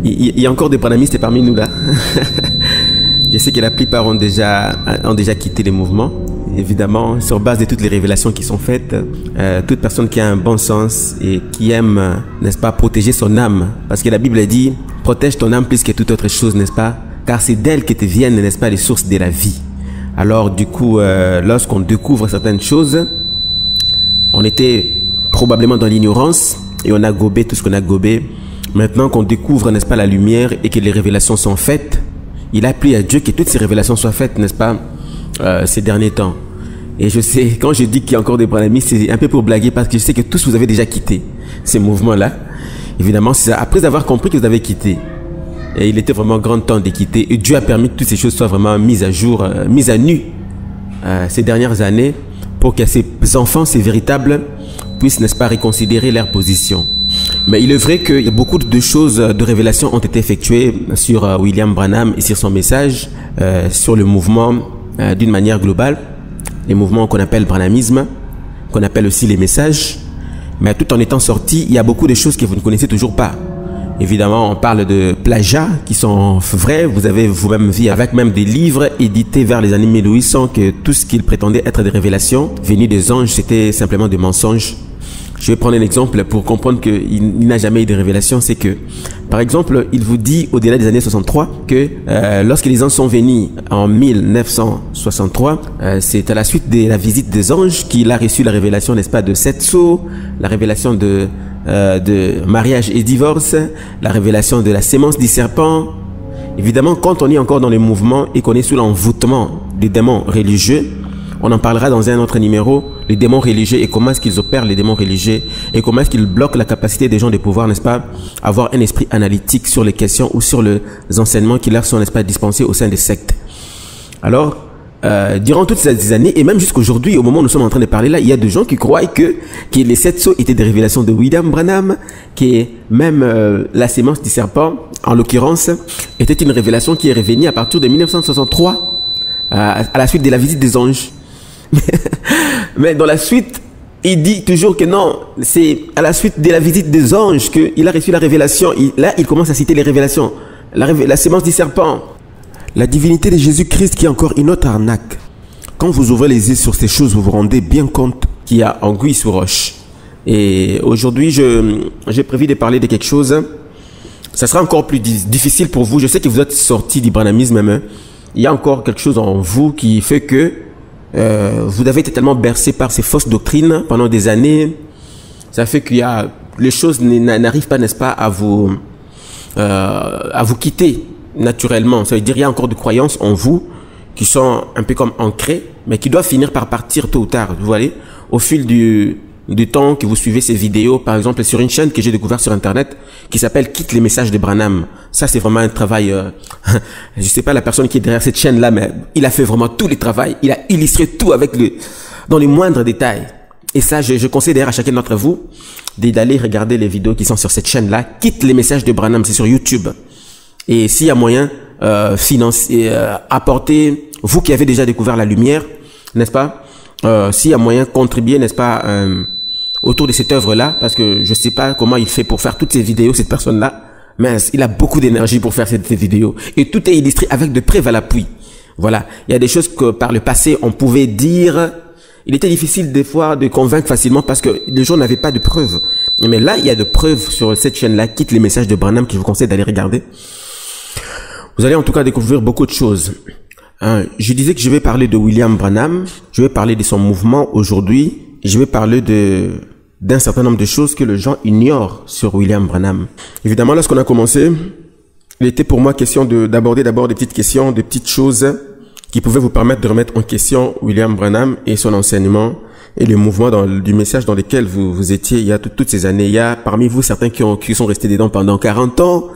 Il y a encore des branhamistes parmi nous là. Je sais que la plupart ont déjà quitté les mouvements. Évidemment, sur base de toutes les révélations qui sont faites, toute personne qui a un bon sens et qui aime, n'est-ce pas, protéger son âme. Parce que la Bible dit, protège ton âme plus que toute autre chose, n'est-ce pas? Car c'est d'elle que te viennent, n'est-ce pas, les sources de la vie. Alors du coup, lorsqu'on découvre certaines choses, on était probablement dans l'ignorance et on a gobé tout ce qu'on a gobé. Maintenant qu'on découvre, n'est-ce pas, la lumière et que les révélations sont faites, il a plu à Dieu que toutes ces révélations soient faites, n'est-ce pas, ces derniers temps. Et je sais, quand je dis qu'il y a encore des branhamistes, c'est un peu pour blaguer parce que je sais que tous vous avez déjà quitté ces mouvements-là. Évidemment, c'est après avoir compris que vous avez quitté. Et il était vraiment grand temps de quitter. Et Dieu a permis que toutes ces choses soient vraiment mises à jour, mises à nu ces dernières années pour que ces enfants, ces véritables, puissent, n'est-ce pas, reconsidérer leur position. Mais il est vrai que beaucoup de choses, de révélations ont été effectuées sur William Branham et sur son message, sur le mouvement d'une manière globale, les mouvements qu'on appelle branhamisme, qu'on appelle aussi les messages. Mais tout en étant sortis, il y a beaucoup de choses que vous ne connaissez toujours pas. Évidemment, on parle de plagiats qui sont vrais. Vous avez vous-même vu avec même des livres édités vers les années 1800 que tout ce qu'ils prétendaient être des révélations venues des anges, c'était simplement des mensonges. Je vais prendre un exemple pour comprendre qu'il n'a jamais eu de révélation. C'est que, par exemple, il vous dit au-delà des années 63 que lorsque les anges sont venus en 1963, c'est à la suite de la visite des anges qu'il a reçu la révélation, n'est-ce pas, de 7 sceaux, la révélation de mariage et divorce, la révélation de la sémence du serpent. Évidemment, quand on est encore dans les mouvements et qu'on est sous l'envoûtement des démons religieux, on en parlera dans un autre numéro, les démons religieux et comment est-ce qu'ils opèrent les démons religieux et comment est-ce qu'ils bloquent la capacité des gens de pouvoir, n'est-ce pas, avoir un esprit analytique sur les questions ou sur les enseignements qui leur sont, n'est-ce pas, dispensés au sein des sectes. Alors, durant toutes ces années et même jusqu'aujourd'hui, au moment où nous sommes en train de parler là, il y a des gens qui croient que les 7 sceaux étaient des révélations de William Branham, que même la sémence du serpent, en l'occurrence, était une révélation qui est revenue à partir de 1963, à la suite de la visite des anges. Mais dans la suite, il dit toujours que non, c'est à la suite de la visite des anges qu'il a reçu la révélation. Là, il commence à citer les révélations. La sémence du serpent. La divinité de Jésus-Christ qui est encore une autre arnaque. Quand vous ouvrez les yeux sur ces choses, vous vous rendez bien compte qu'il y a anguille sous roche. Et aujourd'hui, j'ai prévu de parler de quelque chose. Ça sera encore plus difficile pour vous. Je sais que vous êtes sortis du branhamisme, mais il y a encore quelque chose en vous qui fait que vous avez été tellement bercé par ces fausses doctrines pendant des années. Ça fait qu'il y a les choses n'arrivent pas, n'est-ce pas, à vous quitter naturellement. Ça veut dire qu'il y a encore des croyances en vous qui sont un peu comme ancrées, mais qui doivent finir par partir tôt ou tard. Vous voyez, au fil du temps que vous suivez ces vidéos, par exemple sur une chaîne que j'ai découvert sur internet qui s'appelle Quitte les messages de Branham. Ça, c'est vraiment un travail, je sais pas la personne qui est derrière cette chaîne-là, mais il a fait vraiment tout le travail. Il a illustré tout dans les moindres détails. Et ça, je conseille d'ailleurs à chacun d'entre vous d'aller regarder les vidéos qui sont sur cette chaîne-là. Quitte les messages de Branham, c'est sur YouTube. Et s'il y a moyen, apporter, vous qui avez déjà découvert la lumière, n'est-ce pas, s'il y a moyen, contribuer, n'est-ce pas, autour de cette œuvre-là, parce que je sais pas comment il fait pour faire toutes ces vidéos, cette personne-là, mais il a beaucoup d'énergie pour faire ces vidéos. Et tout est illustré avec de preuves à l'appui. Voilà. Il y a des choses que par le passé, on pouvait dire. Il était difficile des fois de convaincre facilement parce que les gens n'avaient pas de preuves. Mais là, il y a de preuves sur cette chaîne-là. Quitte les messages de Branham que je vous conseille d'aller regarder. Vous allez en tout cas découvrir beaucoup de choses. Je disais que je vais parler de William Branham. Je vais parler de son mouvement aujourd'hui. Je vais parler d'un certain nombre de choses que les gens ignorent sur William Branham. Évidemment, lorsqu'on a commencé, il était pour moi question d'aborder d'abord des petites questions, des petites choses qui pouvaient vous permettre de remettre en question William Branham et son enseignement et le mouvement du message dans lequel vous étiez il y a toutes ces années. Il y a parmi vous certains qui sont restés dedans pendant 40 ans.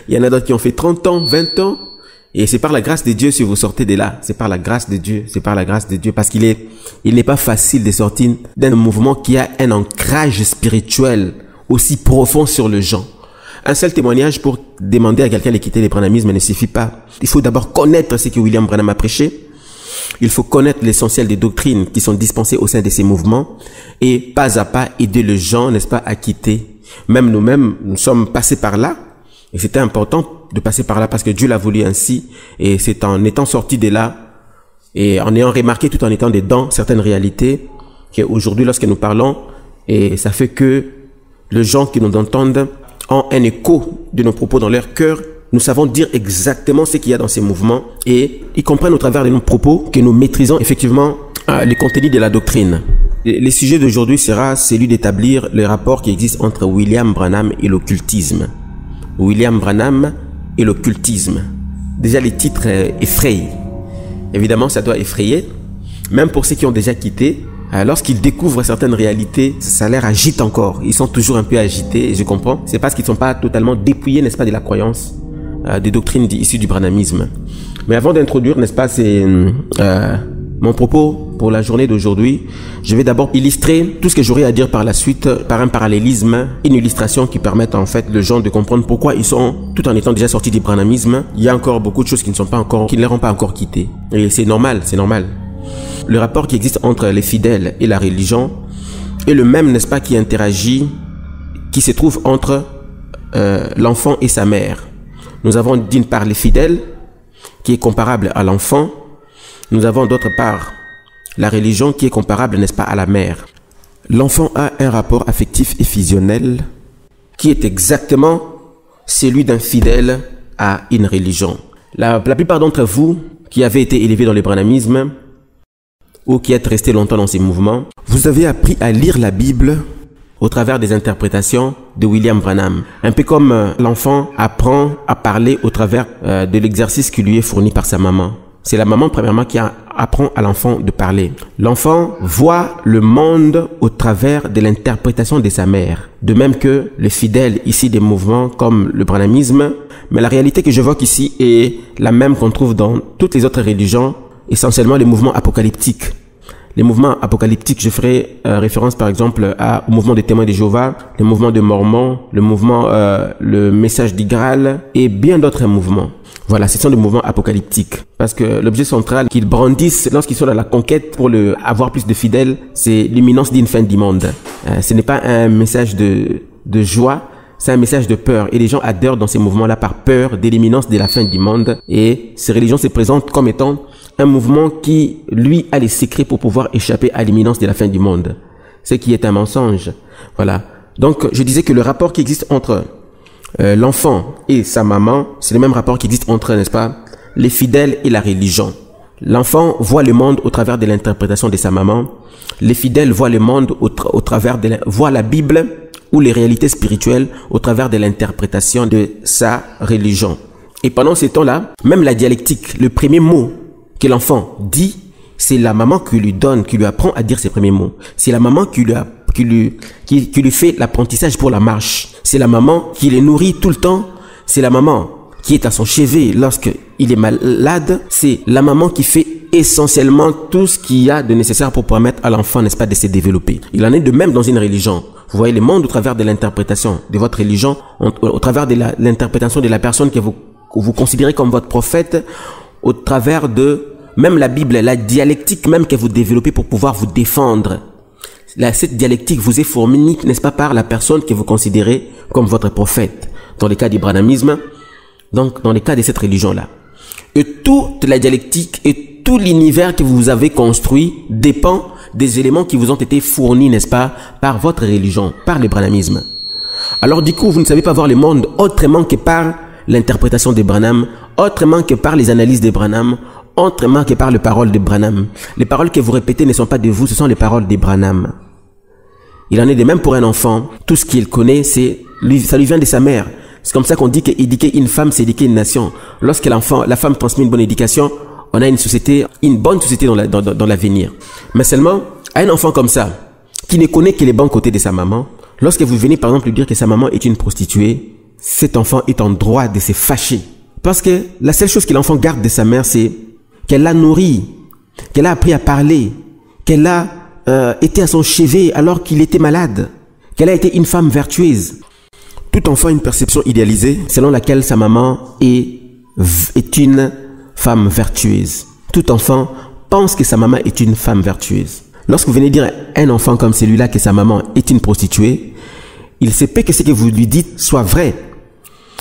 Il y en a d'autres qui ont fait 30 ans, 20 ans. Et c'est par la grâce de Dieu si vous sortez de là. C'est par la grâce de Dieu. C'est par la grâce de Dieu. Parce il n'est pas facile de sortir d'un mouvement qui a un ancrage spirituel aussi profond sur le gens. Un seul témoignage pour demander à quelqu'un de quitter le branhamisme ne suffit pas. Il faut d'abord connaître ce que William Branham a prêché. Il faut connaître l'essentiel des doctrines qui sont dispensées au sein de ces mouvements et pas à pas aider les gens, n'est-ce pas, à quitter. Même nous-mêmes, nous sommes passés par là et c'était important de passer par là parce que Dieu l'a voulu ainsi et c'est en étant sorti de là et en ayant remarqué tout en étant dedans certaines réalités qu'aujourd'hui lorsque nous parlons, et ça fait que les gens qui nous entendent ont un écho de nos propos dans leur cœur. Nous savons dire exactement ce qu'il y a dans ces mouvements et ils comprennent au travers de nos propos que nous maîtrisons effectivement les contenus de la doctrine. Le sujet d'aujourd'hui sera celui d'établir le rapport qui existe entre William Branham et l'occultisme. William Branham et l'occultisme. Déjà les titres effrayent. Évidemment ça doit effrayer, même pour ceux qui ont déjà quitté. Lorsqu'ils découvrent certaines réalités, ça leur agite encore. Ils sont toujours un peu agités, et je comprends. C'est parce qu'ils ne sont pas totalement dépouillés, n'est-ce pas, de la croyance, des doctrines issues du brahmanisme. Mais avant d'introduire, n'est-ce pas, c'est mon propos pour la journée d'aujourd'hui, je vais d'abord illustrer tout ce que j'aurai à dire par la suite par un parallélisme, une illustration qui permette en fait les gens de comprendre pourquoi ils sont, tout en étant déjà sortis du brahmanisme, il y a encore beaucoup de choses qui ne sont pas encore, qui ne les ont pas encore quittés. Et c'est normal, c'est normal. Le rapport qui existe entre les fidèles et la religion est le même, n'est-ce pas, qui interagit, qui se trouve entre l'enfant et sa mère. Nous avons d'une part les fidèles, qui est comparable à l'enfant. Nous avons d'autre part la religion qui est comparable, n'est-ce pas, à la mère. L'enfant a un rapport affectif et fusionnel qui est exactement celui d'un fidèle à une religion. La plupart d'entre vous qui avez été élevés dans le brahmanisme ou qui êtes restés longtemps dans ces mouvements, vous avez appris à lire la Bible au travers des interprétations de William Branham. Un peu comme l'enfant apprend à parler au travers de l'exercice qui lui est fourni par sa maman. C'est la maman, premièrement, qui apprend à l'enfant de parler. L'enfant voit le monde au travers de l'interprétation de sa mère. De même que les fidèles ici des mouvements comme le brahmanisme. Mais la réalité que j'évoque ici est la même qu'on trouve dans toutes les autres religions, essentiellement les mouvements apocalyptiques. Les mouvements apocalyptiques, je ferai référence par exemple au mouvement des témoins de Jéhovah, le mouvement de Mormons, le mouvement, le message du Graal et bien d'autres mouvements. Voilà, ce sont des mouvements apocalyptiques. Parce que l'objet central qu'ils brandissent lorsqu'ils sont dans la conquête pour avoir plus de fidèles, c'est l'imminence d'une fin du monde. Ce n'est pas un message de joie, c'est un message de peur. Et les gens adhèrent dans ces mouvements-là par peur de l'imminence de la fin du monde. Et ces religions se présentent comme étant un mouvement qui, lui, a les secrets pour pouvoir échapper à l'imminence de la fin du monde. Ce qui est un mensonge. Voilà. Donc, je disais que le rapport qui existe entre l'enfant et sa maman, c'est le même rapport qui existe entre, n'est-ce pas, les fidèles et la religion. L'enfant voit le monde au travers de l'interprétation de sa maman. Les fidèles voient le monde au travers voient la Bible ou les réalités spirituelles au travers de l'interprétation de sa religion. Et pendant ce temps-là, même la dialectique, le premier mot que l'enfant dit, c'est la maman qui lui donne, qui lui apprend à dire ses premiers mots. C'est la maman qui lui fait l'apprentissage pour la marche. C'est la maman qui les nourrit tout le temps. C'est la maman qui est à son chevet lorsqu'il est malade. C'est la maman qui fait essentiellement tout ce qu'il y a de nécessaire pour permettre à l'enfant, n'est-ce pas, de se développer. Il en est de même dans une religion. Vous voyez le monde au travers de l'interprétation de votre religion, au travers de l'interprétation de la personne que vous considérez comme votre prophète, au travers de même la Bible, la dialectique même que vous développez pour pouvoir vous défendre. Cette dialectique vous est fournie, n'est-ce pas, par la personne que vous considérez comme votre prophète. Dans le cas du brahmanisme, donc dans le cas de cette religion-là. Et toute la dialectique et tout l'univers que vous avez construit dépend des éléments qui vous ont été fournis, n'est-ce pas, par votre religion, par le brahmanisme. Alors du coup, vous ne savez pas voir le monde autrement que par l'interprétation de Branham, autrement que par les analyses de Branham, autrement que par les paroles de Branham. Les paroles que vous répétez ne sont pas de vous, ce sont les paroles de Branham. Il en est de même pour un enfant. Tout ce qu'il connaît, ça lui vient de sa mère. C'est comme ça qu'on dit qu'éduquer une femme, c'est éduquer une nation. Lorsque la femme transmet une bonne éducation, on a une société, une bonne société dans l'avenir. Mais seulement, à un enfant comme ça, qui ne connaît que les bons côtés de sa maman, lorsque vous venez par exemple lui dire que sa maman est une prostituée, cet enfant est en droit de se fâcher. Parce que la seule chose que l'enfant garde de sa mère, c'est qu'elle l'a nourri, qu'elle a appris à parler, qu'elle a été à son chevet alors qu'il était malade, qu'elle a été une femme vertueuse. Tout enfant a une perception idéalisée selon laquelle sa maman est une femme vertueuse. Tout enfant pense que sa maman est une femme vertueuse. Lorsque vous venez dire à un enfant comme celui-là que sa maman est une prostituée, il se peut que ce que vous lui dites soit vrai.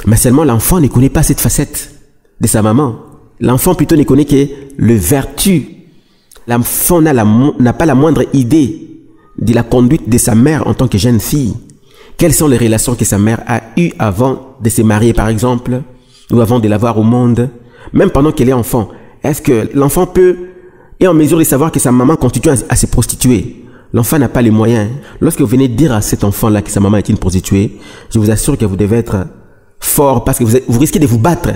Mais seulement l'enfant ne connaît pas cette facette de sa maman. L'enfant plutôt ne connaît que le vertu. L'enfant n'a pas la moindre idée de la conduite de sa mère en tant que jeune fille. Quelles sont les relations que sa mère a eues avant de se marier par exemple, ou avant de l'avoir au monde, même pendant qu'elle est enfant. Est-ce que l'enfant est en mesure de savoir que sa maman continue à se prostituer? L'enfant n'a pas les moyens. Lorsque vous venez dire à cet enfant-là que sa maman est une prostituée, je vous assure que vous devez être fort parce que vous risquez de vous battre.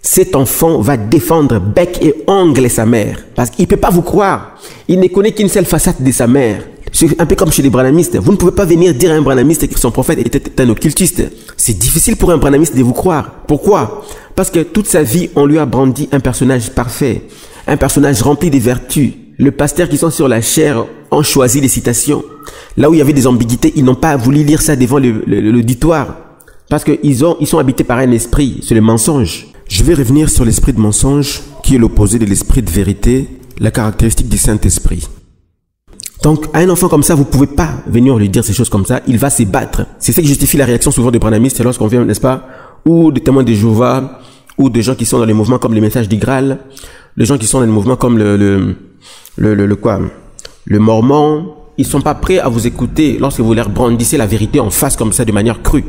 Cet enfant va défendre bec et ongle sa mère parce qu'il ne peut pas vous croire. Il ne connaît qu'une seule facette de sa mère. C'est un peu comme chez les branamistes. Vous ne pouvez pas venir dire à un branamiste que son prophète était un occultiste. C'est difficile pour un branamiste de vous croire. Pourquoi? Parce que toute sa vie, on lui a brandi un personnage parfait, un personnage rempli de vertus. Les pasteurs qui sont sur la chair ont choisi les citations. Là où il y avait des ambiguïtés, ils n'ont pas voulu lire ça devant l'auditoire. Parce qu'ils sont habités par un esprit, c'est le mensonge. Je vais revenir sur l'esprit de mensonge, qui est l'opposé de l'esprit de vérité, la caractéristique du Saint-Esprit. Donc, à un enfant comme ça, vous ne pouvez pas venir lui dire ces choses comme ça, il va se battre. C'est ce qui justifie la réaction souvent des branamistes lorsqu'on vient, n'est-ce pas, ou des témoins de Jéhovah, ou des gens qui sont dans les mouvements comme les messages du Graal, les gens qui sont dans les mouvements comme le mormon, ils sont pas prêts à vous écouter lorsque vous leur brandissez la vérité en face comme ça de manière crue.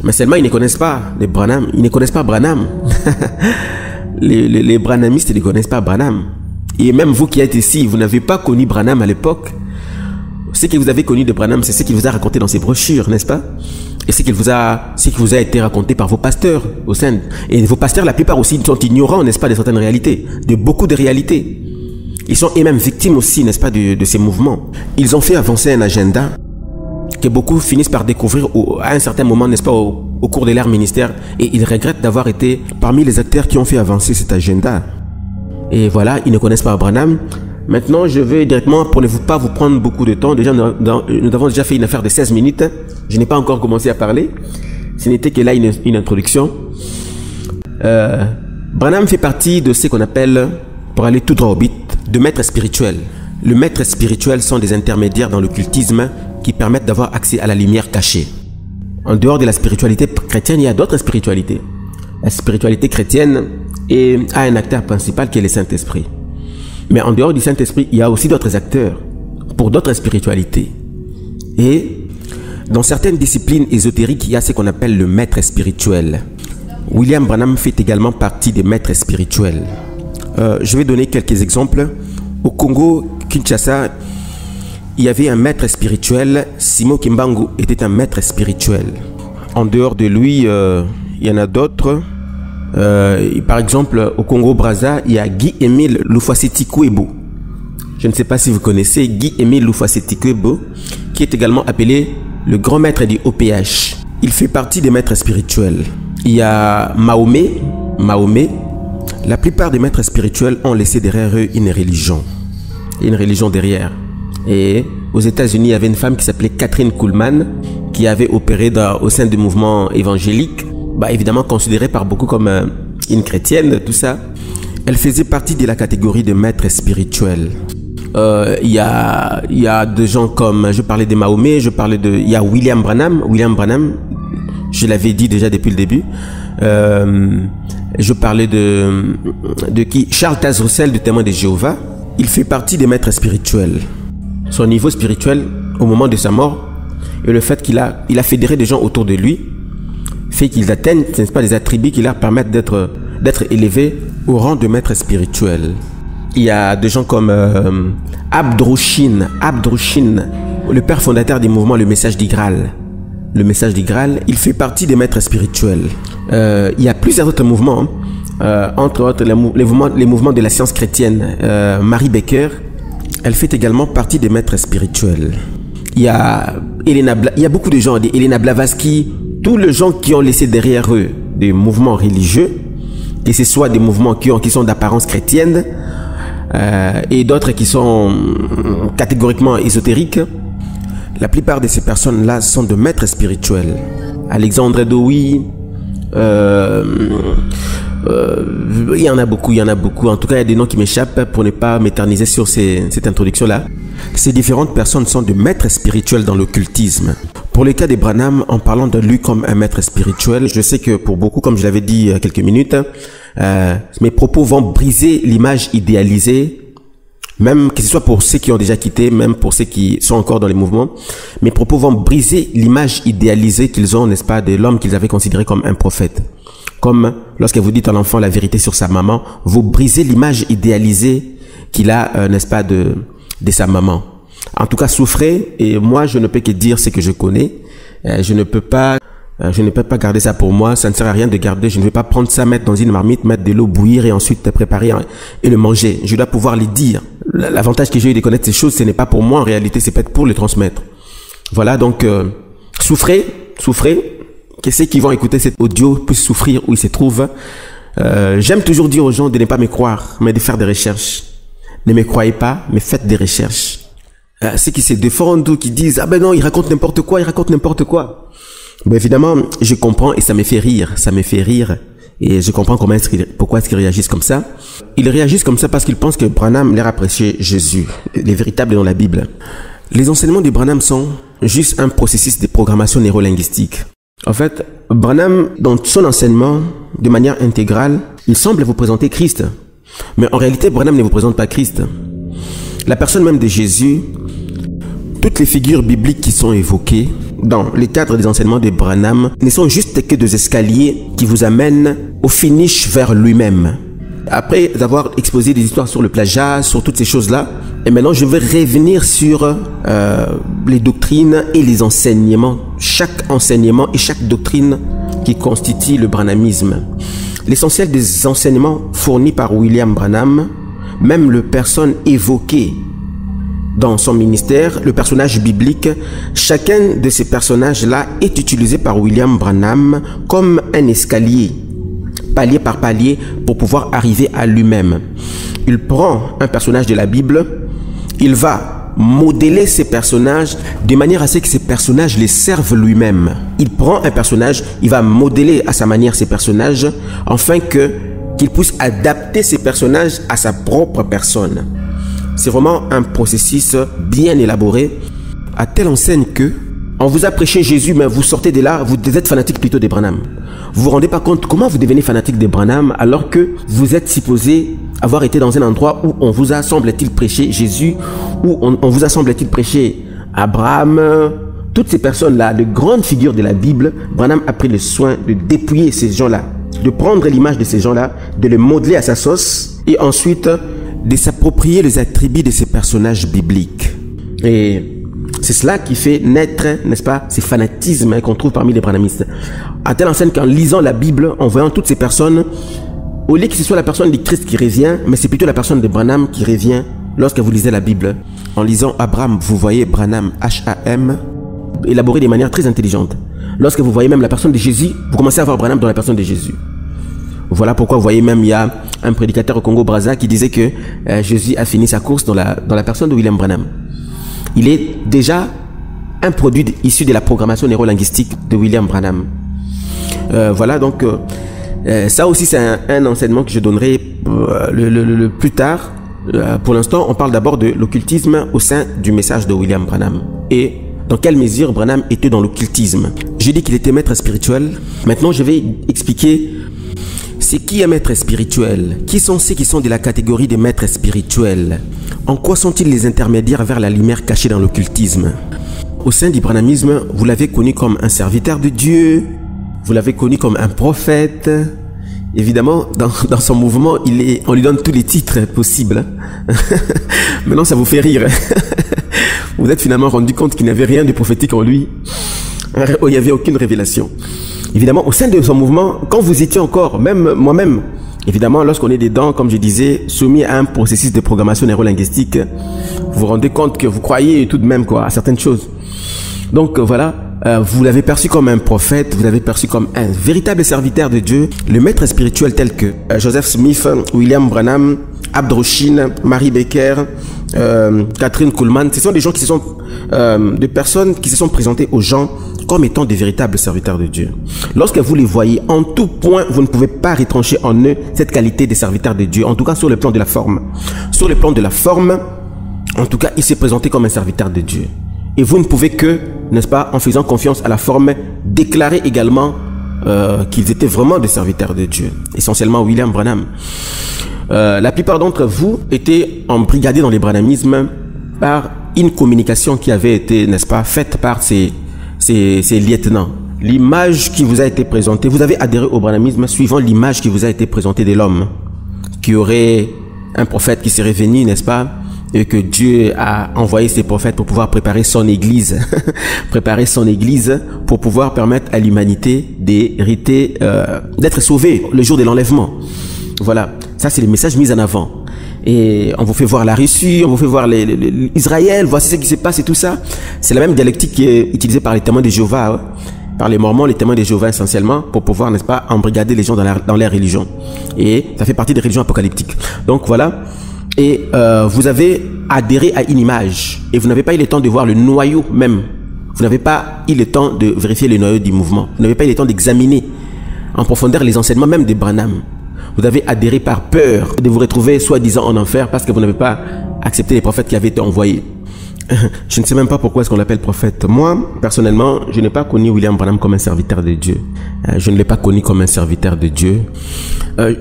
Mais seulement ils ne connaissent pas les Branham, ils ne connaissent pas Branham. les branamistes ne connaissent pas Branham. Et même vous qui êtes ici, vous n'avez pas connu Branham à l'époque. Ce que vous avez connu de Branham, c'est ce qu'il vous a raconté dans ses brochures, n'est-ce pas? Et ce qui vous a été raconté par vos pasteurs au sein. Et vos pasteurs, la plupart aussi, sont ignorants, n'est-ce pas, de certaines réalités, de beaucoup de réalités. Ils sont eux-mêmes victimes aussi, n'est-ce pas, de ces mouvements. Ils ont fait avancer un agenda que beaucoup finissent par découvrir à un certain moment, n'est-ce pas, au cours de leur ministère. Et ils regrettent d'avoir été parmi les acteurs qui ont fait avancer cet agenda. Et voilà, ils ne connaissent pas Branham. Maintenant, je vais directement, pour ne pas vous prendre beaucoup de temps, déjà nous avons déjà fait une affaire de 16 minutes. Je n'ai pas encore commencé à parler. Ce n'était que là une introduction. Branham fait partie de ce qu'on appelle, pour aller tout droit au but, de maîtres spirituels. Les maîtres spirituels sont des intermédiaires dans l'occultisme qui permettent d'avoir accès à la lumière cachée. En dehors de la spiritualité chrétienne, il y a d'autres spiritualités. La spiritualité chrétienne a un acteur principal qui est le Saint-Esprit. Mais en dehors du Saint-Esprit, il y a aussi d'autres acteurs pour d'autres spiritualités. Et dans certaines disciplines ésotériques, il y a ce qu'on appelle le maître spirituel. William Branham fait également partie des maîtres spirituels. Je vais donner quelques exemples. Au Congo, Kinshasa, il y avait un maître spirituel. Simon Kimbangu était un maître spirituel. En dehors de lui, il y en a d'autres. Par exemple, au Congo-Brazza, il y a Guy-Émile Lufaseti-Kwebo. Je ne sais pas si vous connaissez Guy-Émile Lufaseti-Kwebo, qui est également appelé le grand maître du OPH. Il fait partie des maîtres spirituels. Il y a Mahomet. La plupart des maîtres spirituels ont laissé derrière eux une religion derrière. Et aux États-Unis, il y avait une femme qui s'appelait Catherine Kuhlman, qui avait opéré au sein du mouvement évangélique, évidemment considérée par beaucoup comme une chrétienne, tout ça. Elle faisait partie de la catégorie de maîtres spirituels. Il y a des gens comme, je parlais de Mahomet, il y a William Branham, je l'avais dit déjà depuis le début. Je parlais de qui? Charles Taze Russell, du témoin de Jéhovah. Il fait partie des maîtres spirituels. Son niveau spirituel, au moment de sa mort, et le fait qu'il a fédéré des gens autour de lui, fait qu'ils atteignent, ce n'est pas des attributs qui leur permettent d'être élevés au rang de maître spirituel. Il y a des gens comme Abdrouchin, le père fondateur du mouvement Le Message du Graal. Le Message du Graal, il fait partie des maîtres spirituels. Il y a plusieurs autres mouvements, entre autres les mouvements de la science chrétienne. Mary Baker, elle fait également partie des maîtres spirituels. Il y a beaucoup de gens, Elena Blavatsky, tous les gens qui ont laissé derrière eux des mouvements religieux, que ce soit des mouvements qui sont d'apparence chrétienne et d'autres qui sont catégoriquement ésotériques. La plupart de ces personnes-là sont de maîtres spirituels. Alexandre Dowie, Il y en a beaucoup, il y en a beaucoup. En tout cas, il y a des noms qui m'échappent pour ne pas m'éterniser sur cette introduction-là. Ces différentes personnes sont des maîtres spirituels dans l'occultisme. Pour le cas des Branham, en parlant de lui comme un maître spirituel, je sais que pour beaucoup, comme je l'avais dit il y a quelques minutes, mes propos vont briser l'image idéalisée, même que ce soit pour ceux qui ont déjà quitté, même pour ceux qui sont encore dans les mouvements. Mes propos vont briser l'image idéalisée qu'ils ont, n'est-ce pas, de l'homme qu'ils avaient considéré comme un prophète. Comme lorsque vous dites à l'enfant la vérité sur sa maman, vous brisez l'image idéalisée qu'il a, n'est-ce pas, de sa maman. En tout cas, souffrez, et moi, je ne peux que dire ce que je connais. Je ne peux pas garder ça pour moi. Ça ne sert à rien de garder. Je ne vais pas prendre ça, mettre dans une marmite, mettre de l'eau, bouillir et ensuite préparer et le manger. Je dois pouvoir les dire. L'avantage que j'ai eu de connaître ces choses, ce n'est pas pour moi en réalité, c'est peut-être pour les transmettre. Voilà, donc souffrez. Que ceux qui vont écouter cet audio puissent souffrir où ils se trouvent. J'aime toujours dire aux gens de ne pas me croire, mais de faire des recherches. Ne me croyez pas, mais faites des recherches. Ceux qui se défendent ou qui disent « Ah ben non, il raconte n'importe quoi, il raconte n'importe quoi ». Ben évidemment, je comprends et ça me fait rire. Et je comprends pourquoi est-ce qu'ils réagissent comme ça. Ils réagissent comme ça parce qu'ils pensent que Branham leur a prêché Jésus, les véritables dans la Bible. Les enseignements de Branham sont juste un processus de programmation neurolinguistique. En fait, Branham, dans son enseignement, de manière intégrale, il semble vous présenter Christ. Mais en réalité, Branham ne vous présente pas Christ. La personne même de Jésus, toutes les figures bibliques qui sont évoquées dans le cadre des enseignements de Branham ne sont juste que des escaliers qui vous amènent au finish vers lui-même. Après avoir exposé des histoires sur le plagiat, sur toutes ces choses-là, et maintenant je vais revenir sur les doctrines et les enseignements, chaque enseignement et chaque doctrine qui constitue le branhamisme. L'essentiel des enseignements fournis par William Branham, même les personnes évoquées dans son ministère, le personnage biblique, chacun de ces personnages-là est utilisé par William Branham comme un escalier, palier par palier, pour pouvoir arriver à lui-même. Il prend un personnage de la Bible, il va modeler ces personnages de manière à ce que ces personnages les servent lui-même. Il prend un personnage, il va modeler à sa manière ces personnages, afin qu'il puisse adapter ces personnages à sa propre personne. C'est vraiment un processus bien élaboré, à telle enseigne que on vous a prêché Jésus, mais vous sortez de là, vous êtes fanatique plutôt des Branham. Vous vous rendez pas compte comment vous devenez fanatique des Branham alors que vous êtes supposé avoir été dans un endroit où on vous a, semble-t-il, prêché Jésus, où on vous a, semble-t-il, prêché Abraham, toutes ces personnes-là, de grandes figures de la Bible. Branham a pris le soin de dépouiller ces gens-là, de prendre l'image de ces gens-là, de les modeler à sa sauce et ensuite de s'approprier les attributs de ces personnages bibliques. Et c'est cela qui fait naître, n'est-ce pas, ces fanatismes qu'on trouve parmi les branhamistes. À telle enseigne qu'en lisant la Bible, en voyant toutes ces personnes, au lieu que ce soit la personne du Christ qui revient, mais c'est plutôt la personne de Branham qui revient lorsque vous lisez la Bible. En lisant Abraham, vous voyez Branham, H-A-M, élaboré de manière très intelligente. Lorsque vous voyez même la personne de Jésus, vous commencez à voir Branham dans la personne de Jésus. Voilà pourquoi vous voyez même, il y a un prédicateur au Congo-Brazza qui disait que Jésus a fini sa course dans la personne de William Branham. Il est déjà un produit issu de la programmation neurolinguistique de William Branham. Voilà, donc ça aussi c'est un enseignement que je donnerai le plus tard. Pour l'instant, on parle d'abord de l'occultisme au sein du message de William Branham. Et dans quelle mesure Branham était dans l'occultisme. J'ai dit qu'il était maître spirituel. Maintenant, je vais expliquer c'est qui est maître spirituel. Qui sont ceux qui sont de la catégorie des maîtres spirituels? En quoi sont-ils les intermédiaires vers la lumière cachée dans l'occultisme? Au sein du branhamisme, vous l'avez connu comme un serviteur de Dieu, vous l'avez connu comme un prophète. Évidemment, dans son mouvement, on lui donne tous les titres possibles. Maintenant, ça vous fait rire. Vous vous êtes finalement rendu compte qu'il n'y avait rien de prophétique en lui. Il n'y avait aucune révélation. Évidemment, au sein de son mouvement, quand vous étiez encore, même moi-même, évidemment, lorsqu'on est dedans, comme je disais, soumis à un processus de programmation neurolinguistique, vous vous rendez compte que vous croyez tout de même à certaines choses. Donc voilà, vous l'avez perçu comme un prophète, vous l'avez perçu comme un véritable serviteur de Dieu, le maître spirituel tel que Joseph Smith, William Branham, Abdrochin, Mary Baker, Catherine Kuhlman. Ce sont des gens qui des personnes qui se sont présentées aux gens comme étant des véritables serviteurs de Dieu. Lorsque vous les voyez, en tout point, vous ne pouvez pas retrancher en eux cette qualité des serviteurs de Dieu, en tout cas sur le plan de la forme. Sur le plan de la forme, en tout cas, il s'est présenté comme un serviteur de Dieu. Et vous ne pouvez que, n'est-ce pas, en faisant confiance à la forme, déclarer également qu'ils étaient vraiment des serviteurs de Dieu. Essentiellement William Branham. La plupart d'entre vous étaient embrigadés dans les branhamismes par une communication qui avait été, n'est-ce pas, faite par ces lieutenants. L'image qui vous a été présentée, vous avez adhéré au branhamisme suivant l'image qui vous a été présentée de l'homme, qui aurait un prophète qui serait venu, n'est-ce pas, et que Dieu a envoyé ses prophètes pour pouvoir préparer son église, préparer son église pour pouvoir permettre à l'humanité d'hériter, d'être sauvée le jour de l'enlèvement. Voilà, ça c'est le message mis en avant. Et on vous fait voir la Russie, on vous fait voir Israël, voici ce qui se passe et tout ça. C'est la même dialectique qui est utilisée par les témoins de Jéhovah, hein, par les Mormons, les témoins de Jéhovah essentiellement, pour pouvoir, n'est-ce pas, embrigader les gens dans leur religion. Et ça fait partie des religions apocalyptiques. Donc voilà. Et vous avez adhéré à une image et vous n'avez pas eu le temps de voir le noyau même. Vous n'avez pas eu le temps de vérifier le noyau du mouvement. Vous n'avez pas eu le temps d'examiner en profondeur les enseignements même de Branham. Vous avez adhéré par peur de vous retrouver soi-disant en enfer parce que vous n'avez pas accepté les prophètes qui avaient été envoyés. Je ne sais même pas pourquoi est-ce qu'on l'appelle prophète. Moi, personnellement, je n'ai pas connu William Branham comme un serviteur de Dieu. Je ne l'ai pas connu comme un serviteur de Dieu.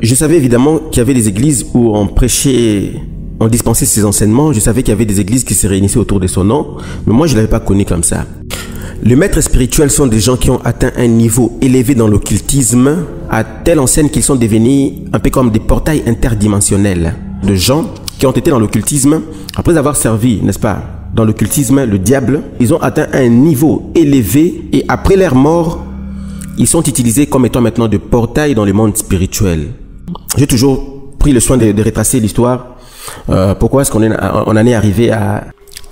Je savais évidemment qu'il y avait des églises où on prêchait, on dispensait ses enseignements. Je savais qu'il y avait des églises qui se réunissaient autour de son nom. Mais moi, je ne l'avais pas connu comme ça. Les maîtres spirituels sont des gens qui ont atteint un niveau élevé dans l'occultisme, à telle enseigne qu'ils sont devenus un peu comme des portails interdimensionnels. De gens qui ont été dans l'occultisme, après avoir servi, n'est-ce pas, dans l'occultisme, le diable, ils ont atteint un niveau élevé et après leur mort, ils sont utilisés comme étant maintenant de portails dans le monde spirituel. J'ai toujours pris le soin de retracer l'histoire. Pourquoi est-ce qu'on en est arrivé à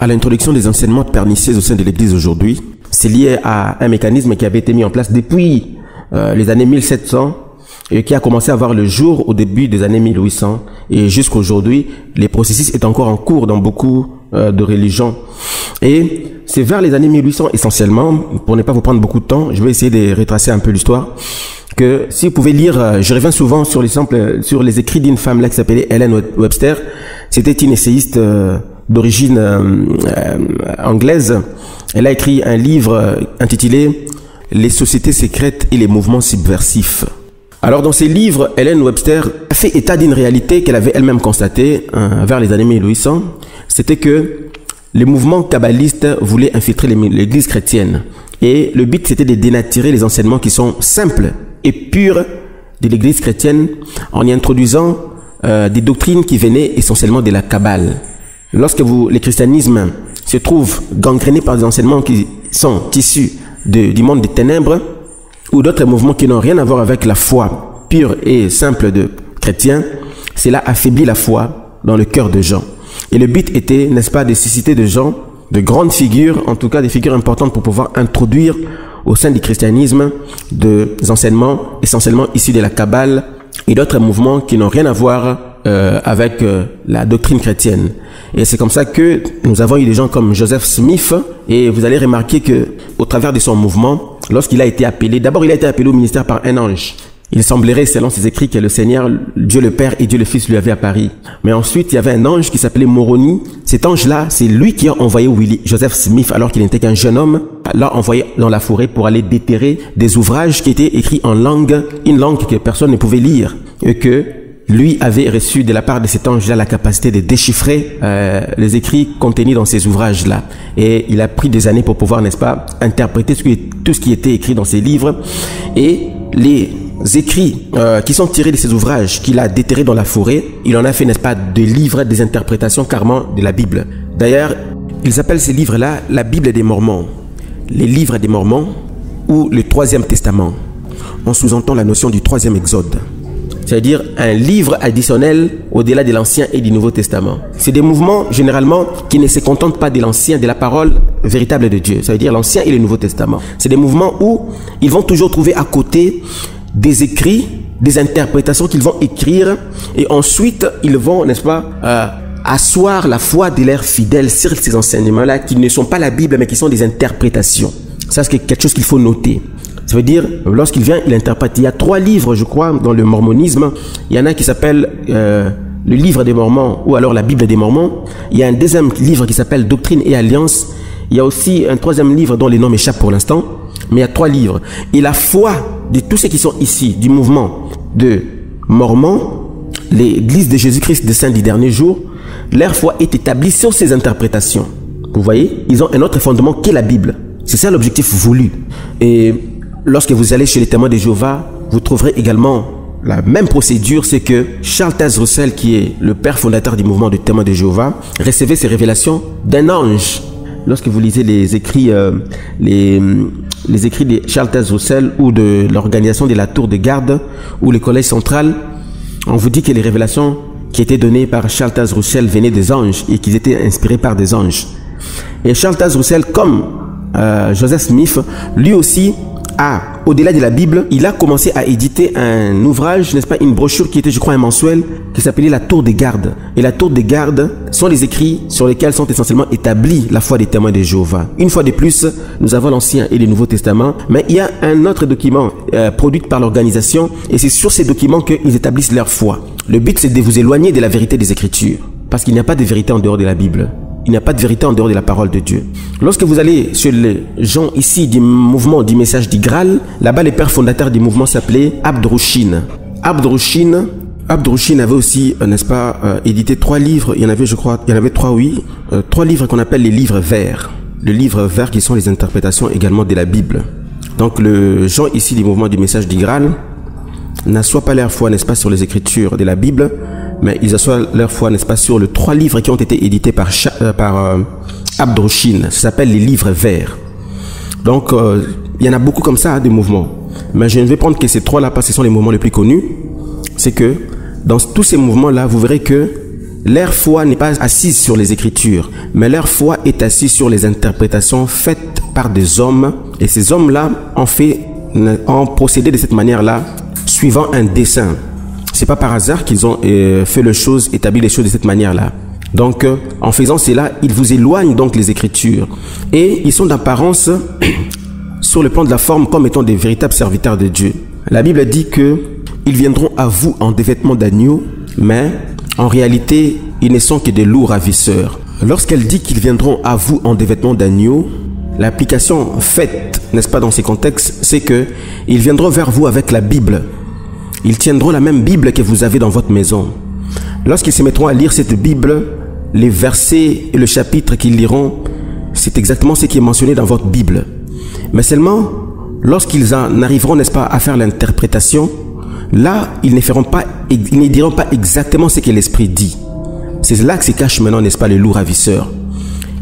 l'introduction des enseignements pernicieux au sein de l'Église aujourd'hui? C'est lié à un mécanisme qui avait été mis en place depuis les années 1700 et qui a commencé à voir le jour au début des années 1800 et jusqu'à aujourd'hui, les processus est encore en cours dans beaucoup de religions. Et c'est vers les années 1800 essentiellement, pour ne pas vous prendre beaucoup de temps, je vais essayer de retracer un peu l'histoire, que si vous pouvez lire, je reviens souvent sur les écrits d'une femme là qui s'appelait Ellen Webster. C'était une essayiste d'origine anglaise. Elle a écrit un livre intitulé « Les sociétés secrètes et les mouvements subversifs ». Alors dans ces livres, Ellen Webster a fait état d'une réalité qu'elle avait elle-même constatée vers les années 1800. C'était que les mouvements kabbalistes voulaient infiltrer l'église chrétienne. Et le but c'était de dénaturer les enseignements qui sont simples et purs de l'église chrétienne en y introduisant des doctrines qui venaient essentiellement de la Kabbale. Lorsque le christianisme se trouve gangréné par des enseignements qui sont issus du monde des ténèbres ou d'autres mouvements qui n'ont rien à voir avec la foi pure et simple de chrétiens, cela affaiblit la foi dans le cœur de gens. Et le but était, n'est-ce pas, de susciter des gens, de grandes figures, en tout cas des figures importantes pour pouvoir introduire au sein du christianisme des enseignements essentiellement issus de la Kabbale et d'autres mouvements qui n'ont rien à voir avec la doctrine chrétienne. Et c'est comme ça que nous avons eu des gens comme Joseph Smith, et vous allez remarquer que au travers de son mouvement, lorsqu'il a été appelé, d'abord il a été appelé au ministère par un ange. Il semblerait, selon ses écrits, que le Seigneur, Dieu le Père et Dieu le Fils lui avaient apparu. Mais ensuite, il y avait un ange qui s'appelait Moroni. Cet ange-là, c'est lui qui a envoyé Joseph Smith, alors qu'il n'était qu'un jeune homme, l'a envoyé dans la forêt pour aller déterrer des ouvrages qui étaient écrits en langue, une langue que personne ne pouvait lire. Et que lui avait reçu de la part de cet ange-là la capacité de déchiffrer les écrits contenus dans ces ouvrages-là. Et il a pris des années pour pouvoir, n'est-ce pas, interpréter tout ce qui était écrit dans ces livres. Et les écrits qui sont tirés de ces ouvrages qu'il a déterrés dans la forêt, il en a fait, n'est-ce pas, des livres, des interprétations carrément de la Bible. D'ailleurs, ils appellent ces livres-là la Bible des Mormons, les livres des Mormons ou le Troisième Testament. On sous-entend la notion du Troisième Exode, c'est-à-dire un livre additionnel au-delà de l'Ancien et du Nouveau Testament. C'est des mouvements généralement qui ne se contentent pas de l'Ancien, de la parole véritable de Dieu, ça veut dire l'Ancien et le Nouveau Testament. C'est des mouvements où ils vont toujours trouver à côté des écrits, des interprétations qu'ils vont écrire, et ensuite ils vont, n'est-ce pas, asseoir la foi de leurs fidèles sur ces enseignements-là qui ne sont pas la Bible mais qui sont des interprétations. Ça, c'est quelque chose qu'il faut noter. Ça veut dire, lorsqu'il vient, il interprète. Il y a 3 livres, je crois, dans le mormonisme. Il y en a qui s'appelle le livre des Mormons ou alors la Bible des Mormons. Il y a un deuxième livre qui s'appelle Doctrine et Alliance. Il y a aussi un troisième livre dont les noms m'échappent pour l'instant. Mais il y a 3 livres. Et la foi de tous ceux qui sont ici, du mouvement de Mormons, l'Église de Jésus-Christ des Saints du dernier jour, leur foi est établie sur ces interprétations. Vous voyez, ils ont un autre fondement qu'est la Bible. C'est ça l'objectif voulu. Et lorsque vous allez chez les témoins de Jéhovah, vous trouverez également la même procédure. C'est que Charles Taze Russell, qui est le père fondateur du mouvement des témoins de Jéhovah, recevait ces révélations d'un ange. Lorsque vous lisez les écrits, les écrits de Charles Taze Russell ou de l'organisation de la Tour de Garde ou le Collège central, on vous dit que les révélations qui étaient données par Charles Taze Russell venaient des anges et qu'ils étaient inspirés par des anges. Et Charles Taze Russell, comme Joseph Smith, lui aussi au-delà de la Bible, il a commencé à éditer un ouvrage, n'est-ce pas, une brochure qui était, je crois, un mensuel, qui s'appelait La Tour des Gardes. Et La Tour des Gardes sont les écrits sur lesquels sont essentiellement établis la foi des témoins de Jéhovah. Une fois de plus, nous avons l'Ancien et le Nouveau Testament, mais il y a un autre document produit par l'organisation, et c'est sur ces documents qu'ils établissent leur foi. Le but, c'est de vous éloigner de la vérité des Écritures, parce qu'il n'y a pas de vérité en dehors de la Bible. Il n'y a pas de vérité en dehors de la parole de Dieu. Lorsque vous allez sur les gens ici du mouvement du message du Graal, là-bas les pères fondateurs du mouvement s'appelaient Abdrouchin. Abdrouchin avait aussi, n'est-ce pas, édité 3 livres. Il y en avait, je crois, 3 livres qu'on appelle les livres verts. Les livres verts qui sont les interprétations également de la Bible. Donc les gens ici du mouvement du message du Graal n'assoient pas leur foi, n'est-ce pas, sur les Écritures de la Bible, mais ils assoient leur foi, n'est-ce pas, sur les 3 livres qui ont été édités par Abdrouchin. Ça s'appelle les livres verts. Donc, il y en a beaucoup comme ça, des mouvements. Mais je ne vais prendre que ces 3-là parce que ce sont les mouvements les plus connus. C'est que dans tous ces mouvements-là, vous verrez que leur foi n'est pas assise sur les Écritures, mais leur foi est assise sur les interprétations faites par des hommes. Et ces hommes-là ont procédé de cette manière-là, suivant un dessein. C'est pas par hasard qu'ils ont établi les choses de cette manière-là. Donc, en faisant cela, ils vous éloignent donc les Écritures. Et ils sont d'apparence, sur le plan de la forme, comme étant des véritables serviteurs de Dieu. La Bible dit que ils viendront à vous en des vêtements d'agneau, mais en réalité, ils ne sont que des loups ravisseurs. Lorsqu'elle dit qu'ils viendront à vous en des vêtements d'agneau, l'application faite, n'est-ce pas, dans ces contextes, c'est que ils viendront vers vous avec la Bible. Ils tiendront la même Bible que vous avez dans votre maison. Lorsqu'ils se mettront à lire cette Bible, les versets et le chapitre qu'ils liront, c'est exactement ce qui est mentionné dans votre Bible. Mais seulement, lorsqu'ils en arriveront, n'est-ce pas, à faire l'interprétation, là, ils ne diront pas exactement ce que l'Esprit dit. C'est là que se cache maintenant, n'est-ce pas, les loups ravisseurs.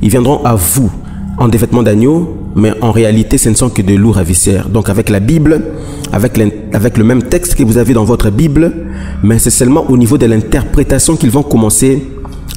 Ils viendront à vous en des vêtements d'agneau, mais en réalité, ce ne sont que des loups ravisseurs. Donc avec la Bible, avec le même texte que vous avez dans votre Bible, mais c'est seulement au niveau de l'interprétation qu'ils vont commencer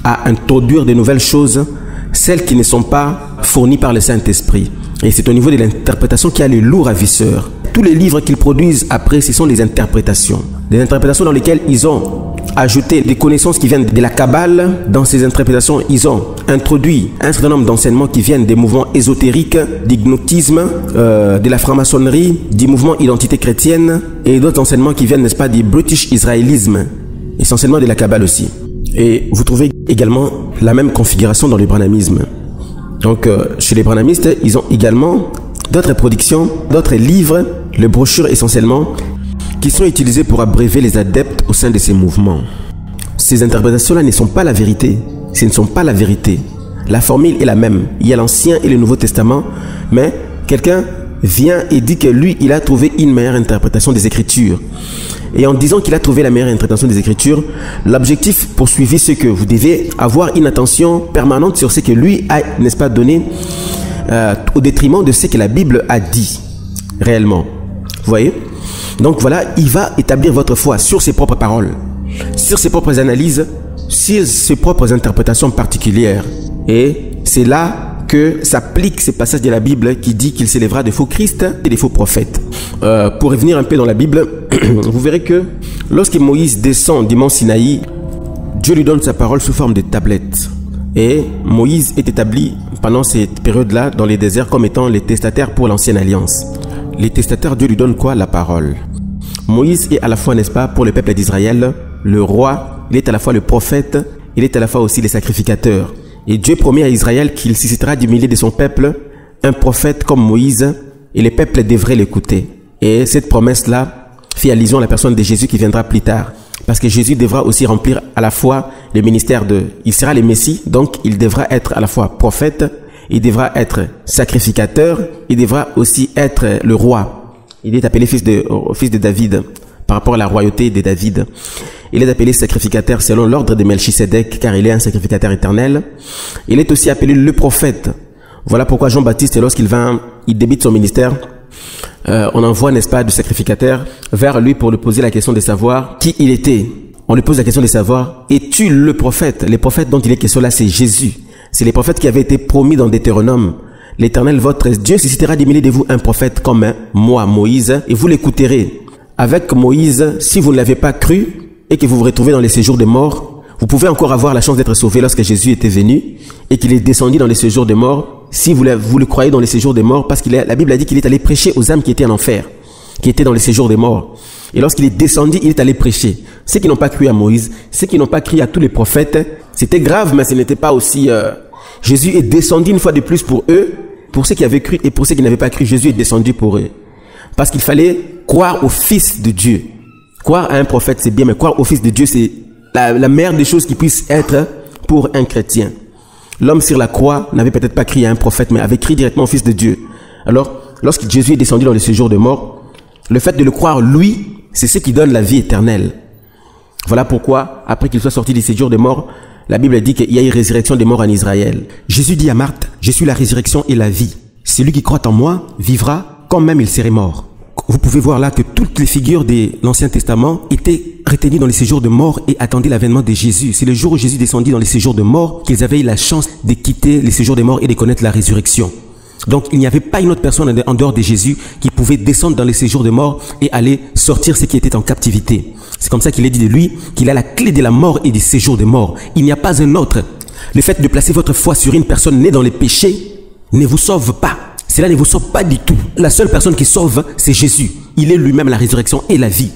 à introduire de nouvelles choses, celles qui ne sont pas fournies par le Saint-Esprit. Et c'est au niveau de l'interprétation qu'il y a les loups ravisseurs. Tous les livres qu'ils produisent après, ce sont des interprétations. Des interprétations dans lesquelles ils ont ajouté des connaissances qui viennent de la Kabbale. Dans ces interprétations, ils ont introduit un certain nombre d'enseignements qui viennent des mouvements ésotériques, du gnotisme, de la franc-maçonnerie, du mouvement identité chrétienne et d'autres enseignements qui viennent, n'est-ce pas, du British Israélisme, essentiellement de la Kabbale aussi. Et vous trouvez également la même configuration dans le branhamisme. Donc, chez les branhamistes, ils ont également d'autres productions, d'autres livres, les brochures essentiellement, qui sont utilisés pour abréver les adeptes au sein de ces mouvements. Ces interprétations-là ne sont pas la vérité. Ce ne sont pas la vérité. La formule est la même. Il y a l'Ancien et le Nouveau Testament, mais quelqu'un vient et dit que lui, il a trouvé une meilleure interprétation des Écritures. Et en disant qu'il a trouvé la meilleure interprétation des Écritures, l'objectif poursuivi, c'est que vous devez avoir une attention permanente sur ce que lui a, n'est-ce pas, donné, au détriment de ce que la Bible a dit réellement. Vous voyez? Donc voilà, il va établir votre foi sur ses propres paroles, sur ses propres analyses, sur ses propres interprétations particulières. Et c'est là que s'appliquent ces passages de la Bible qui dit qu'il s'élèvera de faux Christ et des faux prophètes. Pour revenir un peu dans la Bible, vous verrez que lorsque Moïse descend du mont Sinaï, Dieu lui donne sa parole sous forme de tablettes. Et Moïse est établi pendant cette période-là dans les déserts comme étant les testataires pour l'ancienne alliance. Les testataires, Dieu lui donne quoi? La parole. Moïse est à la fois, n'est-ce pas, pour le peuple d'Israël, le roi, il est à la fois le prophète, il est à la fois aussi le sacrificateur. Et Dieu promet à Israël qu'il suscitera du milieu de son peuple un prophète comme Moïse, et le peuple devrait l'écouter. Et cette promesse-là fait allusion à la personne de Jésus qui viendra plus tard. Parce que Jésus devra aussi remplir à la fois le ministère il sera le Messie, donc il devra être à la fois prophète, il devra être sacrificateur, il devra aussi être le roi. Il est appelé fils de David, par rapport à la royauté de David. Il est appelé sacrificateur selon l'ordre de Melchisédek, car il est un sacrificateur éternel. Il est aussi appelé le prophète. Voilà pourquoi Jean-Baptiste, lorsqu'il débute son ministère, on envoie, n'est-ce pas, du sacrificateur vers lui pour lui poser la question de savoir qui il était. On lui pose la question de savoir, es-tu le prophète? Les prophètes dont il est question là, c'est Jésus. C'est les prophètes qui avaient été promis dans Deutéronome. L'Éternel, votre Dieu, suscitera du milieu de vous un prophète comme moi, Moïse, et vous l'écouterez. Avec Moïse, si vous ne l'avez pas cru et que vous vous retrouvez dans les séjours des morts, vous pouvez encore avoir la chance d'être sauvé lorsque Jésus était venu et qu'il est descendu dans les séjours des morts. Si vous le croyez dans les séjours des morts, parce que la Bible a dit qu'il est allé prêcher aux âmes qui étaient en enfer, qui étaient dans les séjours des morts. Et lorsqu'il est descendu, il est allé prêcher. Ceux qui n'ont pas cru à Moïse, ceux qui n'ont pas cru à tous les prophètes, c'était grave, mais ce n'était pas aussi... Jésus est descendu une fois de plus pour eux, pour ceux qui avaient cru et pour ceux qui n'avaient pas cru, Jésus est descendu pour eux. Parce qu'il fallait croire au Fils de Dieu. Croire à un prophète, c'est bien, mais croire au Fils de Dieu, c'est la meilleure des choses qui puissent être pour un chrétien. L'homme sur la croix n'avait peut-être pas crié à un prophète, mais avait crié directement au Fils de Dieu. Alors, lorsque Jésus est descendu dans le séjour de mort, le fait de le croire, lui, c'est ce qui donne la vie éternelle. Voilà pourquoi, après qu'il soit sorti du séjour de mort, la Bible dit qu'il y a une résurrection des morts en Israël. Jésus dit à Marthe, je suis la résurrection et la vie. Celui qui croit en moi vivra quand même il serait mort. Vous pouvez voir là que toutes les figures de l'Ancien Testament étaient retenues dans les séjours de mort et attendaient l'avènement de Jésus. C'est le jour où Jésus descendit dans les séjours de mort qu'ils avaient eu la chance de quitter les séjours de mort et de connaître la résurrection. Donc il n'y avait pas une autre personne en dehors de Jésus qui pouvait descendre dans les séjours de mort et aller sortir ceux qui étaient en captivité. C'est comme ça qu'il est dit de lui qu'il a la clé de la mort et du séjour de mort. Il n'y a pas un autre. Le fait de placer votre foi sur une personne née dans les péchés ne vous sauve pas. Cela ne vous sauve pas du tout. La seule personne qui sauve, c'est Jésus. Il est lui-même la résurrection et la vie.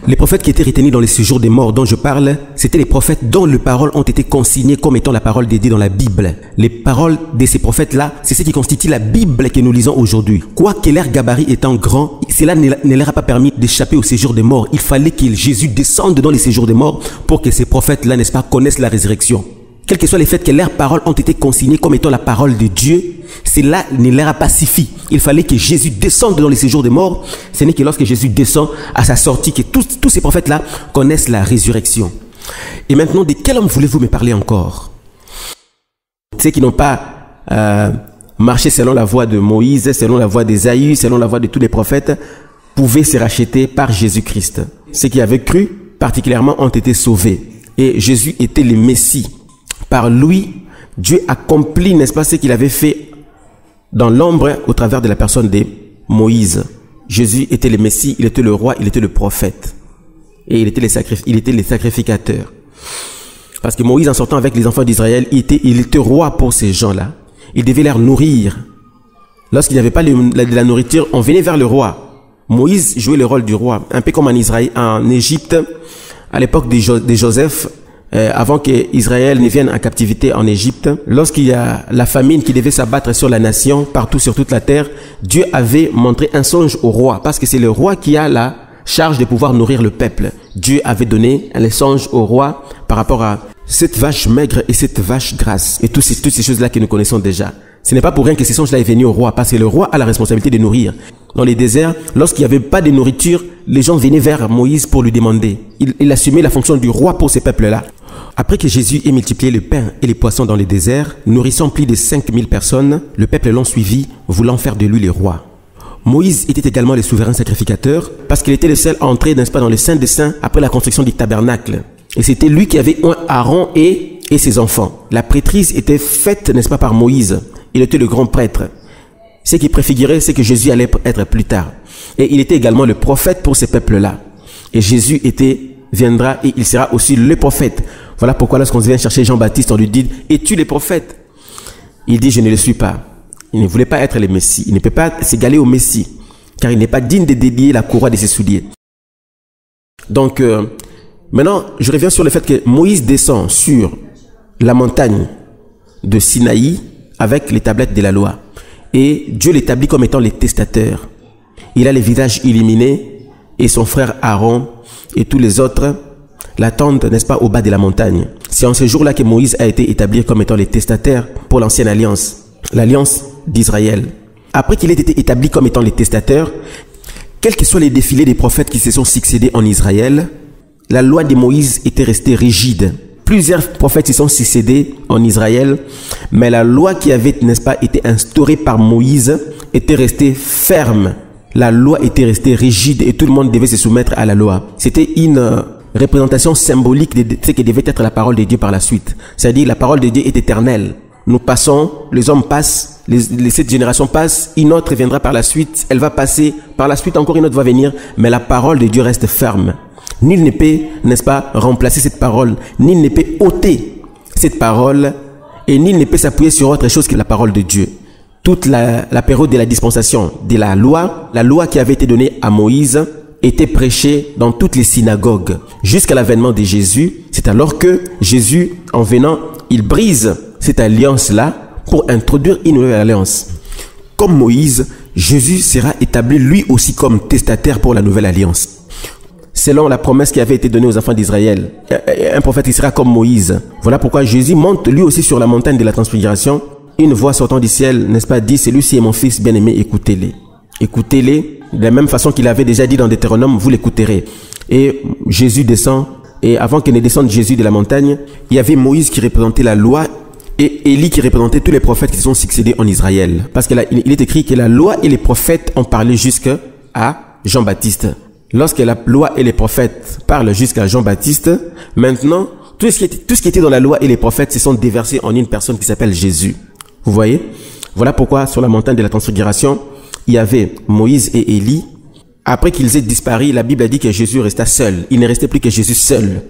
Les prophètes qui étaient retenus dans les séjours des morts dont je parle, c'était les prophètes dont les paroles ont été consignées comme étant la parole de Dieu dans la Bible. Les paroles de ces prophètes-là, c'est ce qui constitue la Bible que nous lisons aujourd'hui. Quoique leur gabarit étant grand, cela ne leur a pas permis d'échapper au séjour des morts. Il fallait que Jésus descende dans les séjours des morts pour que ces prophètes-là, n'est-ce pas, connaissent la résurrection. Quels que soient les faits que leurs paroles ont été consignées comme étant la parole de Dieu, cela ne leur a pas suffi. Il fallait que Jésus descende dans les séjours des morts. Ce n'est que lorsque Jésus descend à sa sortie que tous ces prophètes-là connaissent la résurrection. Et maintenant, de quel homme voulez-vous me parler encore? Ceux qui n'ont pas marché selon la voie de Moïse, selon la voie d'Ésaïe, selon la voie de tous les prophètes, pouvaient se racheter par Jésus-Christ. Ceux qui avaient cru, particulièrement, ont été sauvés. Et Jésus était le Messie. Par lui, Dieu accomplit, n'est-ce pas, ce qu'il avait fait dans l'ombre au travers de la personne de Moïse. Jésus était le Messie, il était le roi, il était le prophète. Et il était le sacrificateur. Parce que Moïse, en sortant avec les enfants d'Israël, il était roi pour ces gens-là. Il devait les nourrir. Lorsqu'il n'y avait pas de la nourriture, on venait vers le roi. Moïse jouait le rôle du roi. Un peu comme en Égypte, à l'époque de Joseph, avant qu'Israël ne vienne en captivité en Égypte, lorsqu'il y a la famine qui devait s'abattre sur la nation, partout sur toute la terre, Dieu avait montré un songe au roi, parce que c'est le roi qui a la charge de pouvoir nourrir le peuple. Dieu avait donné un songe au roi par rapport à cette vache maigre et cette vache grasse, et toutes ces choses-là que nous connaissons déjà. Ce n'est pas pour rien que ces songes-là est venu au roi, parce que le roi a la responsabilité de nourrir. Dans les déserts, lorsqu'il n'y avait pas de nourriture, les gens venaient vers Moïse pour lui demander. Il assumait la fonction du roi pour ces peuples-là. Après que Jésus ait multiplié le pain et les poissons dans les déserts, nourrissant plus de 5000 personnes, le peuple l'ont suivi, voulant faire de lui le roi. Moïse était également le souverain sacrificateur, parce qu'il était le seul à entrer, n'est-ce pas, dans le Saint des Saints après la construction du tabernacle. Et c'était lui qui avait Aaron et ses enfants. La prêtrise était faite, n'est-ce pas, par Moïse. Il était le grand prêtre. Ce qui préfigurait, c'est que Jésus allait être plus tard. Et il était également le prophète pour ces peuples-là. Et Jésus viendra et il sera aussi le prophète. Voilà pourquoi lorsqu'on vient chercher Jean-Baptiste, on lui dit, es-tu le prophète? Il dit, je ne le suis pas. Il ne voulait pas être le Messie. Il ne peut pas s'égaler au Messie, car il n'est pas digne de délier la courroie de ses souliers. Donc, maintenant, je reviens sur le fait que Moïse descend sur la montagne de Sinaï avec les tablettes de la loi. Et Dieu l'établit comme étant le testateur. Il a les visages illuminés et son frère Aaron et tous les autres l'attendent, n'est-ce pas, au bas de la montagne. C'est en ce jour-là que Moïse a été établi comme étant le testateur pour l'ancienne alliance, l'alliance d'Israël. Après qu'il ait été établi comme étant le testateur, quels que soient les défilés des prophètes qui se sont succédés en Israël, la loi de Moïse était restée rigide. Plusieurs prophètes se sont succédés en Israël, mais la loi qui avait, n'est-ce pas, été instaurée par Moïse était restée ferme. La loi était restée rigide et tout le monde devait se soumettre à la loi. C'était une représentation symbolique de ce qui devait être la parole de Dieu par la suite. C'est-à-dire la parole de Dieu est éternelle. Nous passons, les hommes passent, cette génération passe, une autre viendra par la suite, elle va passer, par la suite encore une autre va venir, mais la parole de Dieu reste ferme. Nul ne peut, n'est-ce pas, remplacer cette parole, nul ne peut ôter cette parole et nul ne peut s'appuyer sur autre chose que la parole de Dieu. Toute la période de la dispensation de la loi qui avait été donnée à Moïse était prêchée dans toutes les synagogues jusqu'à l'avènement de Jésus. C'est alors que Jésus, en venant, il brise cette alliance-là pour introduire une nouvelle alliance. Comme Moïse, Jésus sera établi lui aussi comme testataire pour la nouvelle alliance. Selon la promesse qui avait été donnée aux enfants d'Israël, un prophète qui sera comme Moïse. Voilà pourquoi Jésus monte lui aussi sur la montagne de la transfiguration. Une voix sortant du ciel, n'est-ce pas, dit, celui-ci est mon fils bien-aimé, écoutez-les. Écoutez-les, de la même façon qu'il avait déjà dit dans Deutéronome, vous l'écouterez. Et Jésus descend, et avant qu'il ne descende Jésus de la montagne, il y avait Moïse qui représentait la loi et Élie qui représentait tous les prophètes qui se sont succédés en Israël. Parce qu'il est écrit que la loi et les prophètes ont parlé jusqu'à Jean-Baptiste. Lorsque la loi et les prophètes parlent jusqu'à Jean-Baptiste, maintenant, tout ce qui était dans la loi et les prophètes se sont déversés en une personne qui s'appelle Jésus. Vous voyez? Voilà pourquoi sur la montagne de la transfiguration, il y avait Moïse et Élie. Après qu'ils aient disparu, la Bible a dit que Jésus resta seul. Il ne restait plus que Jésus seul.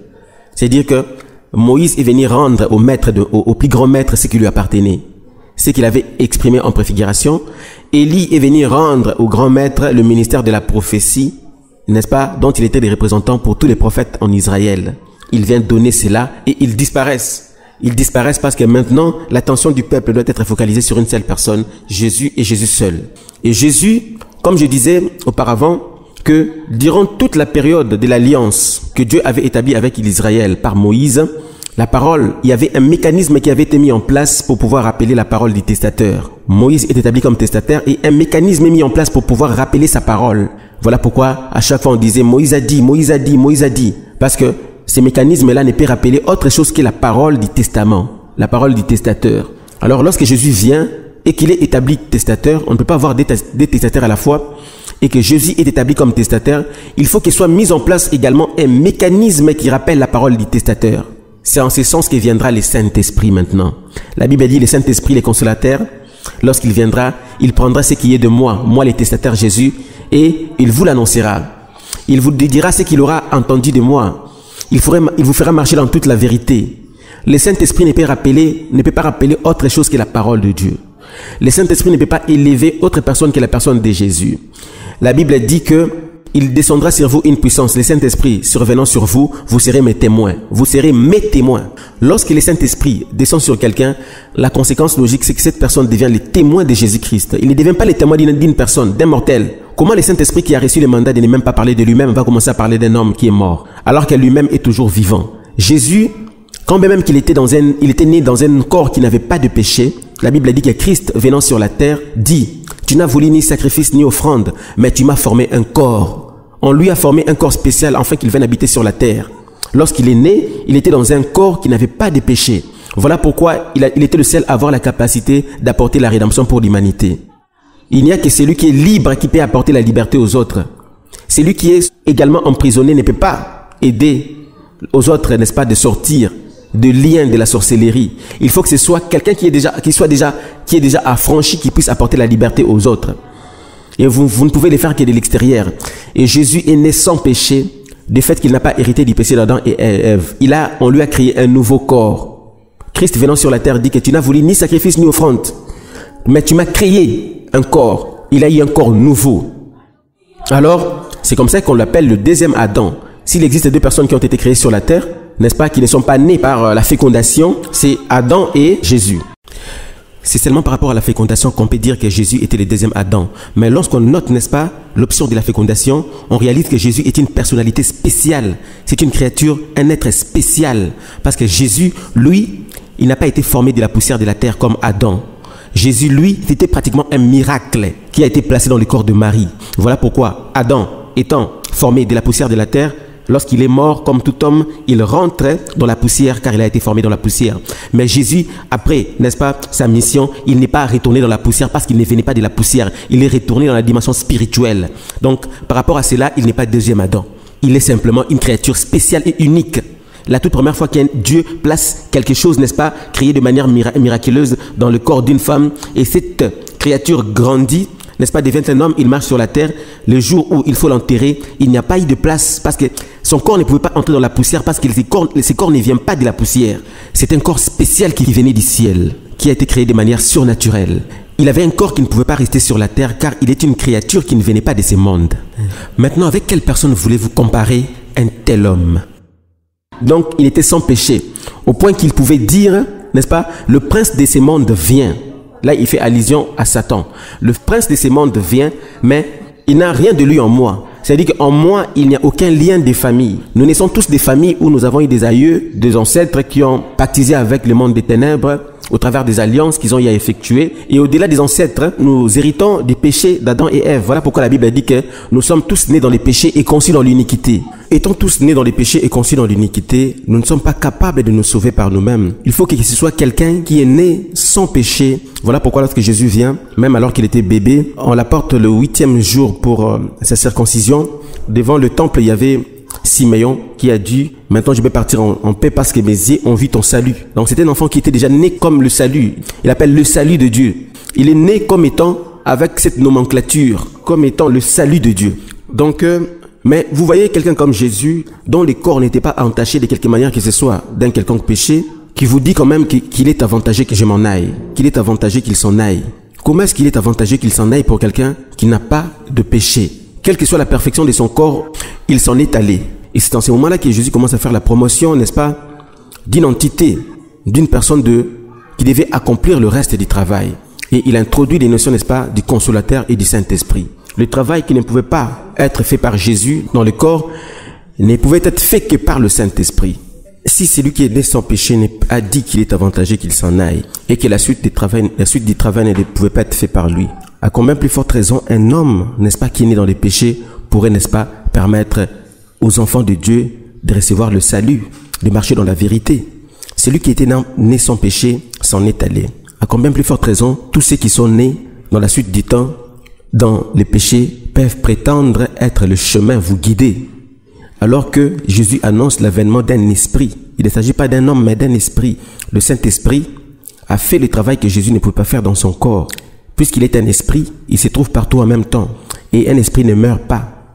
C'est-à-dire que Moïse est venu rendre au plus grand maître ce qui lui appartenait, ce qu'il avait exprimé en préfiguration. Élie est venu rendre au grand maître le ministère de la prophétie, n'est-ce pas, dont il était le représentant pour tous les prophètes en Israël. Il vient donner cela et ils disparaissent. Ils disparaissent parce que maintenant, l'attention du peuple doit être focalisée sur une seule personne, Jésus et Jésus seul. Et Jésus, comme je disais auparavant, que durant toute la période de l'alliance que Dieu avait établie avec Israël par Moïse, la parole, il y avait un mécanisme qui avait été mis en place pour pouvoir rappeler la parole du testateur. Moïse est établi comme testateur et un mécanisme est mis en place pour pouvoir rappeler sa parole. Voilà pourquoi à chaque fois on disait Moïse a dit, Moïse a dit, Moïse a dit. Parce que ces mécanismes-là ne peuvent rappeler autre chose que la parole du testament, la parole du testateur. Alors lorsque Jésus vient et qu'il est établi testateur, on ne peut pas avoir des testateurs à la fois, et que Jésus est établi comme testateur, il faut qu'il soit mis en place également un mécanisme qui rappelle la parole du testateur. C'est en ce sens que viendra le Saint-Esprit maintenant. La Bible dit le Saint-Esprit, le consolateur, lorsqu'il viendra, il prendra ce qui est de moi, le testateur Jésus, et il vous l'annoncera. Il vous dira ce qu'il aura entendu de moi. Il vous fera marcher dans toute la vérité. Le Saint-Esprit ne peut pas rappeler autre chose que la parole de Dieu. Le Saint-Esprit ne peut pas élever autre personne que la personne de Jésus. La Bible dit que il descendra sur vous une puissance. Le Saint-Esprit survenant sur vous, vous serez mes témoins. Vous serez mes témoins. Lorsque le Saint-Esprit descend sur quelqu'un, la conséquence logique, c'est que cette personne devient le témoin de Jésus-Christ. Il ne devient pas le témoin d'une personne, d'un mortel. Comment le Saint-Esprit qui a reçu le mandat de ne même pas parler de lui-même va commencer à parler d'un homme qui est mort, alors que lui-même est toujours vivant? Jésus, quand même qu'il était né dans un corps qui n'avait pas de péché, la Bible dit que Christ, venant sur la terre, dit: tu n'as voulu ni sacrifice ni offrande, mais tu m'as formé un corps. On lui a formé un corps spécial afin qu'il vienne habiter sur la terre. Lorsqu'il est né, il était dans un corps qui n'avait pas de péché. Voilà pourquoi il était le seul à avoir la capacité d'apporter la rédemption pour l'humanité. Il n'y a que celui qui est libre qui peut apporter la liberté aux autres. Celui qui est également emprisonné ne peut pas aider aux autres, n'est-ce pas, de sortir de liens de la sorcellerie. Il faut que ce soit quelqu'un qui est déjà affranchi, qui puisse apporter la liberté aux autres. Et vous ne pouvez le faire que de l'extérieur. Et Jésus est né sans péché, du fait qu'il n'a pas hérité du péché d'Adam et Ève. On lui a créé un nouveau corps. Christ venant sur la terre dit que tu n'as voulu ni sacrifice ni offrande, mais tu m'as créé un corps. Il a eu un corps nouveau. Alors, c'est comme ça qu'on l'appelle le deuxième Adam. S'il existe deux personnes qui ont été créées sur la terre, n'est-ce pas, qui ne sont pas nées par la fécondation, c'est Adam et Jésus. C'est seulement par rapport à la fécondation qu'on peut dire que Jésus était le deuxième Adam. Mais lorsqu'on note, n'est-ce pas, l'option de la fécondation, on réalise que Jésus est une personnalité spéciale. C'est une créature, un être spécial. Parce que Jésus, lui, il n'a pas été formé de la poussière de la terre comme Adam. Jésus, lui, c'était pratiquement un miracle qui a été placé dans le corps de Marie. Voilà pourquoi Adam, étant formé de la poussière de la terre, lorsqu'il est mort, comme tout homme, il rentre dans la poussière car il a été formé dans la poussière. Mais Jésus, après, n'est-ce pas, sa mission, il n'est pas retourné dans la poussière parce qu'il ne venait pas de la poussière. Il est retourné dans la dimension spirituelle. Donc, par rapport à cela, il n'est pas deuxième Adam. Il est simplement une créature spéciale et unique. La toute première fois qu'un Dieu place quelque chose, n'est-ce pas, créé de manière miraculeuse dans le corps d'une femme, et cette créature grandit, n'est-ce pas, devient un homme, il marche sur la terre. Le jour où il faut l'enterrer, il n'y a pas eu de place parce que son corps ne pouvait pas entrer dans la poussière parce que ses corps ne viennent pas de la poussière. C'est un corps spécial qui venait du ciel, qui a été créé de manière surnaturelle. Il avait un corps qui ne pouvait pas rester sur la terre car il est une créature qui ne venait pas de ce monde. Maintenant, avec quelle personne voulez-vous comparer un tel homme? Donc, il était sans péché, au point qu'il pouvait dire, n'est-ce pas, le prince de ce monde vient. Là, il fait allusion à Satan. Le prince de ce monde vient, mais il n'a rien de lui en moi. C'est-à-dire qu'en moi, il n'y a aucun lien de famille. Nous naissons tous des familles où nous avons eu des aïeux, des ancêtres qui ont pactisé avec le monde des ténèbres au travers des alliances qu'ils ont y à effectuer. Et au-delà des ancêtres, nous héritons des péchés d'Adam et Ève. Voilà pourquoi la Bible dit que nous sommes tous nés dans les péchés et conçus dans l'iniquité. Étant tous nés dans les péchés et conçus dans l'iniquité, nous ne sommes pas capables de nous sauver par nous-mêmes. Il faut que ce soit quelqu'un qui est né sans péché. Voilà pourquoi lorsque Jésus vient, même alors qu'il était bébé, on l'apporte le 8e jour pour sa circoncision. Devant le temple, il y avait Siméon qui a dit, maintenant je vais partir en paix parce que mes yeux ont vu ton salut. Donc c'était un enfant qui était déjà né comme le salut. Il appelle le salut de Dieu. Il est né comme étant avec cette nomenclature, comme étant le salut de Dieu. Donc, mais vous voyez quelqu'un comme Jésus, dont les corps n'étaient pas entachés de quelque manière que ce soit d'un quelconque péché, qui vous dit quand même qu'il est avantagé que je m'en aille, qu'il est avantagé qu'il s'en aille. Comment est-ce qu'il est avantagé qu'il s'en aille pour quelqu'un qui n'a pas de péché? Quelle que soit la perfection de son corps, il s'en est allé. Et c'est en ce moment-là que Jésus commence à faire la promotion, n'est-ce pas, d'une entité, d'une personne qui devait accomplir le reste du travail. Et il introduit les notions, n'est-ce pas, du consolateur et du Saint-Esprit. Le travail qui ne pouvait pas être fait par Jésus dans le corps ne pouvait être fait que par le Saint-Esprit. Si celui qui est né sans péché a dit qu'il est avantagé qu'il s'en aille et que la suite du travail ne pouvait pas être fait par lui, à combien plus forte raison un homme, n'est-ce pas, qui est né dans les péchés pourrait, n'est-ce pas, permettre aux enfants de Dieu de recevoir le salut, de marcher dans la vérité. Celui qui était né sans péché s'en est allé. À combien plus forte raison, tous ceux qui sont nés dans la suite du temps, dans les péchés, peuvent prétendre être le chemin, vous guider. Alors que Jésus annonce l'avènement d'un esprit. Il ne s'agit pas d'un homme, mais d'un esprit. Le Saint-Esprit a fait le travail que Jésus ne pouvait pas faire dans son corps. Puisqu'il est un esprit, il se trouve partout en même temps. Et un esprit ne meurt pas.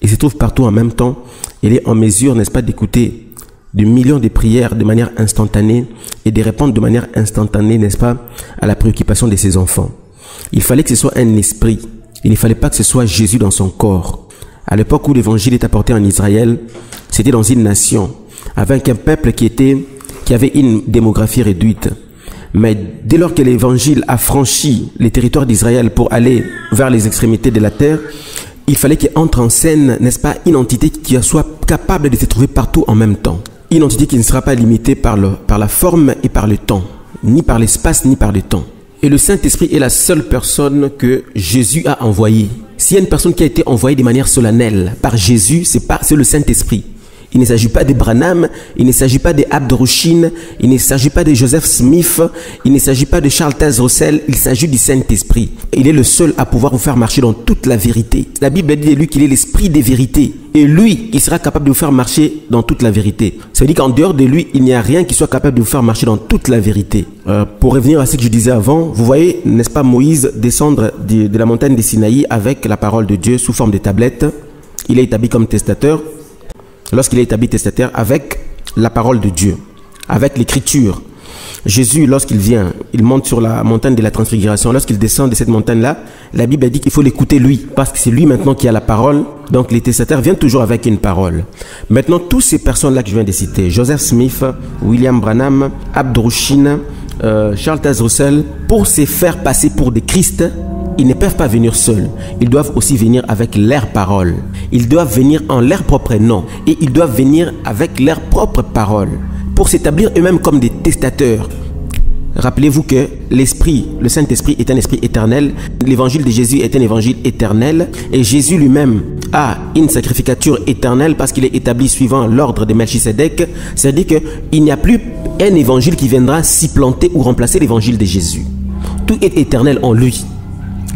Il se trouve partout en même temps. Il est en mesure, n'est-ce pas, d'écouter des millions de prières de manière instantanée et de répondre de manière instantanée, n'est-ce pas, à la préoccupation de ses enfants. Il fallait que ce soit un esprit. Il ne fallait pas que ce soit Jésus dans son corps. À l'époque où l'évangile est apporté en Israël, c'était dans une nation, avec un peuple qui avait une démographie réduite. Mais dès lors que l'évangile a franchi les territoires d'Israël pour aller vers les extrémités de la terre, il fallait qu'entre en scène, n'est-ce pas, une entité qui soit capable de se trouver partout en même temps. Une entité qui ne sera pas limitée par la forme et par le temps, ni par l'espace, ni par le temps. Et le Saint-Esprit est la seule personne que Jésus a envoyée. S'il y a une personne qui a été envoyée de manière solennelle par Jésus, c'est le Saint-Esprit. Il ne s'agit pas de Branham, il ne s'agit pas de Abdrouchine, il ne s'agit pas de Joseph Smith, il ne s'agit pas de Charles Taze Russell, il s'agit du Saint-Esprit. Il est le seul à pouvoir vous faire marcher dans toute la vérité. La Bible dit de lui qu'il est l'esprit des vérités. Et lui, il sera capable de vous faire marcher dans toute la vérité. Ça veut dire qu'en dehors de lui, il n'y a rien qui soit capable de vous faire marcher dans toute la vérité. Pour revenir à ce que je disais avant, vous voyez, n'est-ce pas, Moïse descendre de la montagne de Sinaï avec la parole de Dieu sous forme de tablette. Il est établi comme testateur. Lorsqu'il est établi testateur avec la parole de Dieu, avec l'écriture. Jésus, lorsqu'il vient, il monte sur la montagne de la transfiguration. Lorsqu'il descend de cette montagne-là, la Bible a dit qu'il faut l'écouter lui, parce que c'est lui maintenant qui a la parole. Donc les testateurs viennent toujours avec une parole. Maintenant, toutes ces personnes-là que je viens de citer, Joseph Smith, William Branham, Abdrouchin, Charles Taze Russell, pour se faire passer pour des Christ, ils ne peuvent pas venir seuls. Ils doivent aussi venir avec leur parole. Ils doivent venir en leur propre nom. Et ils doivent venir avec leur propre parole pour s'établir eux-mêmes comme des testateurs. Rappelez-vous que l'Esprit, le Saint-Esprit est un esprit éternel. L'évangile de Jésus est un évangile éternel. Et Jésus lui-même a une sacrificature éternelle parce qu'il est établi suivant l'ordre de Melchisédek. C'est-à-dire qu'il n'y a plus un évangile qui viendra supplanter ou remplacer l'évangile de Jésus. Tout est éternel en lui.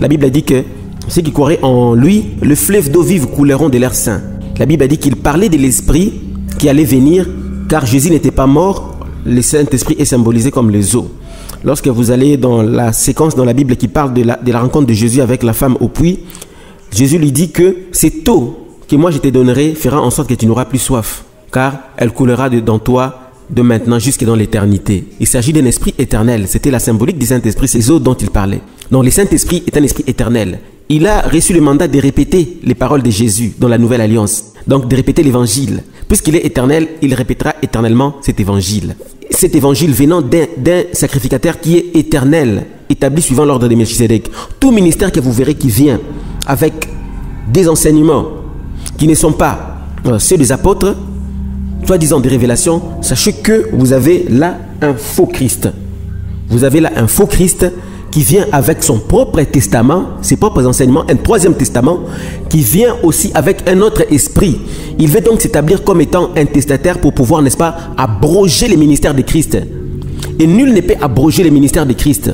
La Bible a dit que ceux qui croiraient en lui, le fleuve d'eau vive couleront de leur sein. La Bible a dit qu'il parlait de l'Esprit qui allait venir, car Jésus n'était pas mort. Le Saint-Esprit est symbolisé comme les eaux. Lorsque vous allez dans la séquence dans la Bible qui parle de la rencontre de Jésus avec la femme au puits, Jésus lui dit que cette eau que moi je te donnerai fera en sorte que tu n'auras plus soif, car elle coulera dans toi de maintenant jusqu'à dans l'éternité. Il s'agit d'un esprit éternel. C'était la symbolique du Saint-Esprit, ces eaux dont il parlait. Donc le Saint-Esprit est un esprit éternel. Il a reçu le mandat de répéter les paroles de Jésus dans la Nouvelle Alliance. Donc de répéter l'évangile. Puisqu'il est éternel, il répétera éternellement cet évangile. Cet évangile venant d'un sacrificateur qui est éternel, établi suivant l'ordre de Melchisédek. Tout ministère que vous verrez qui vient avec des enseignements qui ne sont pas ceux des apôtres, soi-disant des révélations, sachez que vous avez là un faux Christ. Vous avez là un faux Christ qui vient avec son propre testament, ses propres enseignements, un troisième testament, qui vient aussi avec un autre esprit. Il veut donc s'établir comme étant un testataire pour pouvoir, n'est-ce pas, abroger les ministères de Christ. Et nul ne peut abroger les ministères de Christ.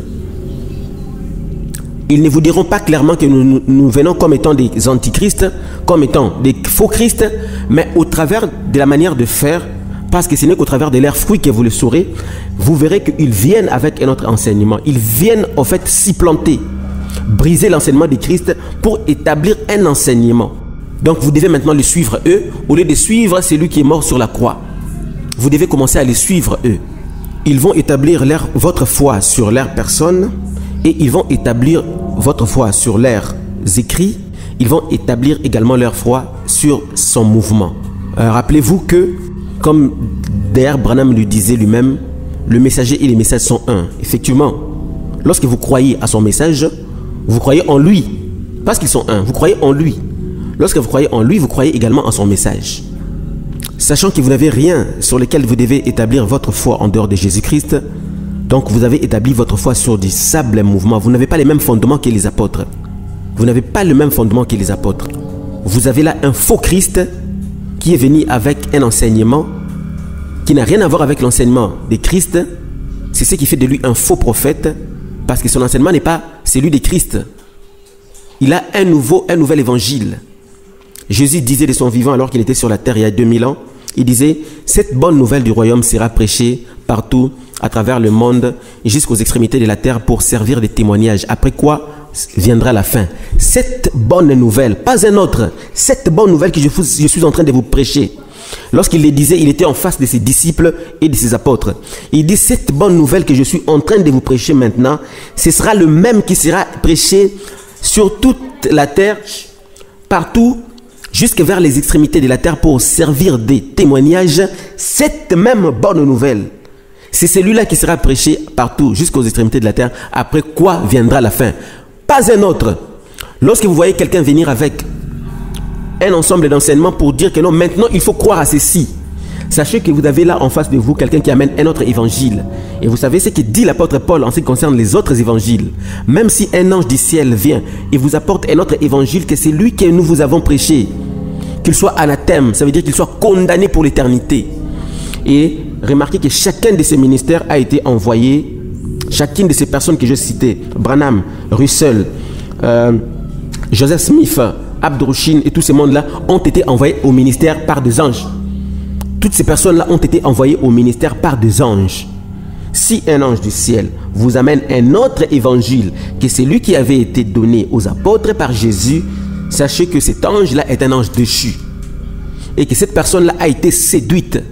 Ils ne vous diront pas clairement que nous venons comme étant des antichrists, comme étant des faux Christ, mais au travers de la manière de faire, parce que ce n'est qu'au travers de leurs fruits que vous le saurez, vous verrez qu'ils viennent avec un autre enseignement. Ils viennent en fait supplanter, briser l'enseignement de Christ pour établir un enseignement. Donc vous devez maintenant les suivre eux, au lieu de suivre celui qui est mort sur la croix. Vous devez commencer à les suivre eux. Ils vont établir votre foi sur leur personne et ils vont établir votre foi sur leurs écrits. Ils vont établir également leur foi sur son mouvement. Rappelez-vous que, comme d'ailleurs Branham lui disait lui-même, le messager et les messages sont un. Effectivement, lorsque vous croyez à son message, vous croyez en lui, parce qu'ils sont un, vous croyez en lui. Lorsque vous croyez en lui, vous croyez également en son message. Sachant que vous n'avez rien sur lequel vous devez établir votre foi en dehors de Jésus-Christ, donc vous avez établi votre foi sur du sable mouvement. Vous n'avez pas les mêmes fondements que les apôtres. Vous n'avez pas le même fondement que les apôtres. Vous avez là un faux Christ qui est venu avec un enseignement qui n'a rien à voir avec l'enseignement de Christ. C'est ce qui fait de lui un faux prophète, parce que son enseignement n'est pas celui de Christ. Il a un nouvel évangile. Jésus disait de son vivant, alors qu'il était sur la terre il y a 2000 ans, il disait, cette bonne nouvelle du royaume sera prêchée partout à travers le monde jusqu'aux extrémités de la terre pour servir de témoignage. Après quoi viendra la fin. Cette bonne nouvelle, pas un autre, cette bonne nouvelle que je suis en train de vous prêcher. Lorsqu'il les disait, il était en face de ses disciples et de ses apôtres. Il dit, cette bonne nouvelle que je suis en train de vous prêcher maintenant, ce sera le même qui sera prêché sur toute la terre, partout, jusque vers les extrémités de la terre pour servir des témoignages. Cette même bonne nouvelle, c'est celui-là qui sera prêché partout, jusqu'aux extrémités de la terre. Après quoi viendra la fin. Pas un autre. Lorsque vous voyez quelqu'un venir avec un ensemble d'enseignements pour dire que non, maintenant il faut croire à ceci, sachez que vous avez là en face de vous quelqu'un qui amène un autre évangile. Et vous savez ce que dit l'apôtre Paul en ce qui concerne les autres évangiles. Même si un ange du ciel vient et vous apporte un autre évangile, que c'est lui que nous vous avons prêché, qu'il soit anathème, ça veut dire qu'il soit condamné pour l'éternité. Et remarquez que chacun de ces ministères a été envoyé, chacune de ces personnes que je citais, Branham, Russell, Joseph Smith, Abdrouchin et tous ces mondes-là ont été envoyés au ministère par des anges. Toutes ces personnes-là ont été envoyées au ministère par des anges. Si un ange du ciel vous amène un autre évangile que celui qui avait été donné aux apôtres par Jésus, sachez que cet ange-là est un ange déchu. Et que cette personne-là a été séduite.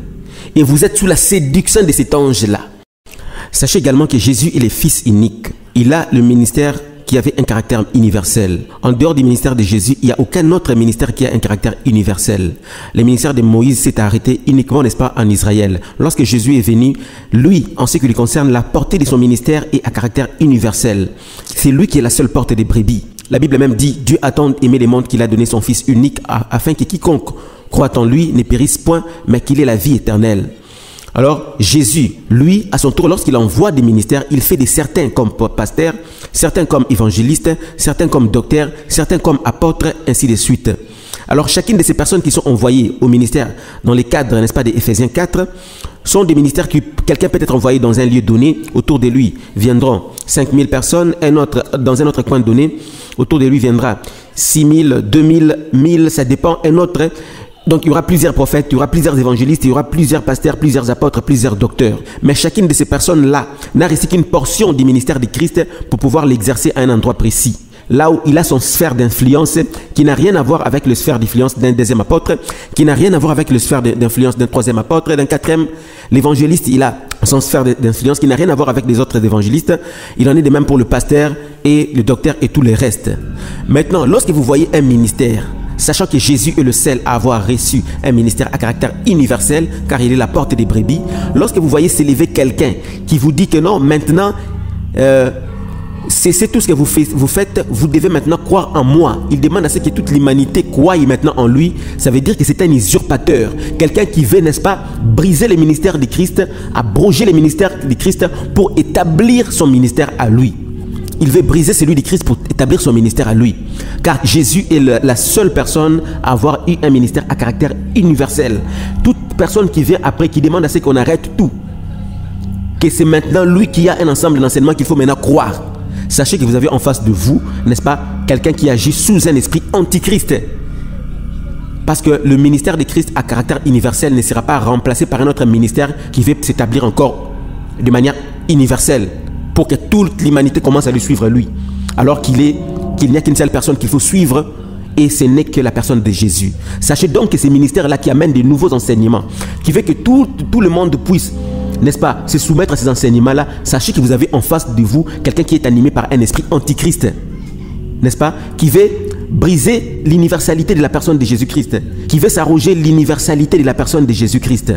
Et vous êtes sous la séduction de cet ange-là. Sachez également que Jésus est le Fils unique. Il a le ministère qui avait un caractère universel. En dehors du ministère de Jésus, il n'y a aucun autre ministère qui a un caractère universel. Le ministère de Moïse s'est arrêté uniquement, n'est-ce pas, en Israël. Lorsque Jésus est venu, lui, en ce qui lui concerne, la portée de son ministère est à caractère universel. C'est lui qui est la seule porte des brebis. La Bible même dit, Dieu a tant aimé le monde qu'il a donné son Fils unique afin que quiconque croit en lui ne périsse point, mais qu'il ait la vie éternelle. Alors, Jésus, lui, à son tour, lorsqu'il envoie des ministères, il fait des certains comme pasteurs, certains comme évangélistes, certains comme docteurs, certains comme apôtres, ainsi de suite. Alors, chacune de ces personnes qui sont envoyées au ministère, dans les cadres, n'est-ce pas, d'Éphésiens 4, sont des ministères que quelqu'un peut être envoyé dans un lieu donné, autour de lui viendront 5000 personnes, un autre, dans un autre coin donné, autour de lui viendra 6000, 2000, 1000, ça dépend, un autre. Donc il y aura plusieurs prophètes, il y aura plusieurs évangélistes, il y aura plusieurs pasteurs, plusieurs apôtres, plusieurs docteurs. Mais chacune de ces personnes-là n'a reçu qu'une portion du ministère de Christ pour pouvoir l'exercer à un endroit précis. Là où il a son sphère d'influence qui n'a rien à voir avec le sphère d'influence d'un deuxième apôtre, qui n'a rien à voir avec le sphère d'influence d'un troisième apôtre, d'un quatrième. L'évangéliste, il a son sphère d'influence qui n'a rien à voir avec les autres évangélistes. Il en est de même pour le pasteur et le docteur et tout le reste. Maintenant, lorsque vous voyez un ministère, sachant que Jésus est le seul à avoir reçu un ministère à caractère universel, car il est la porte des brebis, lorsque vous voyez s'élever quelqu'un qui vous dit que non, maintenant, c'est tout ce que vous faites, vous devez maintenant croire en moi. Il demande à ce que toute l'humanité croie maintenant en lui. Ça veut dire que c'est un usurpateur, quelqu'un qui veut, n'est-ce pas, briser le ministère de Christ, abroger le ministère de Christ pour établir son ministère à lui. Il veut briser celui de Christ pour établir son ministère à lui. Car Jésus est la seule personne à avoir eu un ministère à caractère universel. Toute personne qui vient après, qui demande à ce qu'on arrête tout, que c'est maintenant lui qui a un ensemble d'enseignements qu'il faut maintenant croire. Sachez que vous avez en face de vous, n'est-ce pas, quelqu'un qui agit sous un esprit antichrist. Parce que le ministère de Christ à caractère universel ne sera pas remplacé par un autre ministère qui veut s'établir encore de manière universelle, pour que toute l'humanité commence à le suivre lui. Alors qu'il n'y a qu'une seule personne qu'il faut suivre, et ce n'est que la personne de Jésus. Sachez donc que ces ministères-là qui amènent de nouveaux enseignements, qui fait que tout le monde puisse, n'est-ce pas, se soumettre à ces enseignements-là, sachez que vous avez en face de vous quelqu'un qui est animé par un esprit antichrist, n'est-ce pas, qui veut briser l'universalité de la personne de Jésus-Christ, qui veut s'arroger l'universalité de la personne de Jésus-Christ.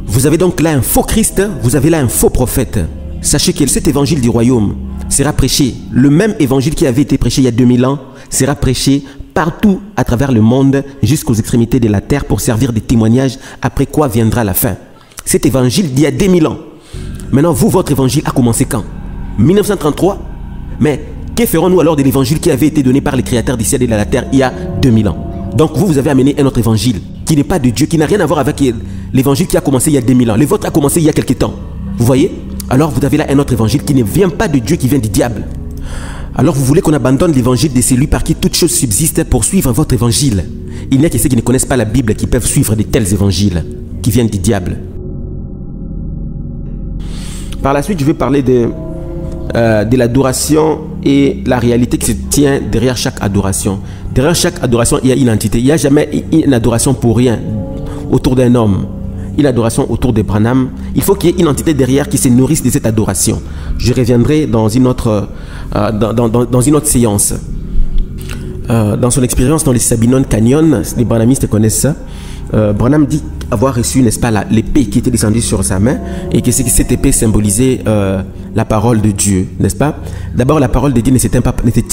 Vous avez donc là un faux Christ, vous avez là un faux prophète. Sachez que cet évangile du royaume sera prêché, le même évangile qui avait été prêché il y a 2000 ans, sera prêché partout à travers le monde jusqu'aux extrémités de la terre pour servir de témoignage après quoi viendra la fin. Cet évangile d'il y a 2000 ans. Maintenant, vous, votre évangile a commencé quand? 1933? Mais que ferons-nous alors de l'évangile qui avait été donné par les créateurs du ciel et de la terre il y a 2000 ans? Donc vous avez amené un autre évangile qui n'est pas de Dieu, qui n'a rien à voir avec l'évangile qui a commencé il y a 2000 ans. Le vôtre a commencé il y a quelques temps. Vous voyez? Alors vous avez là un autre évangile qui ne vient pas de Dieu, qui vient du diable. Alors vous voulez qu'on abandonne l'évangile de celui par qui toute chose subsiste pour suivre votre évangile. Il n'y a que ceux qui ne connaissent pas la Bible qui peuvent suivre de tels évangiles qui viennent du diable. Par la suite, je vais parler de l'adoration et la réalité qui se tient derrière chaque adoration. Derrière chaque adoration, il y a une entité. Il n'y a jamais une adoration pour rien autour d'un homme. Une adoration autour de Branham. Il faut qu'il y ait une entité derrière qui se nourrisse de cette adoration. Je reviendrai dans une autre, dans une autre séance. Dans son expérience dans les Sabinon Canyon, les Branhamistes connaissent ça. Branham dit avoir reçu, n'est-ce pas, l'épée qui était descendue sur sa main et que cette épée symbolisait la parole de Dieu, n'est-ce pas? D'abord, la parole de Dieu ne se tient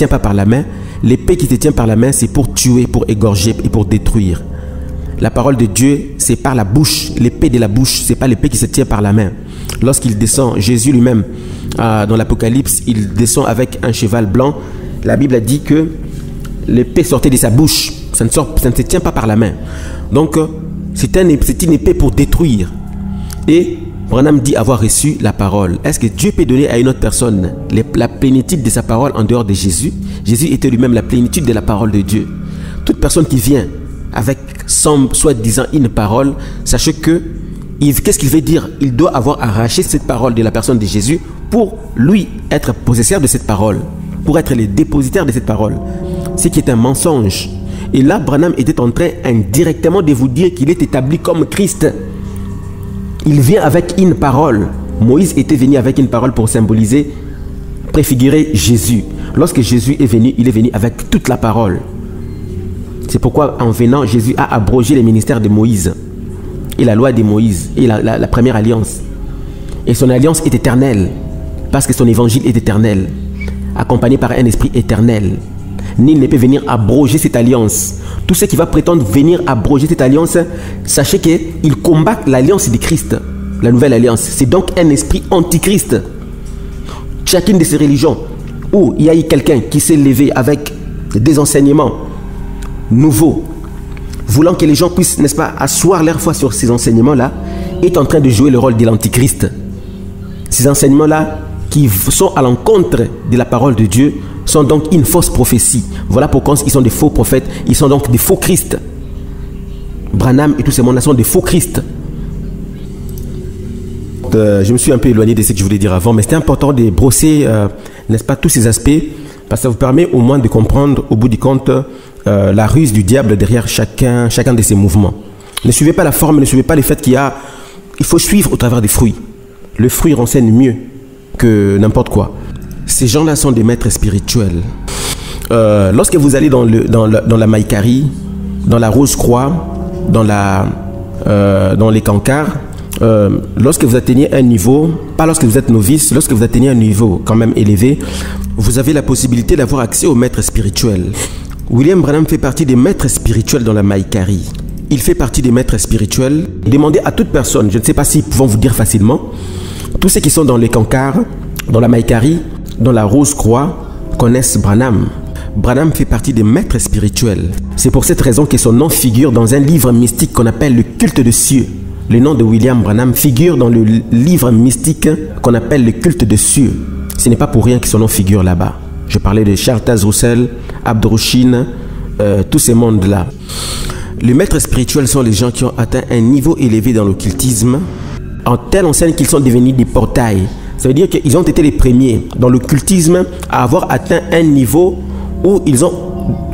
pas par la main. L'épée qui se tient par la main, c'est pour tuer, pour égorger et pour détruire. La parole de Dieu, c'est par la bouche. L'épée de la bouche, c'est pas l'épée qui se tient par la main. Lorsqu'il descend, Jésus lui-même, dans l'Apocalypse, il descend avec un cheval blanc. La Bible a dit que l'épée sortait de sa bouche. Ça ne se tient pas par la main. Donc, c'est une épée pour détruire. Et Branham dit avoir reçu la parole. Est-ce que Dieu peut donner à une autre personne la plénitude de sa parole en dehors de Jésus? Jésus était lui-même la plénitude de la parole de Dieu. Toute personne qui vient avec soi-disant une parole, sachez que qu'est-ce qu'il veut dire? Il doit avoir arraché cette parole de la personne de Jésus pour lui être possesseur de cette parole, pour être le dépositaire de cette parole, ce qui est un mensonge. Et là, Branham était en train indirectement de vous dire qu'il est établi comme Christ. Il vient avec une parole Moïse était venu avec une parole pour symboliser, préfigurer Jésus. Lorsque Jésus est venu, il est venu avec toute la parole. C'est pourquoi en venant, Jésus a abrogé les ministères de Moïse et la loi de Moïse et la première alliance. Et son alliance est éternelle parce que son évangile est éternel, accompagné par un esprit éternel. Nul ne peut venir abroger cette alliance. Tout ce qui va prétendre venir abroger cette alliance, sachez qu'il combat l'alliance de Christ, la nouvelle alliance. C'est donc un esprit antichrist. Chacune de ces religions où il y a eu quelqu'un qui s'est levé avec des enseignements nouveaux, voulant que les gens puissent, n'est-ce pas, asseoir leur foi sur ces enseignements-là, est en train de jouer le rôle de l'antichrist. Ces enseignements-là, qui sont à l'encontre de la parole de Dieu, sont donc une fausse prophétie. Voilà pourquoi ils sont des faux prophètes, ils sont donc des faux Christ. Branham et tous ces mondes-là sont des faux Christ. Je me suis un peu éloigné de ce que je voulais dire avant, mais c'était important de brosser, n'est-ce pas, tous ces aspects, parce que ça vous permet au moins de comprendre, au bout du compte, la ruse du diable derrière chacun de ces mouvements. Ne suivez pas la forme, ne suivez pas le fait qu'il faut suivre au travers des fruits. Le fruit renseigne mieux que n'importe quoi. Ces gens-là sont des maîtres spirituels. Lorsque vous allez dans la Maïkari, dans la Rose-Croix, dans les Cancars, lorsque vous atteignez un niveau, pas lorsque vous êtes novice, lorsque vous atteignez un niveau quand même élevé, vous avez la possibilité d'avoir accès aux maîtres spirituels. William Branham fait partie des maîtres spirituels dans la Maïkari. Il fait partie des maîtres spirituels. Demandez à toute personne, je ne sais pas s'ils pouvons vous dire facilement, tous ceux qui sont dans les Cancars, dans la Maïkari, dans la Rose-Croix, connaissent Branham. Branham fait partie des maîtres spirituels. C'est pour cette raison que son nom figure dans un livre mystique qu'on appelle le culte des cieux. Le nom de William Branham figure dans le livre mystique qu'on appelle le culte des cieux. Ce n'est pas pour rien que son nom figure là-bas. Je parlais de Charles Taze Russell, Abdrouchine, tous ces mondes-là. Les maîtres spirituels sont les gens qui ont atteint un niveau élevé dans l'occultisme, en telle enseigne qu'ils sont devenus des portails. Ça veut dire qu'ils ont été les premiers dans l'occultisme à avoir atteint un niveau où ils ont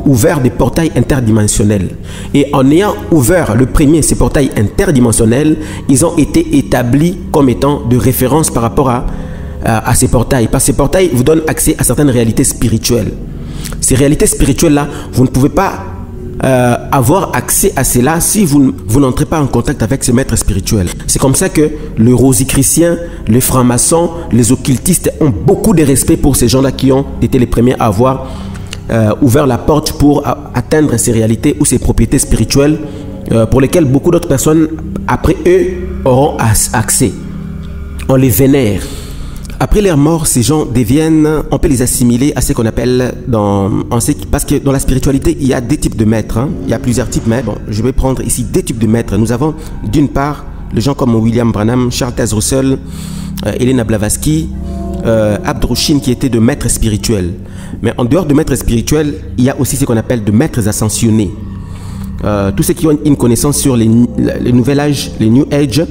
ouvert des portails interdimensionnels. Et en ayant ouvert le premier, ces portails interdimensionnels, ils ont été établis comme étant de référence par rapport à ces portails. Parce que ces portails vous donnent accès à certaines réalités spirituelles. Ces réalités spirituelles-là, vous ne pouvez pas avoir accès à cela si vous n'entrez pas en contact avec ces maîtres spirituels. C'est comme ça que le rosicrucien, les francs-maçons, les occultistes ont beaucoup de respect pour ces gens-là qui ont été les premiers à avoir ouvert la porte pour atteindre ces réalités ou ces propriétés spirituelles pour lesquelles beaucoup d'autres personnes après eux auront accès. On les vénère. Après leur mort, ces gens deviennent, on peut les assimiler à ce qu'on appelle, parce que dans la spiritualité, il y a des types de maîtres. Hein. Il y a plusieurs types, mais bon, je vais prendre ici des types de maîtres. Nous avons d'une part les gens comme William Branham, Charles Taze Russell, Helena Blavatsky, Abdrouchine qui étaient de maîtres spirituels. Mais en dehors de maîtres spirituels, il y a aussi ce qu'on appelle de maîtres ascensionnés. Tous ceux qui ont une connaissance sur les nouvel âge, les New Age,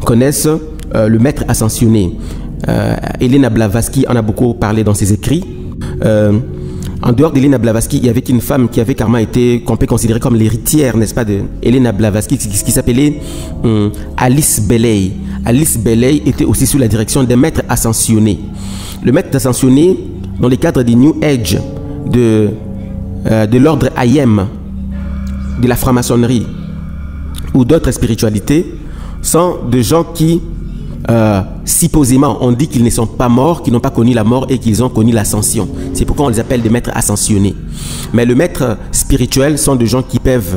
connaissent le maître ascensionné. Helena Blavatsky en a beaucoup parlé dans ses écrits. En dehors d'Helena Blavatsky, il y avait une femme qui avait carrément été, qu'on peut considérer comme l'héritière, n'est-ce pas, de Helena Blavatsky, qui s'appelait Alice Bailey. Alice Bailey était aussi sous la direction d'un maître ascensionné. Le maître ascensionné, dans le cadre des New Age, de l'ordre Hayem, de la franc-maçonnerie ou d'autres spiritualités, sont des gens qui supposément on dit qu'ils ne sont pas morts, qu'ils n'ont pas connu la mort et qu'ils ont connu l'ascension. C'est pourquoi on les appelle des maîtres ascensionnés. Mais le maître spirituel sont des gens qui peuvent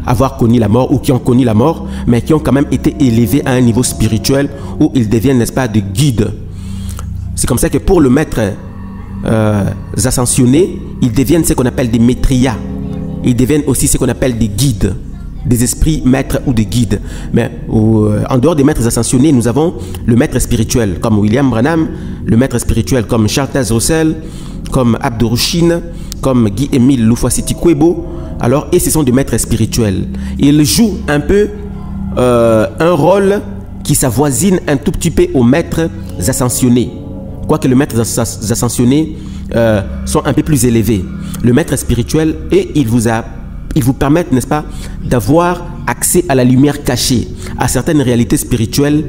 avoir connu la mort ou qui ont connu la mort, mais qui ont quand même été élevés à un niveau spirituel où ils deviennent, n'est-ce pas, des guides. C'est comme ça que pour le maître ascensionnés, ils deviennent ce qu'on appelle des maîtrias. Ils deviennent aussi ce qu'on appelle des guides, des esprits maîtres ou des guides. Mais en dehors des maîtres ascensionnés, nous avons le maître spirituel comme William Branham, le maître spirituel comme Charles Taze Russell, comme Abdrouchine, comme Guy-Émile Loufoisiti-Kwebo. Alors, et ce sont des maîtres spirituels. Ils jouent un peu un rôle qui s'avoisine un tout petit peu aux maîtres ascensionnés. Quoique les maîtres ascensionnés sont un peu plus élevés. Le maître spirituel, et il vous permettent, n'est-ce pas, d'avoir accès à la lumière cachée, à certaines réalités spirituelles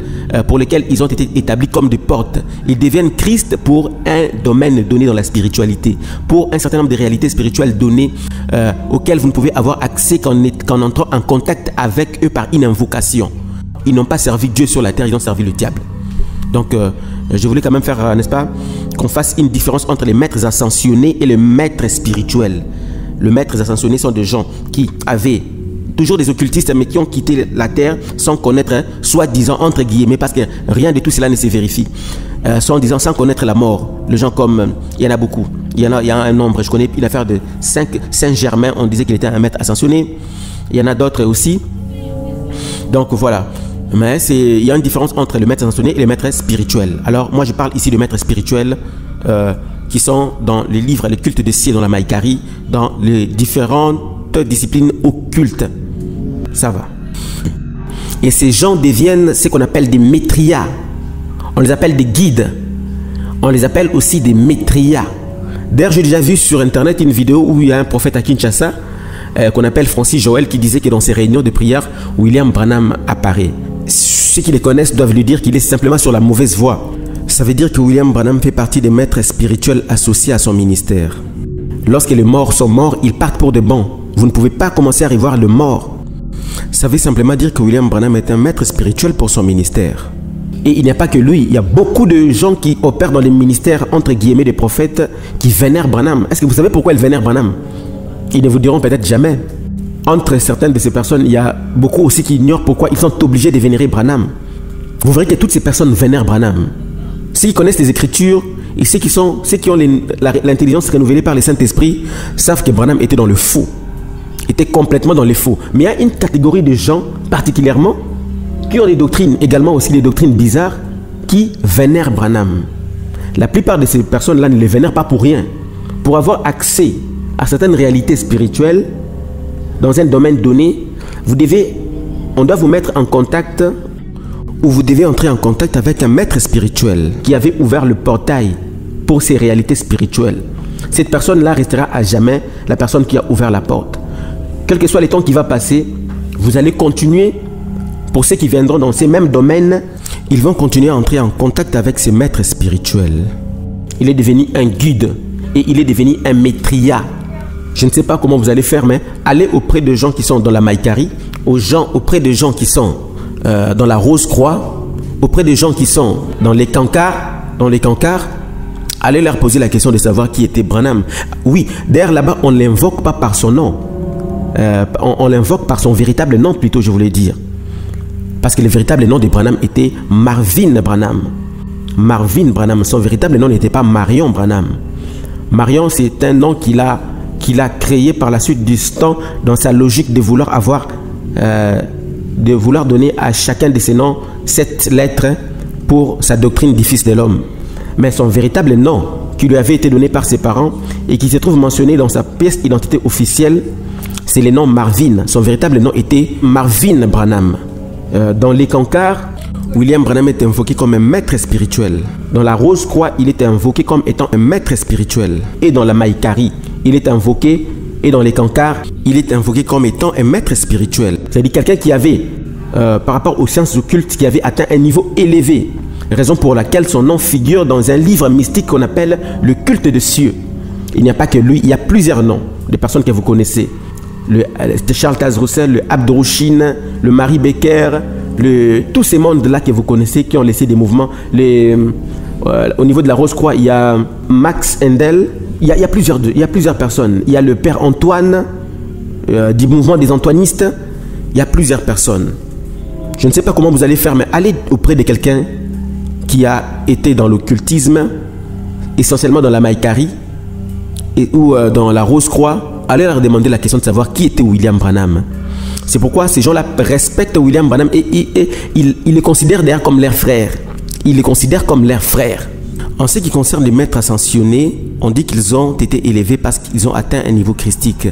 pour lesquelles ils ont été établis comme des portes. Ils deviennent Christ pour un domaine donné dans la spiritualité, pour un certain nombre de réalités spirituelles données auxquelles vous ne pouvez avoir accès qu'en entrant en contact avec eux par une invocation. Ils n'ont pas servi Dieu sur la terre, ils ont servi le diable. Donc, je voulais quand même faire, n'est-ce pas, qu'on fasse une différence entre les maîtres ascensionnés et les maîtres spirituels. Les maîtres ascensionnés sont des gens qui avaient toujours des occultistes, mais qui ont quitté la terre sans connaître, soi-disant, entre guillemets, parce que rien de tout cela ne se vérifie, soi-disant sans connaître la mort. Les gens comme, il y en a beaucoup, il y a un nombre, je connais l'affaire de Saint-Germain, on disait qu'il était un maître ascensionné, il y en a d'autres aussi. Donc voilà. Mais il y a une différence entre les maîtres ascensionnés et les maîtres spirituels. Alors moi je parle ici de maîtres spirituels qui sont dans les livres, les cultes de ciel, dans la Maïkari, dans les différentes disciplines occultes. Ça va. Et ces gens deviennent ce qu'on appelle des maîtrias. On les appelle des guides. On les appelle aussi des maîtrias. D'ailleurs j'ai déjà vu sur internet une vidéo où il y a un prophète à Kinshasa qu'on appelle Francis Joël qui disait que dans ses réunions de prière, William Branham apparaît. Ceux qui les connaissent doivent lui dire qu'il est simplement sur la mauvaise voie. Ça veut dire que William Branham fait partie des maîtres spirituels associés à son ministère. Lorsque les morts sont morts, ils partent pour de bon. Vous ne pouvez pas commencer à revoir le mort. Ça veut simplement dire que William Branham est un maître spirituel pour son ministère. Et il n'y a pas que lui, il y a beaucoup de gens qui opèrent dans les ministères entre guillemets des prophètes qui vénèrent Branham. Est-ce que vous savez pourquoi ils vénèrent Branham? Ils ne vous diront peut-être jamais. Entre certaines de ces personnes, il y a beaucoup aussi qui ignorent pourquoi ils sont obligés de vénérer Branham. Vous verrez que toutes ces personnes vénèrent Branham. Ceux qui connaissent les Écritures et ceux qui ont l'intelligence renouvelée par le Saint-Esprit savent que Branham était dans le faux, était complètement dans le faux. Mais il y a une catégorie de gens particulièrement qui ont des doctrines, également aussi des doctrines bizarres, qui vénèrent Branham. La plupart de ces personnes-là ne les vénèrent pas pour rien. Pour avoir accès à certaines réalités spirituelles, dans un domaine donné, on doit vous mettre en contact, ou vous devez entrer en contact avec un maître spirituel qui avait ouvert le portail pour ces réalités spirituelles. Cette personne-là restera à jamais la personne qui a ouvert la porte. Quel que soit le temps qui va passer, vous allez continuer, pour ceux qui viendront dans ces mêmes domaines, ils vont continuer à entrer en contact avec ces maîtres spirituels. Il est devenu un guide et il est devenu un maîtria. Je ne sais pas comment vous allez faire, mais allez auprès de gens qui sont dans la Maïkari, auprès de gens qui sont dans la Rose-Croix, auprès de gens qui sont dans les cancars, allez leur poser la question de savoir qui était Branham. Oui, d'ailleurs là-bas, on ne l'invoque pas par son nom. On l'invoque par son véritable nom plutôt, je voulais dire. Parce que le véritable nom de Branham était Marvin Branham. Marvin Branham, son véritable nom n'était pas Marion Branham. Marion, c'est un nom qu'il a créé par la suite du temps dans sa logique de vouloir donner à chacun de ses noms 7 lettres pour sa doctrine du Fils de l'homme. Mais son véritable nom qui lui avait été donné par ses parents et qui se trouve mentionné dans sa pièce d'identité officielle, c'est le nom Marvin. Son véritable nom était Marvin Branham. Dans les cancars, William Branham est invoqué comme un maître spirituel. Dans la Rose-Croix, il est invoqué comme étant un maître spirituel. Et dans la Maïkari, il est invoqué, et dans les cancars, il est invoqué comme étant un maître spirituel. C'est-à-dire quelqu'un qui avait, par rapport aux sciences occultes, qui avait atteint un niveau élevé. Raison pour laquelle son nom figure dans un livre mystique qu'on appelle le culte des cieux. Il n'y a pas que lui, il y a plusieurs noms de personnes que vous connaissez. Le Charles Taze Russell, le Abdrouchine, le Marie Becker, tous ces mondes-là que vous connaissez qui ont laissé des mouvements. Au niveau de la Rose-Croix, il y a Max Endel, il y a plusieurs personnes. Il y a le Père Antoine, du mouvement des Antoinistes, il y a plusieurs personnes. Je ne sais pas comment vous allez faire, mais allez auprès de quelqu'un qui a été dans l'occultisme, essentiellement dans la Maïkari, ou dans la Rose-Croix. Allez leur demander la question de savoir qui était William Branham. C'est pourquoi ces gens-là respectent William Branham et ils le considèrent d'ailleurs comme leur frère. Ils le considèrent comme leur frère. En ce qui concerne les maîtres ascensionnés, on dit qu'ils ont été élevés parce qu'ils ont atteint un niveau christique.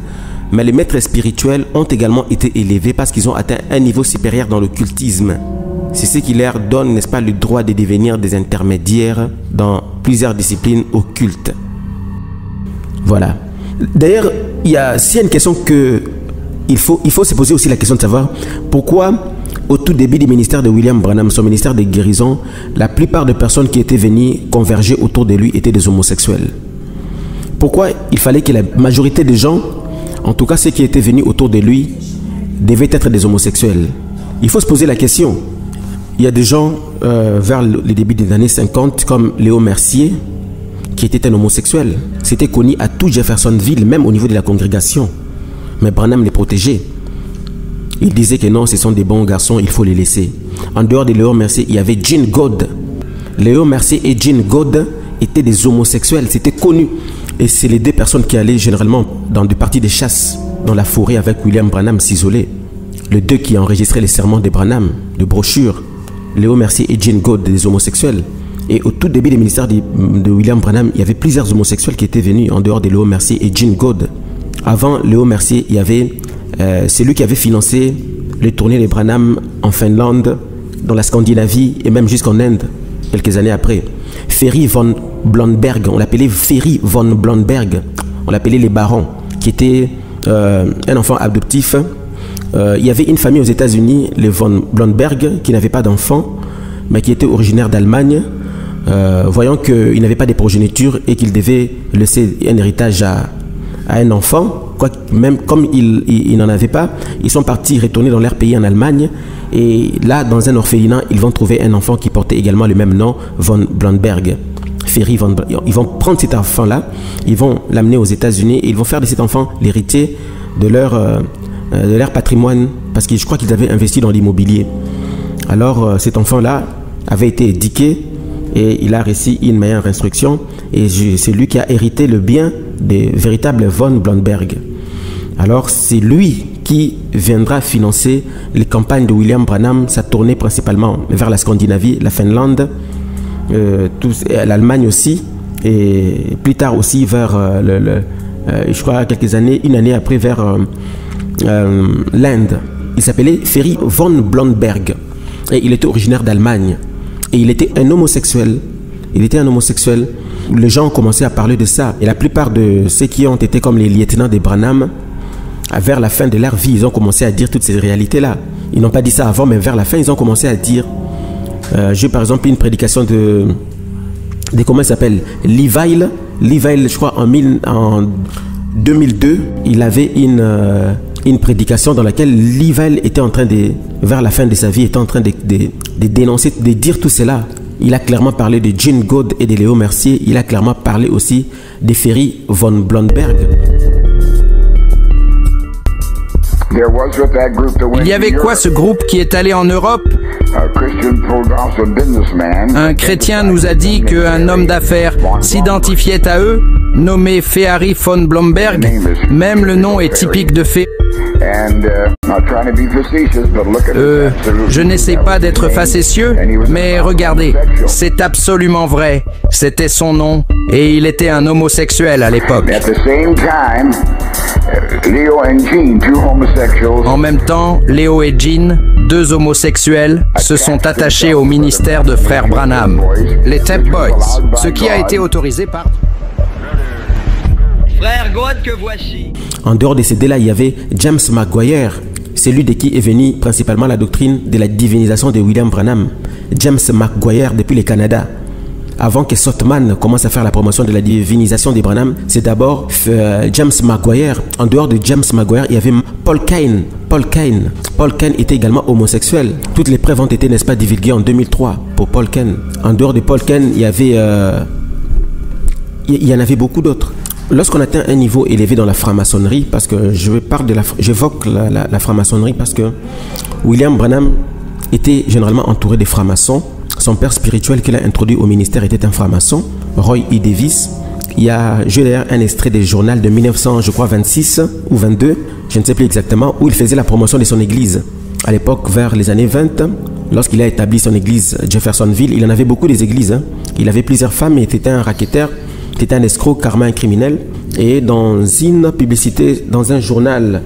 Mais les maîtres spirituels ont également été élevés parce qu'ils ont atteint un niveau supérieur dans l'occultisme. C'est ce qui leur donne, n'est-ce pas, le droit de devenir des intermédiaires dans plusieurs disciplines occultes. Voilà. D'ailleurs, s'il y a une question qu'il il faut se poser aussi la question de savoir pourquoi au tout début du ministère de William Branham, son ministère de guérison, la plupart des personnes qui étaient venues converger autour de lui étaient des homosexuels. Pourquoi il fallait que la majorité des gens, en tout cas ceux qui étaient venus autour de lui, devaient être des homosexuels? Il faut se poser la question. Il y a des gens vers le début des années 50 comme Léo Mercier qui était un homosexuel. C'était connu à tout Jeffersonville, même au niveau de la congrégation. Mais Branham les protégeait. Il disait que non, ce sont des bons garçons, il faut les laisser. En dehors de Léo Mercier, il y avait Gene God. Léo Mercier et Gene God étaient des homosexuels, c'était connu. Et c'est les deux personnes qui allaient généralement dans des parties de chasse, dans la forêt avec William Branham s'isoler. Les deux qui enregistraient les sermons de Branham, de brochures. Léo Mercier et Gene God, des homosexuels. Et au tout début du ministère de William Branham, il y avait plusieurs homosexuels qui étaient venus en dehors de Léo Mercier et Gene God. Avant Léo Mercier, il y avait c'est lui qui avait financé les tournées de Branham en Finlande, dans la Scandinavie et même jusqu'en Inde, quelques années après. Ferry von Blomberg, on l'appelait Ferry von Blomberg, on l'appelait les barons, qui était un enfant adoptif. Il y avait une famille aux États-Unis, les von Blomberg, qui n'avait pas d'enfants, mais qui était originaire d'Allemagne. Voyant qu'il n'avait pas de progéniture et qu'il devait laisser un héritage à un enfant, même comme il n'en avait pas, ils sont partis retourner dans leur pays en Allemagne et là dans un orphelinat ils vont trouver un enfant qui portait également le même nom, von Blomberg. Ferry von Blomberg. Ils vont prendre cet enfant là, ils vont l'amener aux États-Unis et ils vont faire de cet enfant l'héritier de leur patrimoine, parce que je crois qu'ils avaient investi dans l'immobilier. Alors cet enfant là avait été éduqué et il a reçu une meilleure instruction et c'est lui qui a hérité le bien des véritables von Blomberg. Alors c'est lui qui viendra financer les campagnes de William Branham, sa tournée principalement vers la Scandinavie, la Finlande, l'Allemagne aussi, et plus tard aussi vers, je crois quelques années, une année après vers l'Inde. Il s'appelait Ferry von Blomberg et il était originaire d'Allemagne. Et il était un homosexuel. Il était un homosexuel. Les gens ont commencé à parler de ça. Et la plupart de ceux qui ont été comme les lieutenants de Branham, vers la fin de leur vie, ils ont commencé à dire toutes ces réalités-là. Ils n'ont pas dit ça avant, mais vers la fin, ils ont commencé à dire. J'ai par exemple une prédication de comment il s'appelle, Lee Weil. Lee Weil, je crois, en 2002, il avait une prédication dans laquelle Lee Weil était en train de, vers la fin de sa vie, était en train de dénoncer, de dire tout cela. Il a clairement parlé de Gene God et de Léo Mercier. Il a clairement parlé aussi de Ferry von Blomberg. Il y avait quoi ce groupe qui est allé en Europe? Un chrétien nous a dit qu'un homme d'affaires s'identifiait à eux, nommé Ferry von Blomberg. Même le nom est typique de Ferry. Je n'essaie pas d'être facétieux, mais regardez, c'est absolument vrai. C'était son nom et il était un homosexuel à l'époque. En même temps, Léo et Gene, deux homosexuels, se sont attachés au ministère de Frère Branham, les Tape Boys, ce qui a été autorisé par... Frère God que voici. En dehors de ces deux-là, il y avait James McGuire. C'est lui de qui est venue principalement la doctrine de la divinisation de William Branham. James McGuire depuis le Canada. Avant que Sothmann commence à faire la promotion de la divinisation de Branham, c'est d'abord James McGuire. En dehors de James McGuire, il y avait Paul Cain. Paul Cain était également homosexuel. Toutes les preuves ont été, n'est-ce pas, divulguées en 2003 pour Paul Cain. En dehors de Paul Cain, il y avait... il y en avait beaucoup d'autres. Lorsqu'on atteint un niveau élevé dans la franc-maçonnerie, parce que j'évoque la franc-maçonnerie parce que William Branham était généralement entouré des francs-maçons. Son père spirituel qu'il a introduit au ministère était un franc-maçon, Roy E. Davis. Il y a, j'ai d'ailleurs un extrait des journaux de 1926 ou 22, je ne sais plus exactement, où il faisait la promotion de son église. À l'époque, vers les années 20, lorsqu'il a établi son église Jeffersonville, il en avait beaucoup des églises. Il avait plusieurs femmes et était un racketteur. C'était un escroc, carrément un criminel. Et dans une publicité, dans un journal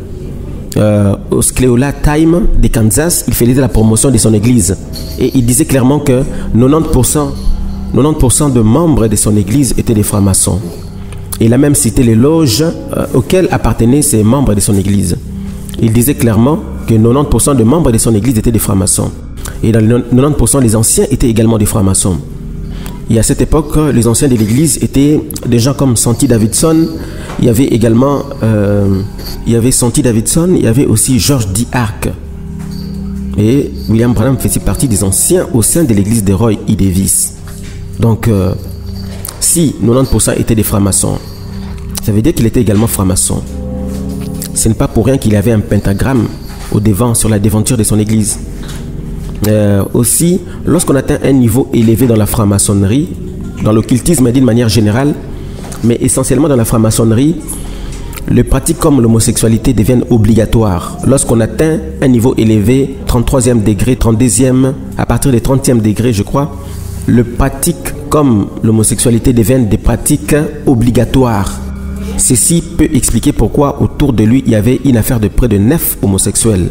au Scleola Time de Kansas, il faisait la promotion de son église. Et il disait clairement que 90% de membres de son église étaient des francs-maçons. Il a même cité les loges auxquelles appartenaient ces membres de son église. il disait clairement que 90% des membres de son église étaient des francs-maçons. Et dans les 90% des anciens étaient également des francs-maçons. Et à cette époque, les anciens de l'église étaient des gens comme Santi Davidson. Il y avait également Santi Davidson, il y avait aussi George D. Ark. Et William Branham faisait partie des anciens au sein de l'église de Roy E. Davis. Donc, si 90% étaient des francs-maçons, ça veut dire qu'il était également franc-maçon. Ce n'est pas pour rien qu'il avait un pentagramme au devant, sur la devanture de son église. Aussi, lorsqu'on atteint un niveau élevé dans la franc-maçonnerie, dans l'occultisme d'une manière générale, mais essentiellement dans la franc-maçonnerie, les pratiques comme l'homosexualité deviennent obligatoires. Lorsqu'on atteint un niveau élevé, 33e degré, 32e, à partir des 30e degrés, je crois, les pratiques comme l'homosexualité deviennent des pratiques obligatoires. Ceci peut expliquer pourquoi autour de lui, il y avait une affaire de près de 9 homosexuels.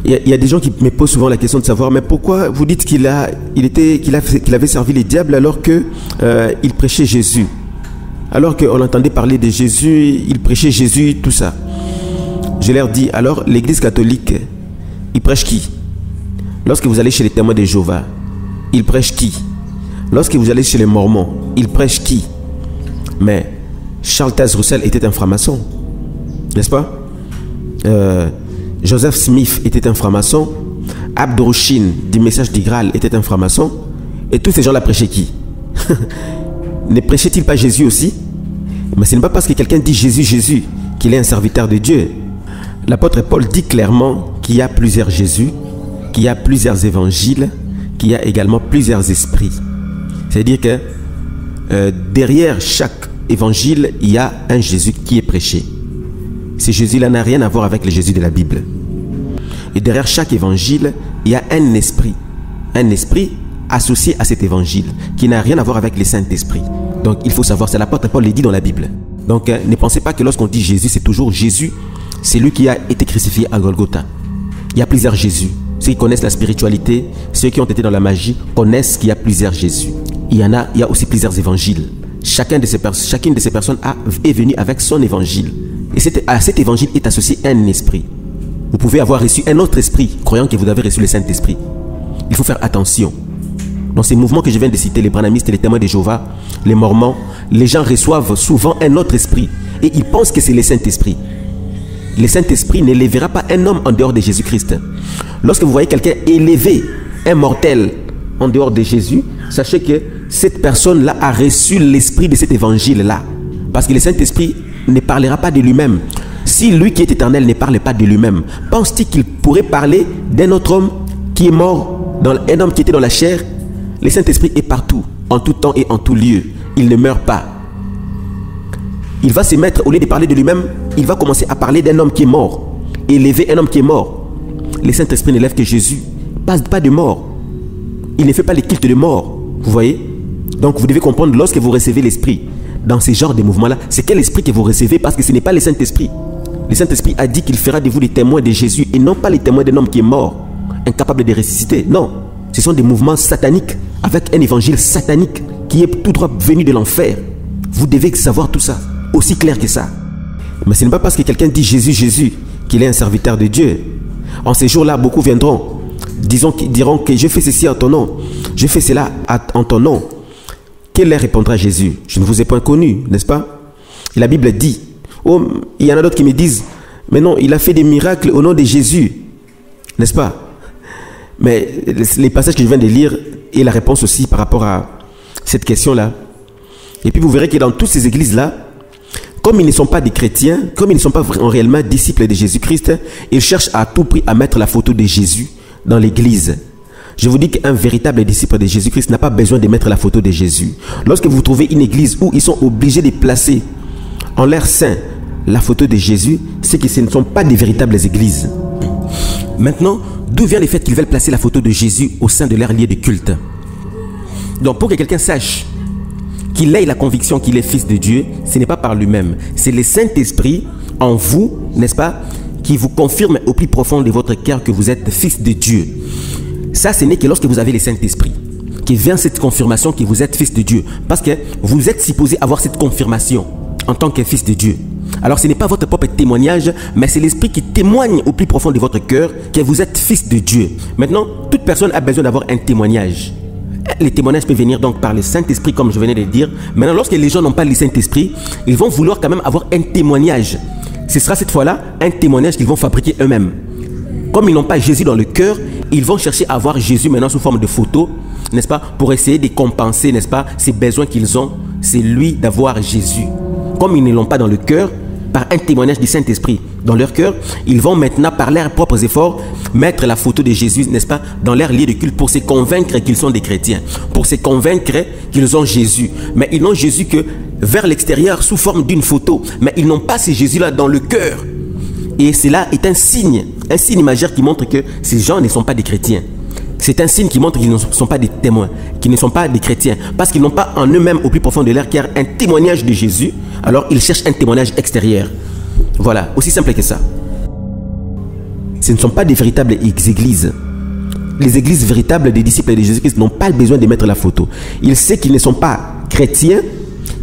Il y a des gens qui me posent souvent la question de savoir, mais pourquoi vous dites qu'il avait servi les diables alors qu'il prêchait Jésus? Alors qu'on entendait parler de Jésus, il prêchait Jésus, tout ça. Je leur dis, alors l'église catholique, il prêche qui? Lorsque vous allez chez les témoins de Jéhovah, il prêche qui? Lorsque vous allez chez les Mormons, il prêche qui? Mais Charles Taze Russell était un franc-maçon, n'est-ce pas? Joseph Smith était un franc-maçon. Abdurushin du Message du Graal était un franc-maçon. Et tous ces gens-là prêchaient qui? Ne prêchait-il pas Jésus aussi? Mais ce n'est pas parce que quelqu'un dit Jésus, Jésus, qu'il est un serviteur de Dieu. L'apôtre Paul dit clairement qu'il y a plusieurs Jésus, qu'il y a plusieurs évangiles, qu'il y a également plusieurs esprits. C'est-à-dire que derrière chaque évangile, il y a un Jésus qui est prêché. Ce Jésus-là n'a rien à voir avec le Jésus de la Bible. Et derrière chaque évangile, il y a un esprit associé à cet évangile, qui n'a rien à voir avec le Saint-Esprit. Donc il faut savoir, c'est l'apôtre Paul le dit dans la Bible. Donc ne pensez pas que lorsqu'on dit Jésus, c'est toujours Jésus, c'est lui qui a été crucifié à Golgotha. Il y a plusieurs Jésus. Ceux qui connaissent la spiritualité, ceux qui ont été dans la magie, connaissent qu'il y a plusieurs Jésus. Il y a aussi plusieurs évangiles. Chacune de ces personnes est venue avec son évangile. Et à cet évangile est associé un esprit. Vous pouvez avoir reçu un autre esprit, croyant que vous avez reçu le Saint-Esprit. Il faut faire attention. Dans ces mouvements que je viens de citer, les branhamistes, les témoins de Jéhovah, les mormons, les gens reçoivent souvent un autre esprit. Et ils pensent que c'est le Saint-Esprit. Le Saint-Esprit n'élèvera pas un homme en dehors de Jésus-Christ. Lorsque vous voyez quelqu'un élever un mortel en dehors de Jésus, sachez que cette personne-là a reçu l'esprit de cet évangile-là. Parce que le Saint-Esprit ne parlera pas de lui-même. Si lui qui est éternel ne parle pas de lui-même, pense-t-il qu'il pourrait parler d'un autre homme qui est mort, un homme qui était dans la chair? Le Saint-Esprit est partout, en tout temps et en tout lieu. Il ne meurt pas. Il va se mettre, au lieu de parler de lui-même, il va commencer à parler d'un homme qui est mort. Élever un homme qui est mort. Le Saint-Esprit n'élève que Jésus. Pas de mort. Il ne fait pas les cultes de mort. Vous voyez? Donc vous devez comprendre, lorsque vous recevez l'Esprit, dans ce genre de mouvements-là, c'est quel esprit que vous recevez? Parce que ce n'est pas le Saint-Esprit. Le Saint-Esprit a dit qu'il fera de vous les témoins de Jésus et non pas les témoins d'un homme qui est mort, incapable de ressusciter. Non, ce sont des mouvements sataniques avec un évangile satanique qui est tout droit venu de l'enfer. Vous devez savoir tout ça, aussi clair que ça. Mais ce n'est pas parce que quelqu'un dit Jésus, Jésus, qu'il est un serviteur de Dieu. En ces jours-là, beaucoup viendront, diront que je fais ceci en ton nom, je fais cela en ton nom. Quel leur répondra Jésus? Je ne vous ai point connu, n'est-ce pas? Et la Bible dit, oh, il y en a d'autres qui me disent, mais non, il a fait des miracles au nom de Jésus, n'est-ce pas? Mais les passages que je viens de lire et la réponse aussi par rapport à cette question-là. Et puis vous verrez que dans toutes ces églises-là, comme ils ne sont pas des chrétiens, comme ils ne sont pas réellement disciples de Jésus-Christ, ils cherchent à tout prix à mettre la photo de Jésus dans l'église. Je vous dis qu'un véritable disciple de Jésus-Christ n'a pas besoin de mettre la photo de Jésus. Lorsque vous trouvez une église où ils sont obligés de placer en leur sein la photo de Jésus, c'est que ce ne sont pas des véritables églises. Maintenant, d'où vient le fait qu'ils veulent placer la photo de Jésus au sein de leur lieu de culte? Donc pour que quelqu'un sache qu'il ait la conviction qu'il est fils de Dieu, ce n'est pas par lui-même. C'est le Saint-Esprit en vous, n'est-ce pas, qui vous confirme au plus profond de votre cœur que vous êtes fils de Dieu. Ça, ce n'est que lorsque vous avez le Saint-Esprit qui vient cette confirmation que vous êtes fils de Dieu. Parce que vous êtes supposé avoir cette confirmation en tant que fils de Dieu. Alors ce n'est pas votre propre témoignage, mais c'est l'Esprit qui témoigne au plus profond de votre cœur que vous êtes fils de Dieu. Maintenant, toute personne a besoin d'avoir un témoignage. Les témoignages peuvent venir donc par le Saint-Esprit, comme je venais de le dire. Maintenant, lorsque les gens n'ont pas le Saint-Esprit, ils vont vouloir quand même avoir un témoignage. Ce sera cette fois-là un témoignage qu'ils vont fabriquer eux-mêmes. Comme ils n'ont pas Jésus dans le cœur, ils vont chercher à avoir Jésus maintenant sous forme de photo, n'est-ce pas, pour essayer de compenser, n'est-ce pas, ces besoins qu'ils ont. C'est lui d'avoir Jésus. Comme ils ne l'ont pas dans le cœur, par un témoignage du Saint-Esprit dans leur cœur, ils vont maintenant, par leurs propres efforts, mettre la photo de Jésus, n'est-ce pas, dans leur lieu de culte pour se convaincre qu'ils sont des chrétiens, pour se convaincre qu'ils ont Jésus. Mais ils n'ont Jésus que vers l'extérieur sous forme d'une photo, mais ils n'ont pas ce Jésus-là dans le cœur. Et cela est un signe majeur qui montre que ces gens ne sont pas des chrétiens. C'est un signe qui montre qu'ils ne sont pas des témoins, qu'ils ne sont pas des chrétiens, parce qu'ils n'ont pas en eux-mêmes au plus profond de leur cœur un témoignage de Jésus. Alors ils cherchent un témoignage extérieur. Voilà, aussi simple que ça. Ce ne sont pas des véritables églises. Les églises véritables des disciples de Jésus-Christ n'ont pas besoin de mettre la photo. Ils savent qu'ils ne sont pas chrétiens,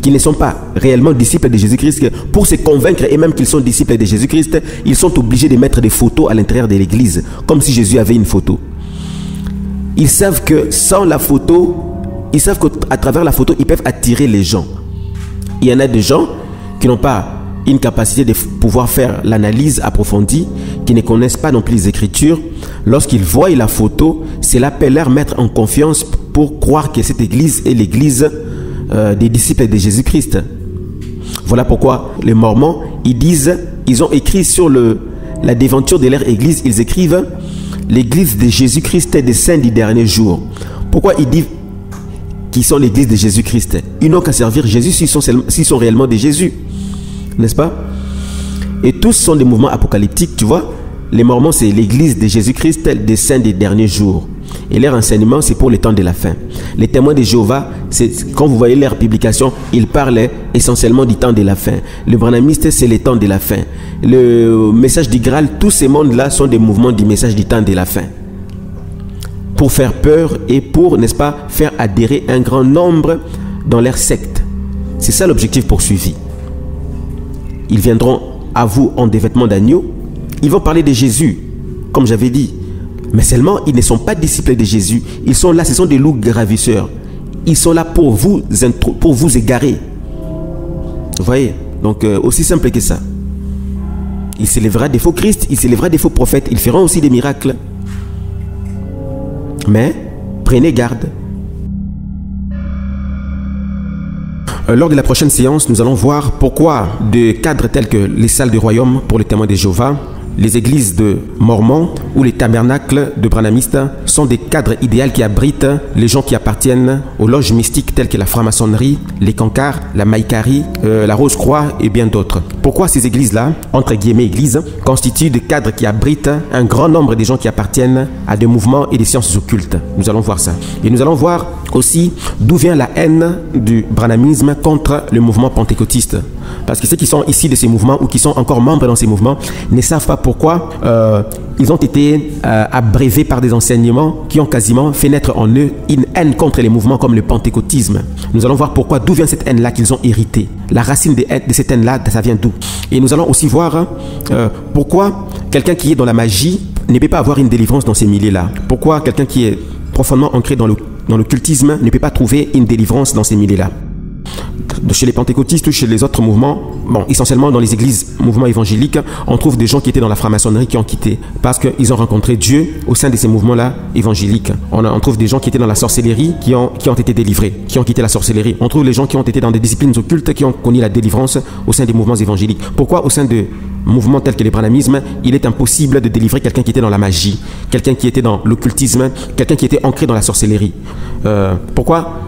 qu'ils ne sont pas réellement disciples de Jésus-Christ. Pour se convaincre et même qu'ils sont disciples de Jésus-Christ, ils sont obligés de mettre des photos à l'intérieur de l'église, comme si Jésus avait une photo. Ils savent que sans la photo, ils savent qu'à travers la photo, ils peuvent attirer les gens. Il y en a des gens qui n'ont pas une capacité de pouvoir faire l'analyse approfondie, qui ne connaissent pas non plus les Écritures. Lorsqu'ils voient la photo, cela peut leur mettre en confiance pour croire que cette église est l'église des disciples de Jésus-Christ. Voilà pourquoi les Mormons, ils ont écrit sur la devanture de leur église, ils écrivent l'église de Jésus-Christ des saints du dernier jour. Pourquoi ils disent qu'ils sont l'église de Jésus-Christ? Ils n'ont qu'à servir Jésus s'ils sont réellement de Jésus. N'est-ce pas? Et tous sont des mouvements apocalyptiques, tu vois. Les Mormons, c'est l'église de Jésus-Christ des saints des derniers jours. Et leur enseignement, c'est pour le temps de la fin. Les témoins de Jéhovah, quand vous voyez leur publication, ils parlent essentiellement du temps de la fin. Le branhamiste, c'est le temps de la fin. Le message du Graal, tous ces mondes-là sont des mouvements du message du temps de la fin. Pour faire peur et pour, n'est-ce pas, faire adhérer un grand nombre dans leur secte. C'est ça l'objectif poursuivi. Ils viendront à vous en des vêtements d'agneau. Ils vont parler de Jésus, comme j'avais dit. Mais seulement, ils ne sont pas disciples de Jésus. Ils sont là, ce sont des loups gravisseurs. Ils sont là pour vous égarer. Vous voyez? Donc, aussi simple que ça. Il s'élèvera des faux Christ, il s'élèvera des faux prophètes. Ils feront aussi des miracles. Mais, prenez garde. Lors de la prochaine séance, nous allons voir pourquoi des cadres tels que les salles du royaume pour les témoins de Jéhovah, les églises de Mormons ou les tabernacles de branhamistes sont des cadres idéaux qui abritent les gens qui appartiennent aux loges mystiques telles que la franc-maçonnerie, les cancars, la maïcarie, la Rose-Croix et bien d'autres. Pourquoi ces églises-là, entre guillemets églises, constituent des cadres qui abritent un grand nombre de gens qui appartiennent à des mouvements et des sciences occultes? Nous allons voir ça. Et nous allons voir aussi d'où vient la haine du branhamisme contre le mouvement pentecôtiste. Parce que ceux qui sont ici de ces mouvements ou qui sont encore membres dans ces mouvements ne savent pas pourquoi ils ont été abrévés par des enseignements qui ont quasiment fait naître en eux une haine contre les mouvements comme le pentecôtisme. Nous allons voir pourquoi, d'où vient cette haine-là qu'ils ont héritée. La racine de cette haine-là, ça vient d'où? Et nous allons aussi voir pourquoi quelqu'un qui est dans la magie ne peut pas avoir une délivrance dans ces milieux-là. Pourquoi quelqu'un qui est profondément ancré dans l'occultisme ne peut pas trouver une délivrance dans ces milieux-là. Chez les pentecôtistes ou chez les autres mouvements, bon, essentiellement dans les églises, mouvements évangéliques, on trouve des gens qui étaient dans la franc-maçonnerie qui ont quitté parce qu'ils ont rencontré Dieu au sein de ces mouvements-là évangéliques. On trouve des gens qui étaient dans la sorcellerie qui ont été délivrés, qui ont quitté la sorcellerie. On trouve les gens qui ont été dans des disciplines occultes qui ont connu la délivrance au sein des mouvements évangéliques. Pourquoi au sein de mouvements tels que le branhamisme, il est impossible de délivrer quelqu'un qui était dans la magie, quelqu'un qui était dans l'occultisme, quelqu'un qui était ancré dans la sorcellerie? Pourquoi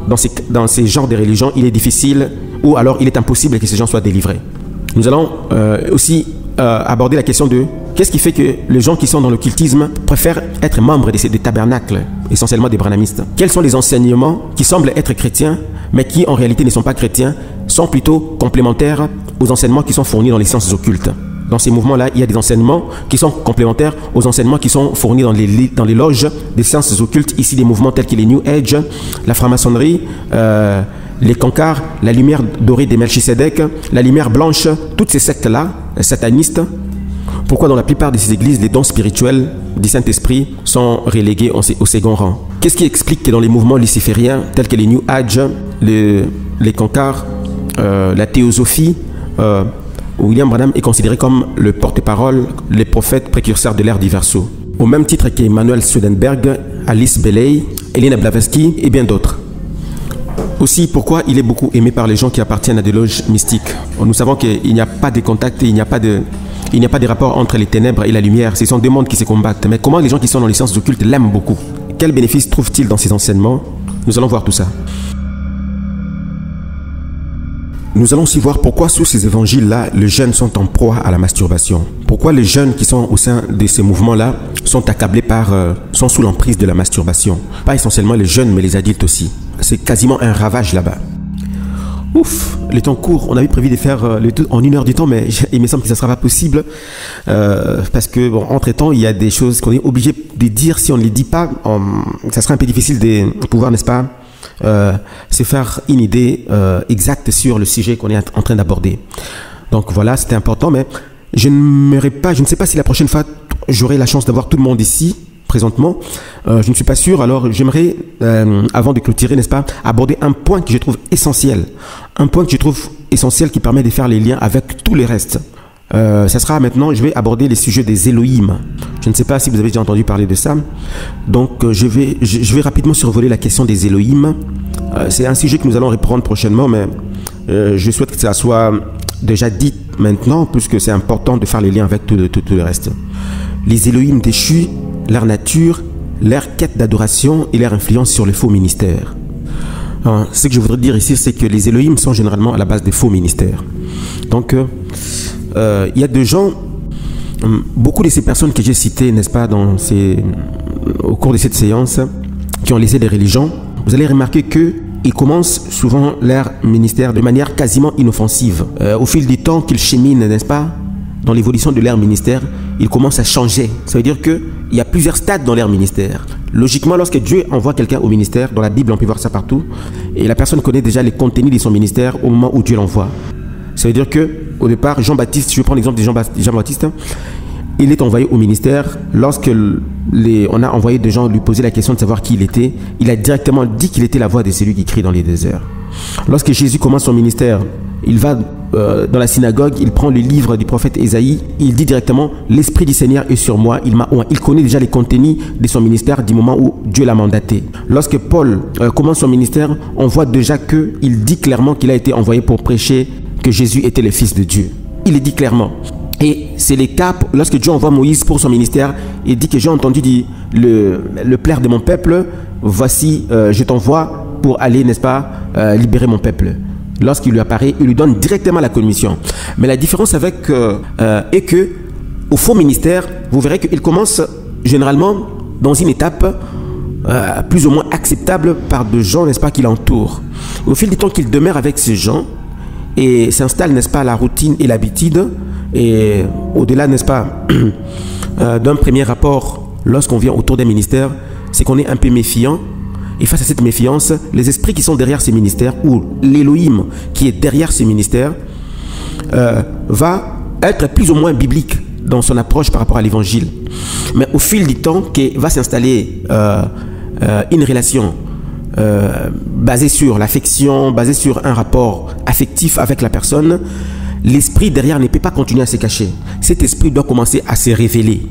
dans ces genres de religions, il est difficile ou alors il est impossible que ces gens soient délivrés? Nous allons aussi aborder la question de qu'est-ce qui fait que les gens qui sont dans l'occultisme préfèrent être membres des tabernacles, essentiellement des branhamistes. Quels sont les enseignements qui semblent être chrétiens, mais qui en réalité ne sont pas chrétiens, sont plutôt complémentaires aux enseignements qui sont fournis dans les sciences occultes? dans ces mouvements-là, il y a des enseignements qui sont complémentaires aux enseignements qui sont fournis dans les loges des sciences occultes, ici des mouvements tels que les New Age, la franc-maçonnerie, les cancars, la lumière dorée des Melchisedec, la lumière blanche, toutes ces sectes-là, satanistes. Pourquoi dans la plupart de ces églises, les dons spirituels du Saint-Esprit sont relégués au second rang? Qu'est-ce qui explique que dans les mouvements lucifériens, tels que les New Age, les cancars, la théosophie, William Branham est considéré comme le porte-parole, le prophète précurseur de l'ère du Verseau. Au même titre qu'Emmanuel Swedenborg, Alice Bailey, Elena Blavatsky et bien d'autres. Aussi, pourquoi il est beaucoup aimé par les gens qui appartiennent à des loges mystiques? Nous savons qu'il n'y a pas de contact, il n'y a pas de rapport entre les ténèbres et la lumière. Ce sont deux mondes qui se combattent. Mais comment les gens qui sont dans les sciences occultes l'aiment beaucoup? Quel bénéfice trouvent-ils dans ces enseignements? Nous allons voir tout ça. Nous allons aussi voir pourquoi sous ces évangiles-là, les jeunes sont en proie à la masturbation. Pourquoi les jeunes qui sont au sein de ces mouvements-là sont accablés sont sous l'emprise de la masturbation. Pas essentiellement les jeunes, mais les adultes aussi. C'est quasiment un ravage là-bas. Ouf, le temps court. On avait prévu de faire le tout en 1 heure du temps, mais il me semble que ça ne sera pas possible. Parce que, bon, entre-temps, il y a des choses qu'on est obligé de dire. Si on ne les dit pas, ça sera un peu difficile de pouvoir, n'est-ce pas, se faire une idée exacte sur le sujet qu'on est en train d'aborder. Donc voilà, c'était important, mais je ne sais pas si la prochaine fois, j'aurai la chance d'avoir tout le monde ici. Présentement, je ne suis pas sûr, alors j'aimerais, avant de clôturer, n'est-ce pas, aborder un point que je trouve essentiel. Un point que je trouve essentiel qui permet de faire les liens avec tous les restes. Ça sera maintenant, je vais aborder les sujets des Elohim. Je ne sais pas si vous avez déjà entendu parler de ça. Donc, je vais rapidement survoler la question des Elohim. C'est un sujet que nous allons reprendre prochainement, mais je souhaite que ça soit déjà dit maintenant, puisque c'est important de faire les liens avec tout le reste. Les Elohim déchus, leur nature, leur quête d'adoration et leur influence sur les faux ministères. Alors, ce que je voudrais dire ici, c'est que les Elohim sont généralement à la base des faux ministères. Donc, il y a des gens, beaucoup de ces personnes que j'ai citées, n'est-ce pas, au cours de cette séance, qui ont laissé des religions, vous allez remarquer qu'ils commencent souvent leur ministère de manière quasiment inoffensive. Au fil du temps qu'ils cheminent, n'est-ce pas, dans l'évolution de leur ministère, ils commencent à changer. Ça veut dire qu'il y a plusieurs stades dans leur ministère. Logiquement, lorsque Dieu envoie quelqu'un au ministère, dans la Bible, on peut voir ça partout, et la personne connaît déjà les contenus de son ministère au moment où Dieu l'envoie. Ça veut dire qu'au départ, Jean-Baptiste, je vais prendre l'exemple de Jean-Baptiste, il est envoyé au ministère. Lorsque on a envoyé des gens lui poser la question de savoir qui il était, il a directement dit qu'il était la voix de celui qui crie dans les déserts. Lorsque Jésus commence son ministère, il va dans la synagogue, il prend le livre du prophète Ésaïe, il dit directement « L'Esprit du Seigneur est sur moi ». Il connaît déjà les contenus de son ministère du moment où Dieu l'a mandaté. Lorsque Paul commence son ministère, on voit déjà qu'il dit clairement qu'il a été envoyé pour prêcher que Jésus était le Fils de Dieu. Il le dit clairement. Et c'est le cas lorsque Dieu envoie Moïse pour son ministère. Il dit que j'ai entendu dire le plaire de mon peuple, voici, je t'envoie pour aller, n'est-ce pas, libérer mon peuple. Lorsqu'il lui apparaît, il lui donne directement la commission. Mais la différence est que au faux ministère, vous verrez qu'il commence généralement dans une étape plus ou moins acceptable par des gens, n'est-ce pas, qui l'entourent. Au fil du temps qu'il demeure avec ces gens et s'installe, n'est-ce pas, la routine et l'habitude, et au-delà, n'est-ce pas, d'un premier rapport, lorsqu'on vient autour d'un ministère, c'est qu'on est un peu méfiant. Et face à cette méfiance, les esprits qui sont derrière ces ministères, ou l'Élohim qui est derrière ces ministères, va être plus ou moins biblique dans son approche par rapport à l'évangile. Mais au fil du temps, va s'installer une relation basée sur l'affection, basée sur un rapport affectif avec la personne, l'esprit derrière ne peut pas continuer à se cacher. Cet esprit doit commencer à se révéler.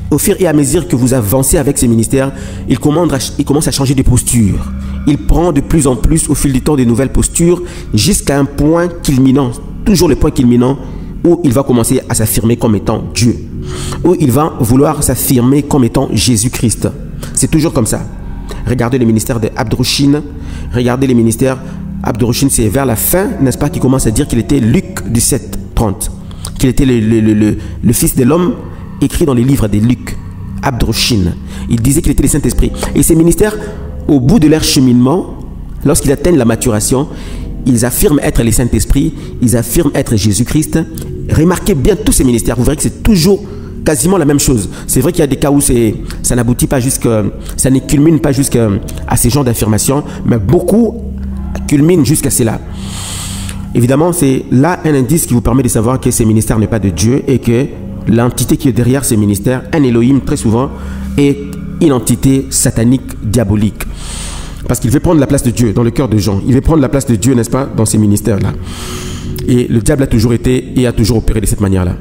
Au fur et à mesure que vous avancez avec ces ministères, il commence à changer de posture. Il prend de plus en plus au fil du temps de nouvelles postures jusqu'à un point culminant, toujours le point culminant où il va commencer à s'affirmer comme étant Dieu, où il va vouloir s'affirmer comme étant Jésus-Christ. C'est toujours comme ça. Regardez le ministère d'Abdrouchine, regardez les ministères. Abdrouchine, c'est vers la fin, n'est-ce pas, qui commence à dire qu'il était Luc 17, 30, qu'il était le fils de l'homme écrit dans les livres de Luc, Abdrouchine. Il disait qu'il était le Saint-Esprit. Et ces ministères, au bout de leur cheminement, lorsqu'ils atteignent la maturation, ils affirment être le Saint-Esprit, ils affirment être Jésus-Christ, remarquez bien tous ces ministères, vous verrez que c'est toujours quasiment la même chose. C'est vrai qu'il y a des cas où ça n'aboutit pas ça ne culmine pas jusqu'à ces genres d'affirmations, mais beaucoup culminent jusqu'à cela. Évidemment, c'est là un indice qui vous permet de savoir que ces ministères n'est pas de Dieu et que l'entité qui est derrière ces ministères, un Elohim très souvent, est une entité satanique, diabolique. Parce qu'il veut prendre la place de Dieu dans le cœur de gens. Il veut prendre la place de Dieu, n'est-ce pas, dans ces ministères-là. Et le diable a toujours été et a toujours opéré de cette manière-là.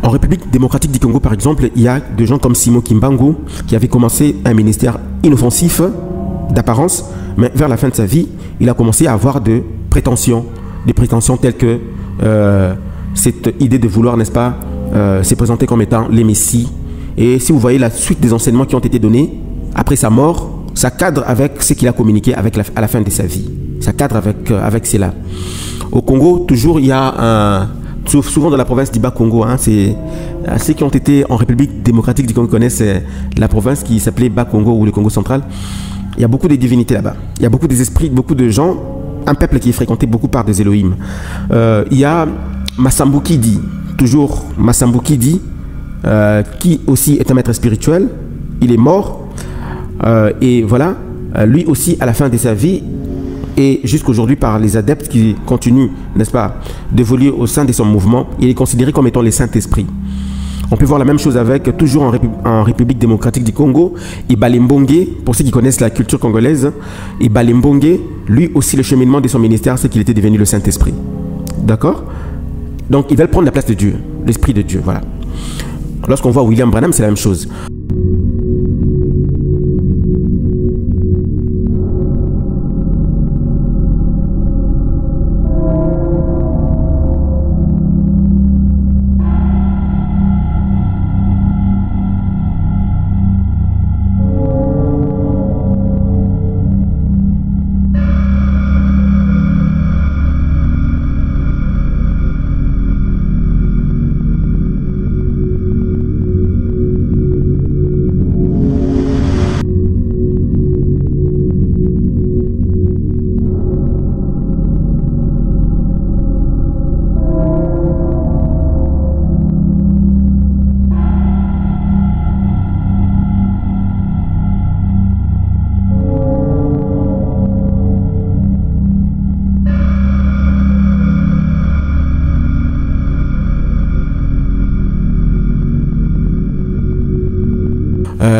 En République démocratique du Congo, par exemple, il y a des gens comme Simon Kimbangu qui avait commencé un ministère inoffensif d'apparence, mais vers la fin de sa vie, il a commencé à avoir des prétentions telles que cette idée de vouloir, n'est-ce pas, se présenter comme étant les messies. Et si vous voyez la suite des enseignements qui ont été donnés après sa mort, ça cadre avec ce qu'il a communiqué à la fin de sa vie. Ça cadre avec cela. Au Congo, toujours, il y a souvent dans la province du Bas-Congo, hein, ceux qui ont été en République démocratique du Congo connaissent la province qui s'appelait Bas-Congo ou le Congo central. Il y a beaucoup de divinités là-bas. Il y a beaucoup d'esprits, beaucoup de gens, un peuple qui est fréquenté beaucoup par des Elohim. Il y a Massambukidi, toujours Massambukidi, qui aussi est un maître spirituel. Il est mort. Et voilà, lui aussi, à la fin de sa vie, et jusqu'aujourd'hui par les adeptes qui continuent, n'est-ce pas, d'évoluer au sein de son mouvement, il est considéré comme étant le Saint-Esprit. On peut voir la même chose avec, toujours en République démocratique du Congo, Ibalimbongue, pour ceux qui connaissent la culture congolaise, Ibalimbongue, lui aussi le cheminement de son ministère, c'est qu'il était devenu le Saint-Esprit. D'accord? Donc ils veulent prendre la place de Dieu, l'Esprit de Dieu, voilà. Lorsqu'on voit William Branham, c'est la même chose.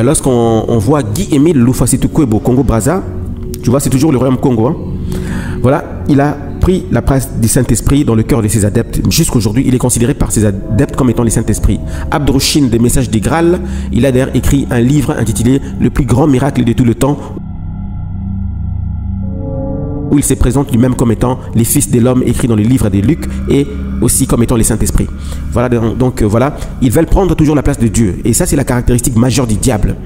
Lorsqu'on voit Guy-Émile Lufasitukwebo au Congo-Brazza, tu vois, c'est toujours le royaume Congo. Hein. Voilà, il a pris la place du Saint-Esprit dans le cœur de ses adeptes. Jusqu'aujourd'hui, il est considéré par ses adeptes comme étant les Saint-Esprit. Abdrochin des Messages des Graal, il a d'ailleurs écrit un livre intitulé « Le plus grand miracle de tout le temps » où il se présente lui-même comme étant les fils de l'homme écrit dans le livre de Luc et aussi comme étant les Saint-Esprit. Voilà, donc voilà, ils veulent prendre toujours la place de Dieu. Et ça, c'est la caractéristique majeure du diable.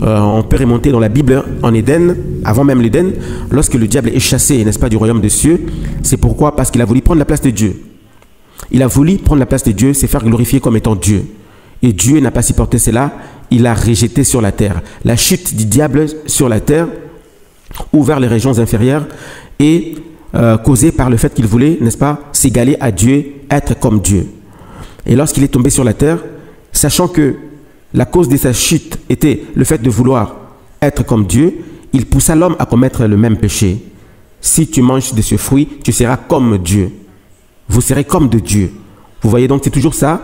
On peut remonter dans la Bible en Éden, avant même l'Éden, lorsque le diable est chassé, n'est-ce pas, du royaume des cieux. C'est pourquoi? Parce qu'il a voulu prendre la place de Dieu. Il a voulu prendre la place de Dieu, c'est faire glorifier comme étant Dieu. Et Dieu n'a pas supporté cela, il l'a rejeté sur la terre. La chute du diable sur la terre, ou vers les régions inférieures, est causée par le fait qu'il voulait, n'est-ce pas, s'égaler à Dieu, être comme Dieu. Et lorsqu'il est tombé sur la terre, sachant que la cause de sa chute était le fait de vouloir être comme Dieu, il poussa l'homme à commettre le même péché. Si tu manges de ce fruit, tu seras comme Dieu. Vous serez comme de Dieu. Vous voyez donc, c'est toujours ça.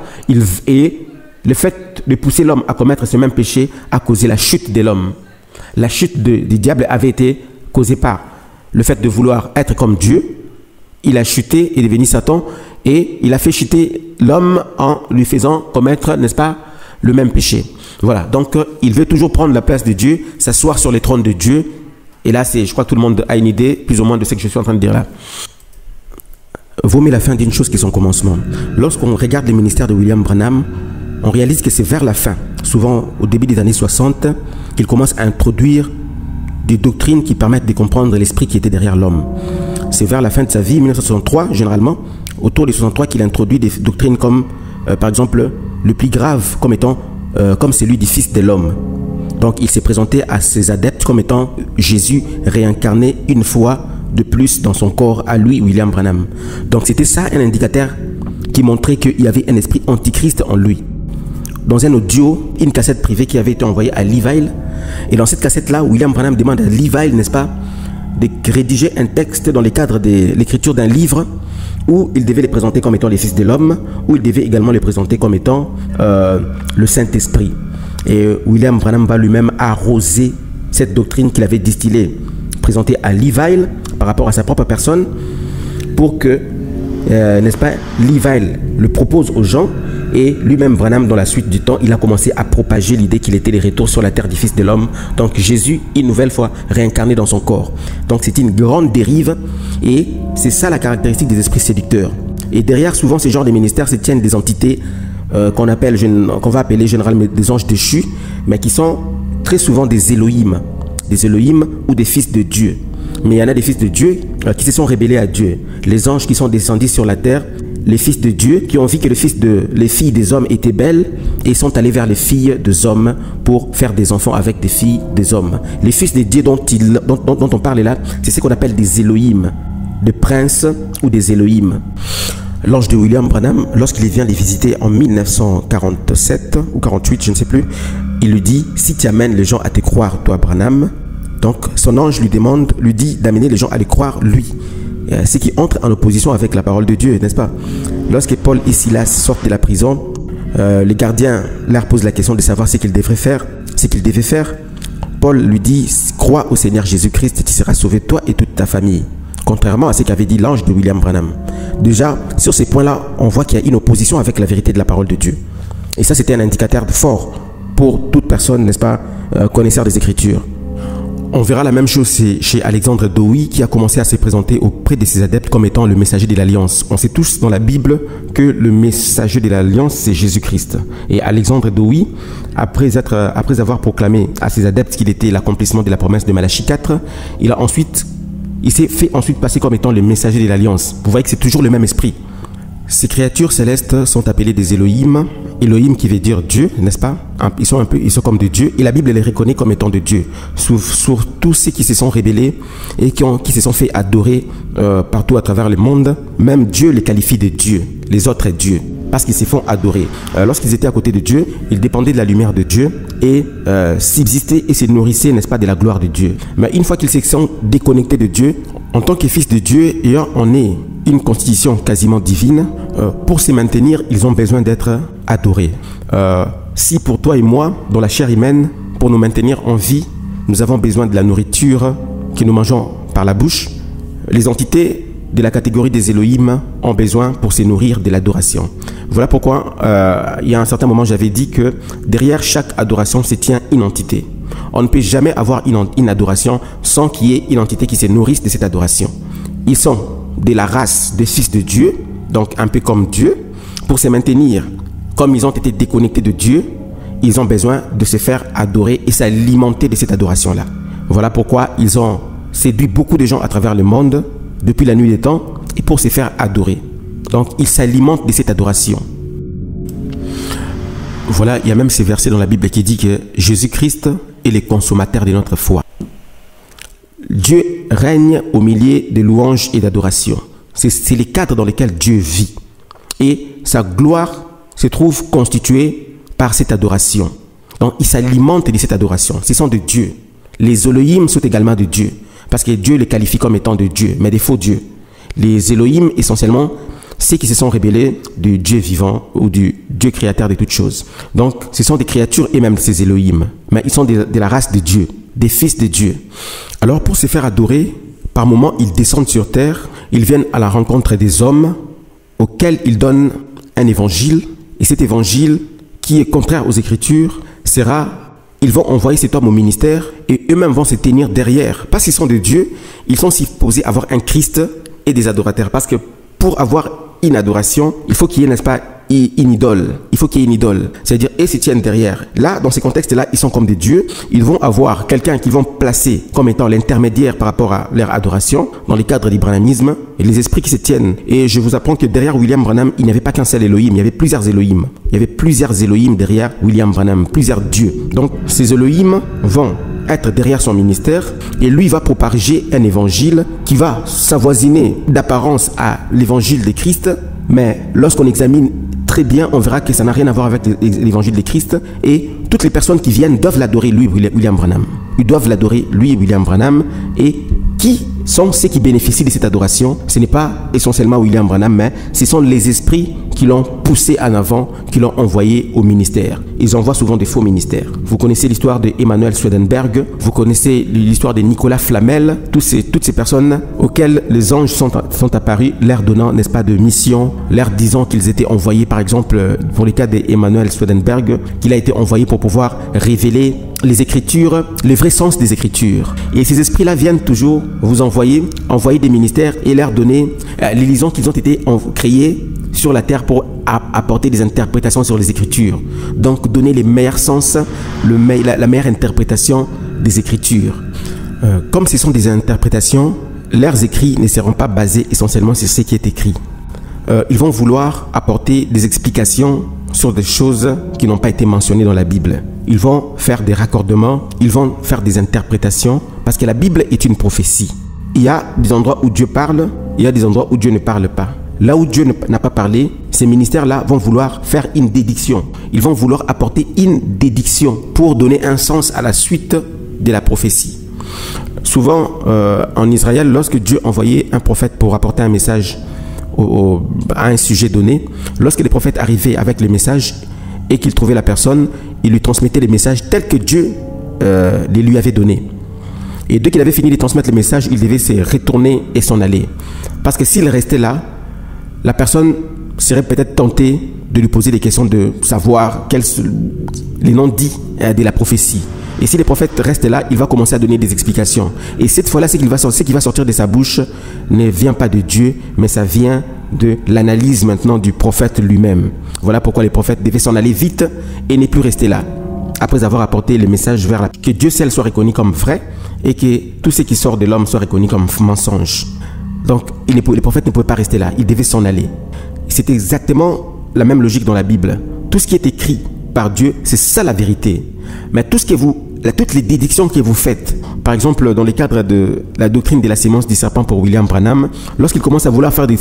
Et le fait de pousser l'homme à commettre ce même péché a causé la chute de l'homme. La chute du diable avait été causée par le fait de vouloir être comme Dieu. Il a chuté et est devenu Satan et il a fait chuter l'homme en lui faisant commettre, n'est-ce pas, le même péché. Voilà, donc il veut toujours prendre la place de Dieu, s'asseoir sur les trônes de Dieu. Et là, je crois que tout le monde a une idée, plus ou moins, de ce que je suis en train de dire là. Vaut mieux la fin d'une chose que son commencement. Lorsqu'on regarde le ministère de William Branham, on réalise que c'est vers la fin, souvent au début des années 60, qu'il commence à introduire des doctrines qui permettent de comprendre l'esprit qui était derrière l'homme. C'est vers la fin de sa vie, 1963, généralement, autour de 63, qu'il introduit des doctrines comme, par exemple, le plus grave comme étant, comme celui du Fils de l'homme. Donc, il s'est présenté à ses adeptes comme étant Jésus réincarné une fois de plus dans son corps, à lui, William Branham. Donc, c'était ça un indicateur qui montrait qu'il y avait un esprit antichrist en lui. Dans un audio, une cassette privée qui avait été envoyée à Levi. Et dans cette cassette-là, William Branham demande à Levi, n'est-ce pas, de rédiger un texte dans le cadre de l'écriture d'un livre où il devait les présenter comme étant les fils de l'homme, où il devait également les présenter comme étant le Saint-Esprit. Et William Branham va lui-même arroser cette doctrine qu'il avait distillée, présentée à Levi par rapport à sa propre personne, pour que, n'est-ce pas, Levi le propose aux gens. Et lui-même, Branham, dans la suite du temps, il a commencé à propager l'idée qu'il était le retour sur la terre du Fils de l'homme. Donc Jésus, une nouvelle fois, réincarné dans son corps. Donc c'est une grande dérive et c'est ça la caractéristique des esprits séducteurs. Et derrière, souvent, ces genres de ministères se tiennent des entités qu'on va appeler généralement des anges déchus, mais qui sont très souvent des Elohim ou des fils de Dieu. Mais il y en a des fils de Dieu qui se sont rebellés à Dieu. Les anges qui sont descendus sur la terre, les fils de Dieu qui ont vu que les filles des hommes étaient belles et sont allés vers les filles des hommes pour faire des enfants avec des filles des hommes. Les fils de Dieu dont on parle là, c'est ce qu'on appelle des Elohim, des princes ou des Elohim. L'ange de William Branham, lorsqu'il vient les visiter en 1947 ou 48, je ne sais plus, il lui dit, si tu amènes les gens à te croire, toi Branham, donc son ange lui dit d'amener les gens à les croire lui. Ce qui entre en opposition avec la parole de Dieu, n'est-ce pas? Lorsque Paul et Silas sortent de la prison, les gardiens leur posent la question de savoir ce qu'ils devaient faire. Paul lui dit, crois au Seigneur Jésus-Christ et tu seras sauvé, toi et toute ta famille. Contrairement à ce qu'avait dit l'ange de William Branham. Déjà, sur ces points-là, on voit qu'il y a une opposition avec la vérité de la parole de Dieu. Et ça, c'était un indicateur fort pour toute personne, n'est-ce pas, connaisseur des Écritures. On verra la même chose chez Alexandre Dowie qui a commencé à se présenter auprès de ses adeptes comme étant le messager de l'Alliance. On sait tous dans la Bible que le messager de l'Alliance, c'est Jésus-Christ. Et Alexandre Dowie, après avoir proclamé à ses adeptes qu'il était l'accomplissement de la promesse de Malachie 4, il s'est fait ensuite passer comme étant le messager de l'Alliance. Vous voyez que c'est toujours le même esprit. Ces créatures célestes sont appelées des Elohim. Elohim qui veut dire Dieu, n'est-ce pas? Ils sont comme de Dieu et la Bible les reconnaît comme étant de Dieu. Sur tous ceux qui se sont rebellés et qui se sont fait adorer partout à travers le monde, même Dieu les qualifie de Dieu, les autres dieux, parce qu'ils se font adorer. Lorsqu'ils étaient à côté de Dieu, ils dépendaient de la lumière de Dieu et subsistaient et se nourrissaient, n'est-ce pas, de la gloire de Dieu. Mais une fois qu'ils se sont déconnectés de Dieu, en tant que fils de Dieu, ayant en eux une constitution quasiment divine, pour se maintenir, ils ont besoin d'être adorés. Si pour toi et moi, dans la chair humaine, pour nous maintenir en vie, nous avons besoin de la nourriture que nous mangeons par la bouche, les entités de la catégorie des Elohim ont besoin pour se nourrir de l'adoration. Voilà pourquoi, il y a un certain moment, j'avais dit que derrière chaque adoration se tient une entité. On ne peut jamais avoir une adoration sans qu'il y ait une entité qui se nourrisse de cette adoration. Ils sont de la race des fils de Dieu, donc un peu comme Dieu. Pour se maintenir, comme ils ont été déconnectés de Dieu, ils ont besoin de se faire adorer et s'alimenter de cette adoration-là. Voilà pourquoi ils ont séduit beaucoup de gens à travers le monde depuis la nuit des temps et pour se faire adorer. Donc ils s'alimentent de cette adoration. Voilà, il y a même ces versets dans la Bible qui dit que Jésus-Christ est le consommateur de notre foi. Dieu règne au milieu de louanges et d'adoration. C'est les cadres dans lesquels Dieu vit. Et sa gloire se trouve constituée par cette adoration. Donc, il s'alimente de cette adoration. Ce sont de Dieu. Les Elohim sont également de Dieu. Parce que Dieu les qualifie comme étant de Dieu, mais des faux dieux. Les Elohim, essentiellement, ceux qui se sont rebellés du Dieu vivant ou du Dieu créateur de toutes choses. Donc, ce sont des créatures et même ces Elohim. Mais ils sont de la race de Dieu, des fils de Dieu. Alors, pour se faire adorer, par moments, ils descendent sur terre, ils viennent à la rencontre des hommes auxquels ils donnent un évangile. Et cet évangile, qui est contraire aux Écritures, sera, ils vont envoyer cet homme au ministère et eux-mêmes vont se tenir derrière. Parce qu'ils sont de Dieu, ils sont supposés avoir un Christ et des adorateurs. Parce que pour avoir une adoration, il faut qu'il y ait, n'est-ce pas, une idole. Il faut qu'il y ait une idole. C'est-à-dire, ils se tiennent derrière. Là, dans ces contextes-là, ils sont comme des dieux. Ils vont avoir quelqu'un qu'ils vont placer comme étant l'intermédiaire par rapport à leur adoration, dans le cadre du branhamisme, et les esprits qui se tiennent. Et je vous apprends que derrière William Branham, il n'y avait pas qu'un seul Elohim, il y avait plusieurs Elohim. Il y avait plusieurs Elohim derrière William Branham, plusieurs dieux. Donc, ces Elohim vont être derrière son ministère et lui va propager un évangile qui va s'avoisiner d'apparence à l'évangile de Christ, Mais lorsqu'on examine très bien, on verra que ça n'a rien à voir avec l'évangile de Christ. Et toutes les personnes qui viennent doivent l'adorer, lui, William Branham. Ils doivent l'adorer, lui, William Branham. Et qui sont ceux qui bénéficient de cette adoration? Ce n'est pas essentiellement William Branham, mais ce sont les esprits qui l'ont poussé en avant, qui l'ont envoyé au ministère. Ils envoient souvent des faux ministères. Vous connaissez l'histoire de Emanuel Swedenborg, vous connaissez l'histoire de Nicolas Flamel, toutes ces personnes auxquelles les anges sont apparus, leur donnant, n'est-ce pas, de mission, leur disant qu'ils étaient envoyés, par exemple, pour le cas d'Emanuel Swedenborg, qu'il a été envoyé pour pouvoir révéler les Écritures, le vrai sens des Écritures. Et ces esprits-là viennent toujours vous envoyer des ministères et leur donner les liaisons qu'ils ont été créées sur la terre pour apporter des interprétations sur les Écritures. Donc donner les meilleurs sens, la meilleure interprétation des Écritures. Comme ce sont des interprétations, leurs écrits ne seront pas basés essentiellement sur ce qui est écrit. Ils vont vouloir apporter des explications sur des choses qui n'ont pas été mentionnées dans la Bible. Ils vont faire des raccordements, ils vont faire des interprétations, parce que la Bible est une prophétie. Il y a des endroits où Dieu parle, il y a des endroits où Dieu ne parle pas. Là où Dieu n'a pas parlé, ces ministères-là vont vouloir faire une dédiction. Ils vont vouloir apporter une dédiction pour donner un sens à la suite de la prophétie. Souvent, en Israël, lorsque Dieu envoyait un prophète pour apporter un message à un sujet donné, lorsque les prophètes arrivaient avec le message et qu'ils trouvaient la personne, ils lui transmettaient les messages tels que Dieu les lui avait donnés. Et dès qu'il avait fini de transmettre le message, il devait se retourner et s'en aller. Parce que s'il restait là, la personne serait peut-être tentée de lui poser des questions de savoir les noms dits de la prophétie. Et si le prophète reste là, il va commencer à donner des explications. Et cette fois-là, ce qui va sortir de sa bouche ne vient pas de Dieu, mais ça vient de l'analyse maintenant du prophète lui-même. Voilà pourquoi les prophètes devaient s'en aller vite et ne plus rester là. Après avoir apporté le message que Dieu seul soit reconnu comme vrai et que tout ce qui sort de l'homme soit reconnu comme mensonge. Donc, les prophètes ne pouvaient pas rester là, ils devaient s'en aller. C'est exactement la même logique dans la Bible. Tout ce qui est écrit par Dieu, c'est ça la vérité. Mais toutes les dédictions que vous faites, par exemple dans le cadre de la doctrine de la sémence du serpent pour William Branham, lorsqu'il commence à vouloir faire des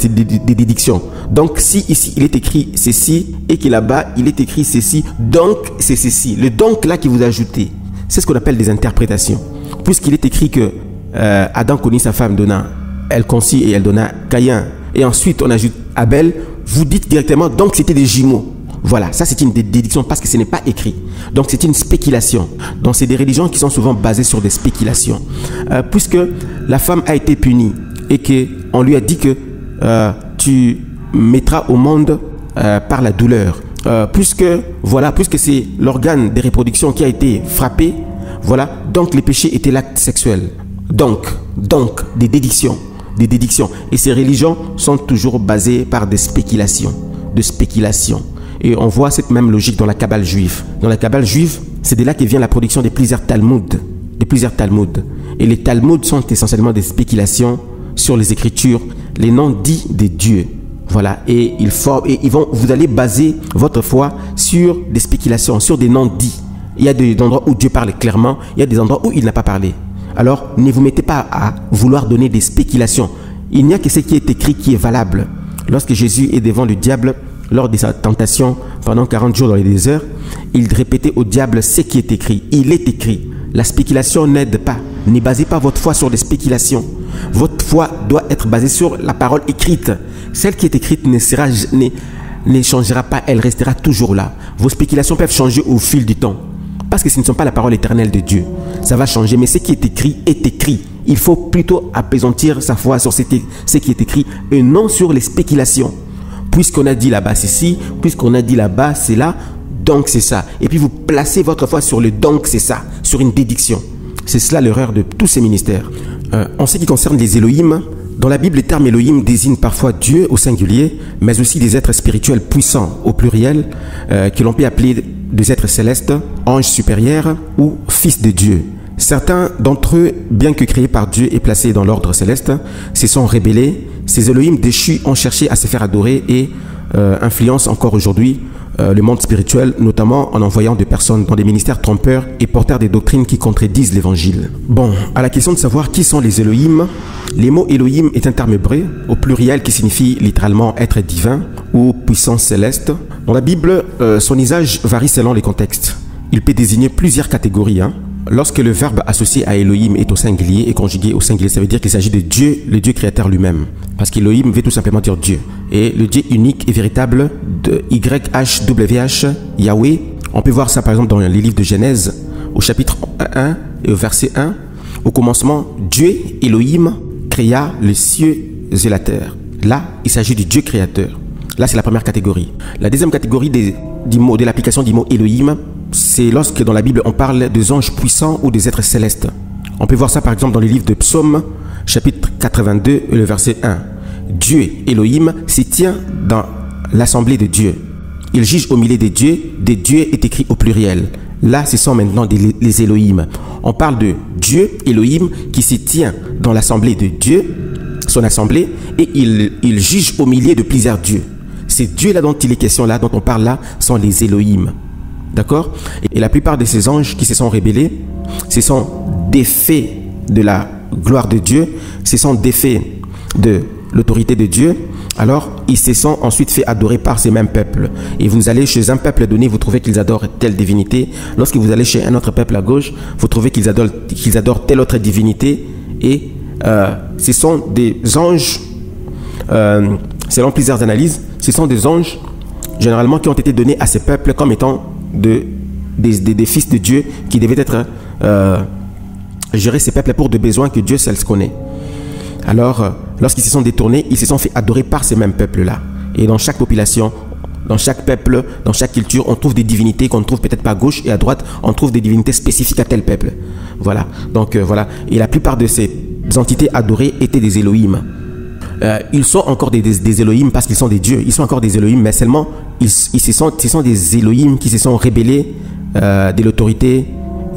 dédictions, donc si ici il est écrit ceci et que là-bas il est écrit ceci, donc c'est ceci, le donc là que vous ajoutez, c'est ce qu'on appelle des interprétations. Puisqu'il est écrit que Adam connut sa femme donna, elle conçut et elle donna Caïn, et ensuite on ajoute Abel, vous dites directement donc c'était des jumeaux. Voilà, ça c'est une dédiction parce que ce n'est pas écrit. Donc c'est une spéculation. Donc c'est des religions qui sont souvent basées sur des spéculations. Puisque la femme a été punie et qu'on lui a dit que tu mettras au monde par la douleur. Puisque c'est l'organe de reproduction qui a été frappé, voilà, donc les péchés étaient l'acte sexuel. Donc, des dédictions. Et ces religions sont toujours basées par des spéculations. Et on voit cette même logique dans la Kabbale juive. Dans la Kabbale juive, c'est de là que vient la production de plusieurs Talmuds. Et les Talmuds sont essentiellement des spéculations sur les Écritures, les noms dits de Dieu. Voilà. Et vous allez baser votre foi sur des spéculations, sur des noms dits. Il y a des endroits où Dieu parle clairement, il y a des endroits où il n'a pas parlé. Alors, ne vous mettez pas à vouloir donner des spéculations. Il n'y a que ce qui est écrit qui est valable. Lorsque Jésus est devant le diable, lors de sa tentation pendant 40 jours dans le désert, il répétait au diable ce qui est écrit. Il est écrit. La spéculation n'aide pas. Ne basez pas votre foi sur des spéculations. Votre foi doit être basée sur la parole écrite. Celle qui est écrite ne changera pas, elle restera toujours là. Vos spéculations peuvent changer au fil du temps. Parce que ce ne sont pas la parole éternelle de Dieu. Ça va changer, mais ce qui est écrit est écrit. Il faut plutôt apaisantir sa foi sur ce qui est écrit et non sur les spéculations. Puisqu'on a dit là-bas c'est ci, puisqu'on a dit là-bas c'est là, donc c'est ça. Et puis vous placez votre foi sur le donc c'est ça, sur une dédiction. C'est cela l'erreur de tous ces ministères. En ce qui concerne les Elohim, dans la Bible, le terme Elohim désigne parfois Dieu au singulier, mais aussi des êtres spirituels puissants au pluriel, que l'on peut appeler des êtres célestes, anges supérieurs ou fils de Dieu. Certains d'entre eux, bien que créés par Dieu et placés dans l'ordre céleste, se sont rebellés. Ces Elohim déchus ont cherché à se faire adorer et influencent encore aujourd'hui le monde spirituel, notamment en envoyant des personnes dans des ministères trompeurs et porteurs des doctrines qui contredisent l'évangile. Bon, à la question de savoir qui sont les Elohim, les mots Elohim est un terme hébreu au pluriel qui signifie littéralement être divin ou puissance céleste. Dans la Bible, son usage varie selon les contextes. Il peut désigner plusieurs catégories. Lorsque le verbe associé à Elohim est au singulier et conjugué au singulier, ça veut dire qu'il s'agit de Dieu, le Dieu créateur lui-même. Parce qu'Elohim veut tout simplement dire Dieu. Et le Dieu unique et véritable de YHWH, Yahweh, on peut voir ça par exemple dans les livres de Genèse, au chapitre 1 et au verset 1. Au commencement, Dieu, Elohim, créa les cieux et la terre. Là, il s'agit du Dieu créateur. Là, c'est la première catégorie. La deuxième catégorie de l'application du mot Elohim, c'est lorsque dans la Bible on parle des anges puissants ou des êtres célestes. On peut voir ça par exemple dans les livres de Psaume, chapitre 82 et le verset 1. Dieu, Elohim, s'y tient dans l'assemblée de Dieu. Il juge au milieu des dieux est écrit au pluriel. Là, ce sont maintenant les Elohim. On parle de Dieu, Elohim, qui s'y tient dans l'assemblée de Dieu, son assemblée, et il juge au milieu de plusieurs dieux. Ces dieux-là dont il est question là, dont on parle là, sont les Elohim. D'accord? Et la plupart de ces anges qui se sont rebellés, ce sont des faits de la gloire de Dieu, ce sont des faits de l'autorité de Dieu. Alors, ils se sont ensuite fait adorer par ces mêmes peuples. Et vous allez chez un peuple donné, vous trouvez qu'ils adorent telle divinité. Lorsque vous allez chez un autre peuple à gauche, vous trouvez qu'ils adorent telle autre divinité. Et ce sont des anges, selon plusieurs analyses, ce sont des anges généralement qui ont été donnés à ces peuples comme étant des fils de Dieu qui devaient être gérer ces peuples pour des besoins que Dieu seul connaît. Alors, lorsqu'ils se sont détournés, ils se sont fait adorer par ces mêmes peuples-là. Et dans chaque population, dans chaque peuple, dans chaque culture, on trouve des divinités qu'on ne trouve peut-être pas à gauche et à droite, on trouve des divinités spécifiques à tel peuple. Voilà. Donc, voilà. Et la plupart de ces entités adorées étaient des Elohim. Ils sont encore des Elohim parce qu'ils sont des dieux. Ils sont encore des Elohim, mais seulement ce sont des Elohim qui se sont rebellés de l'autorité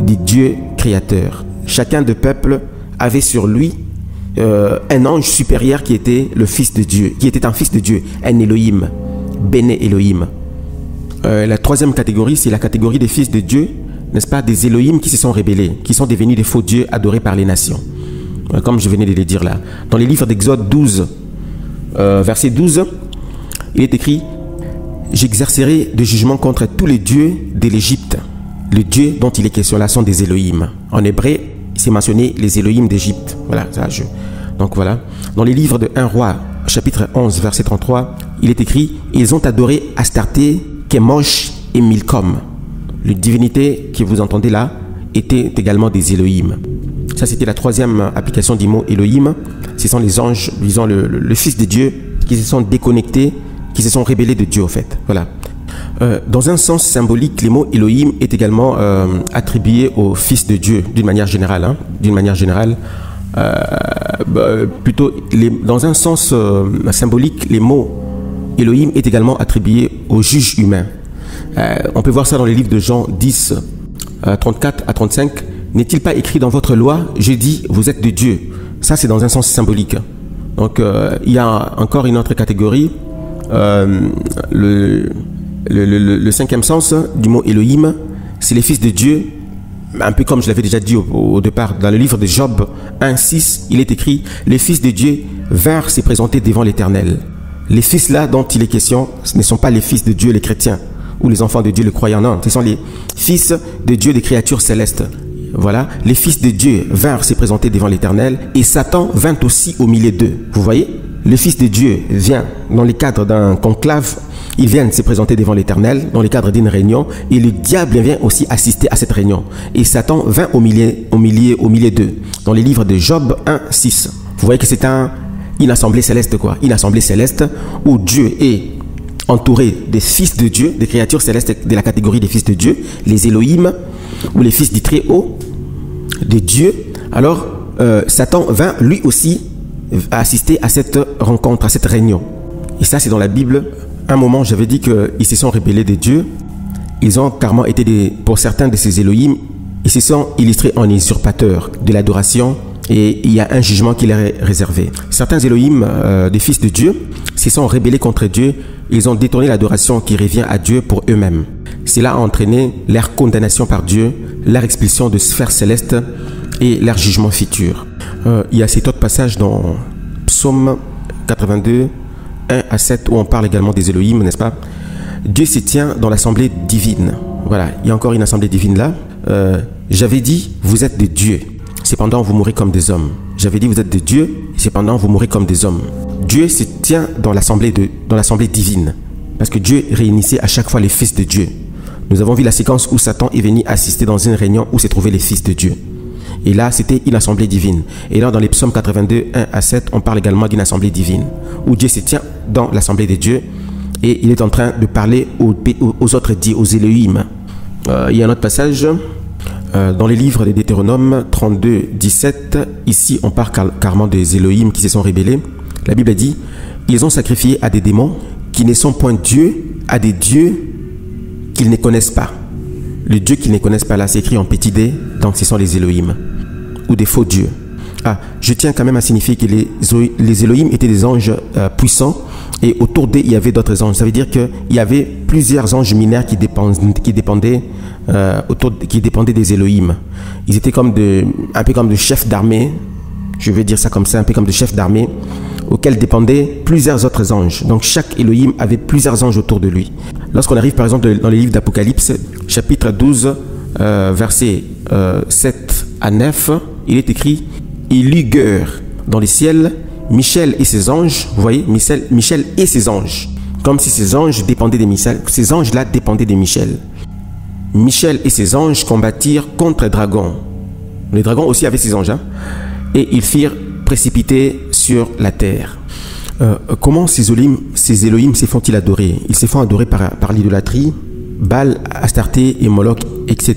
du Dieu créateur. Chacun des peuples avait sur lui un ange supérieur qui était le fils de Dieu, qui était un fils de Dieu, un Elohim, Béné Elohim. La troisième catégorie, c'est la catégorie des fils de Dieu, n'est-ce pas, des Elohim qui se sont rebellés, qui sont devenus des faux dieux adorés par les nations. Comme je venais de le dire là. Dans les livres d'Exode 12, verset 12, il est écrit « J'exercerai des jugements contre tous les dieux de l'Égypte. » Les dieux dont il est question là sont des Elohim. En hébreu, c'est mentionné les Elohim d'Égypte. Voilà, ça, donc voilà. Dans les livres de 1 Roi, chapitre 11, verset 33, il est écrit « Ils ont adoré Astarté, Kemosh et Milcom. » Les divinités que vous entendez là étaient également des Elohim. Ça, c'était la troisième application du mot Elohim. Ce sont les anges, disons le Fils de Dieu, qui se sont déconnectés, qui se sont rebellés de Dieu, au fait. Voilà. Dans un sens symbolique, les mots Elohim est également attribué au Fils de Dieu, d'une manière générale. Hein, d'une manière générale. Plutôt, dans un sens symbolique, les mots Elohim est également attribué au juge humain. On peut voir ça dans les livres de Jean 10, 34 à 35. N'est-il pas écrit dans votre loi, j'ai dit, vous êtes de Dieu? Ça, c'est dans un sens symbolique. Donc, il y a encore une autre catégorie. Le cinquième sens du mot Elohim, c'est les fils de Dieu. Un peu comme je l'avais déjà dit au départ, dans le livre de Job 1,6, il est écrit « Les fils de Dieu vinrent se présenter devant l'Éternel ». Les fils là dont il est question, ce ne sont pas les fils de Dieu, les chrétiens, ou les enfants de Dieu, les croyants, non. Ce sont les fils de Dieu, des créatures célestes. Voilà, les fils de Dieu vinrent se présenter devant l'Éternel et Satan vint aussi au milieu d'eux. Vous voyez, le Fils de Dieu vient dans le cadre d'un conclave, il vient se présenter devant l'Éternel dans le cadre d'une réunion et le diable vient aussi assister à cette réunion. Et Satan vint au milieu d'eux dans les livres de Job 1,6. Vous voyez que c'est une assemblée céleste, quoi. Une assemblée céleste où Dieu est entouré des fils de Dieu, des créatures célestes de la catégorie des fils de Dieu, les Elohim, ou les fils du Très-Haut, de Dieu. Alors, Satan vint lui aussi assister à cette rencontre, à cette réunion. Et ça, c'est dans la Bible. Un moment, j'avais dit qu'ils se sont rebellés de Dieu. Ils ont carrément été, pour certains de ces Elohim, ils se sont illustrés en usurpateurs de l'adoration et il y a un jugement qui leur est réservé. Certains Elohim, des fils de Dieu, se sont rebellés contre Dieu. Ils ont détourné l'adoration qui revient à Dieu pour eux-mêmes. Cela a entraîné leur condamnation par Dieu, leur expulsion de sphères célestes et leur jugement futur. Il y a cet autre passage dans Psaume 82, 1 à 7, où on parle également des Elohim, n'est-ce pas? Dieu se tient dans l'assemblée divine. Voilà, il y a encore une assemblée divine là. J'avais dit, vous êtes des dieux, cependant vous mourrez comme des hommes. J'avais dit, vous êtes des dieux, cependant vous mourrez comme des hommes. Dieu se tient dans l'assemblée divine, parce que Dieu réunissait à chaque fois les fils de Dieu. Nous avons vu la séquence où Satan est venu assister dans une réunion où se trouvaient les fils de Dieu. Et là, c'était une assemblée divine. Et là, dans les psaumes 82, 1 à 7, on parle également d'une assemblée divine, où Dieu se tient dans l'assemblée de Dieu, et il est en train de parler aux autres dits, aux Elohim. Il y a un autre passage dans les livres de Deutéronome 32, 17. Ici, on parle carrément des Elohim qui se sont rebellés. La Bible dit, ils ont sacrifié à des démons qui ne sont point Dieu, à des dieux qu'ils ne connaissent pas. Le Dieu qu'ils ne connaissent pas, là, c'est écrit en petit d, donc ce sont les Elohim, ou des faux dieux. Ah, je tiens quand même à signifier que les Elohim étaient des anges puissants, et autour d'eux, il y avait d'autres anges. Ça veut dire qu'il y avait plusieurs anges mineurs qui dépendaient des Elohim. Ils étaient un peu comme de chefs d'armée, je vais dire ça comme ça, un peu comme de chefs d'armée, auxquels dépendaient plusieurs autres anges. Donc chaque Elohim avait plusieurs anges autour de lui. Lorsqu'on arrive par exemple dans les livres d'Apocalypse, chapitre 12, versets 7 à 9, il est écrit « Il eut guerre dans les ciels, Michel et ses anges », vous voyez, Michel et ses anges, comme si ces anges dépendaient de Michel, ces anges-là dépendaient de Michel. Michel et ses anges combattirent contre les dragons. Les dragons aussi avaient ses anges, hein, et ils firent précipiter sur la terre. Comment ces Elohim se font-ils adorer? Ils se font adorer par l'idolâtrie, Baal, Astarté et Moloch, etc.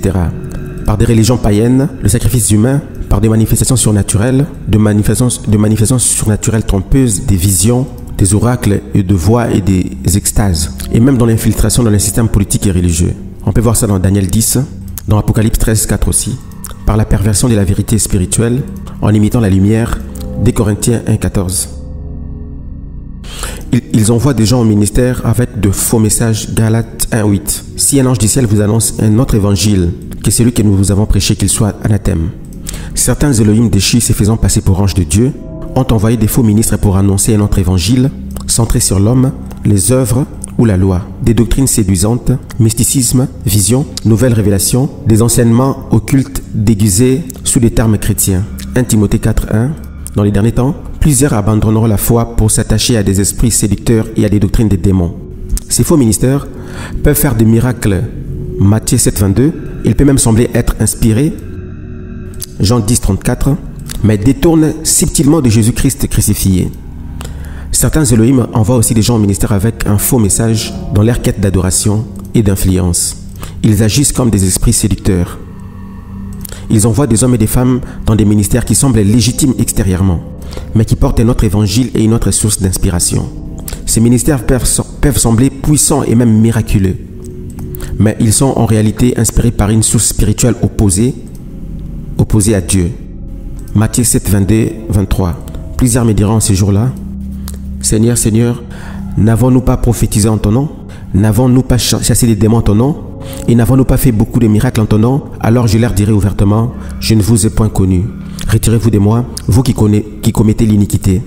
Par des religions païennes, le sacrifice humain, par des manifestations surnaturelles, de manifestations surnaturelles trompeuses, des visions, des oracles et de voix et des extases. Et même dans l'infiltration dans les systèmes politiques et religieux. On peut voir ça dans Daniel 10, dans Apocalypse 13, 4 aussi. Par la perversion de la vérité spirituelle, en imitant la lumière, des Corinthiens 1, 14. Ils envoient des gens au ministère avec de faux messages, Galates 1, 8. Si un ange du ciel vous annonce un autre évangile que celui que nous vous avons prêché, qu'il soit anathème. Certains Elohim déchus se faisant passer pour anges de Dieu ont envoyé des faux ministres pour annoncer un autre évangile centré sur l'homme, les œuvres ou la loi, des doctrines séduisantes, mysticisme, vision, nouvelles révélations, des enseignements occultes déguisés sous des termes chrétiens. 1 Timothée 4, 1. Dans les derniers temps, plusieurs abandonneront la foi pour s'attacher à des esprits séducteurs et à des doctrines des démons. Ces faux ministères peuvent faire des miracles. Matthieu 7, 22. Il peut même sembler être inspiré. Jean 10, 34. Mais détournent subtilement de Jésus-Christ crucifié. Certains Elohim envoient aussi des gens au ministère avec un faux message dans leur quête d'adoration et d'influence. Ils agissent comme des esprits séducteurs. Ils envoient des hommes et des femmes dans des ministères qui semblent légitimes extérieurement, mais qui portent un autre évangile et une autre source d'inspiration. Ces ministères peuvent sembler puissants et même miraculeux, mais ils sont en réalité inspirés par une source spirituelle opposée à Dieu. Matthieu 7, 22, 23. Plusieurs me diront ce jour-là, « Seigneur, Seigneur, n'avons-nous pas prophétisé en ton nom? N'avons-nous pas chassé des démons en ton nom? Et n'avons-nous pas fait beaucoup de miracles en ton nom? Alors je leur dirai ouvertement, je ne vous ai point connu. Retirez-vous de moi, vous qui commettez l'iniquité. »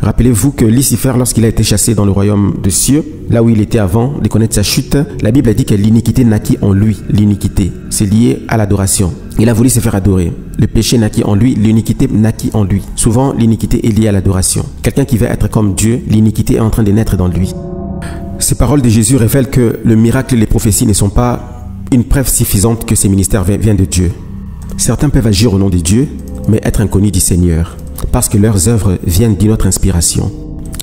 Rappelez-vous que Lucifer, lorsqu'il a été chassé dans le royaume des cieux, là où il était avant de connaître sa chute, la Bible a dit que l'iniquité naquit en lui. L'iniquité, c'est lié à l'adoration. Il a voulu se faire adorer. Le péché naquit en lui, l'iniquité naquit en lui. Souvent, l'iniquité est liée à l'adoration. Quelqu'un qui veut être comme Dieu, l'iniquité est en train de naître dans lui. Ces paroles de Jésus révèlent que le miracle et les prophéties ne sont pas une preuve suffisante que ces ministères viennent de Dieu. Certains peuvent agir au nom de Dieu, mais être inconnus du Seigneur, parce que leurs œuvres viennent d'une autre inspiration.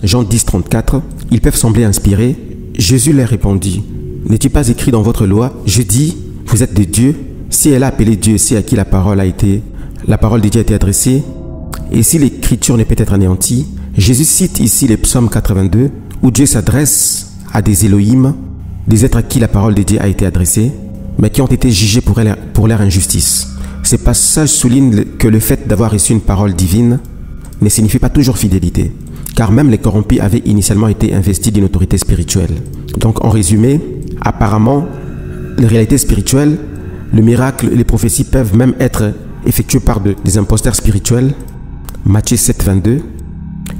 Jean 10, 34, ils peuvent sembler inspirés. Jésus leur répondit, « N'est-il pas écrit dans votre loi, je dis, vous êtes de Dieu? Si elle a appelé Dieu, c'est à qui la parole de Dieu a été adressée. Et si l'écriture ne peut être anéantie, Jésus cite ici les psaumes 82, où Dieu s'adresse à des Elohim, des êtres à qui la parole de Dieu a été adressée, mais qui ont été jugés pour leur injustice. Ces passages soulignent que le fait d'avoir reçu une parole divine ne signifie pas toujours fidélité, car même les corrompus avaient initialement été investis d'une autorité spirituelle. Donc en résumé, apparemment, les réalités spirituelles, le miracle et les prophéties peuvent même être effectués par des imposteurs spirituels. Matthieu 7, 22.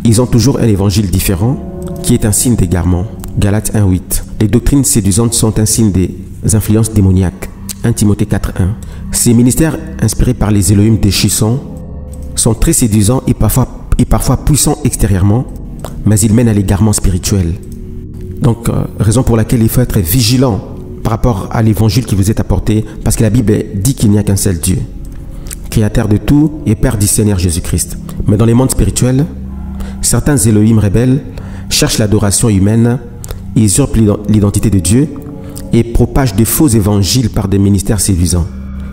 Ils ont toujours un évangile différent qui est un signe d'égarement. Galates 1, 8. Les doctrines séduisantes sont un signe des influences démoniaques. 1 Timothée 4, 1. Ces ministères inspirés par les Elohim déchissants sont très séduisants et parfois puissants extérieurement, mais ils mènent à l'égarement spirituel. Donc, raison pour laquelle il faut être vigilant par rapport à l'évangile qui vous est apporté, parce que la Bible dit qu'il n'y a qu'un seul Dieu, créateur de tout et Père du Seigneur Jésus-Christ. Mais dans les mondes spirituels, certains Elohim rebelles cherchent l'adoration humaine, usurpent l'identité de Dieu et propagent de faux évangiles par des ministères séduisants.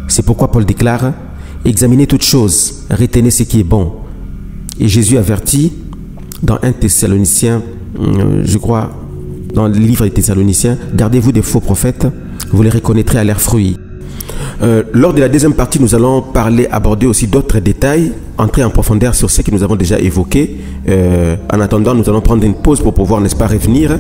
C'est pourquoi Paul déclare « Examinez toutes choses, retenez ce qui est bon ». Et Jésus avertit dans 1 Thessaloniciens, je crois, dans le livre des Thessaloniciens, « Gardez-vous des faux prophètes, vous les reconnaîtrez à leurs fruits ». Lors de la deuxième partie, nous allons aborder aussi d'autres détails, entrer en profondeur sur ce que nous avons déjà évoqué. En attendant, nous allons prendre une pause pour pouvoir, n'est-ce pas, revenir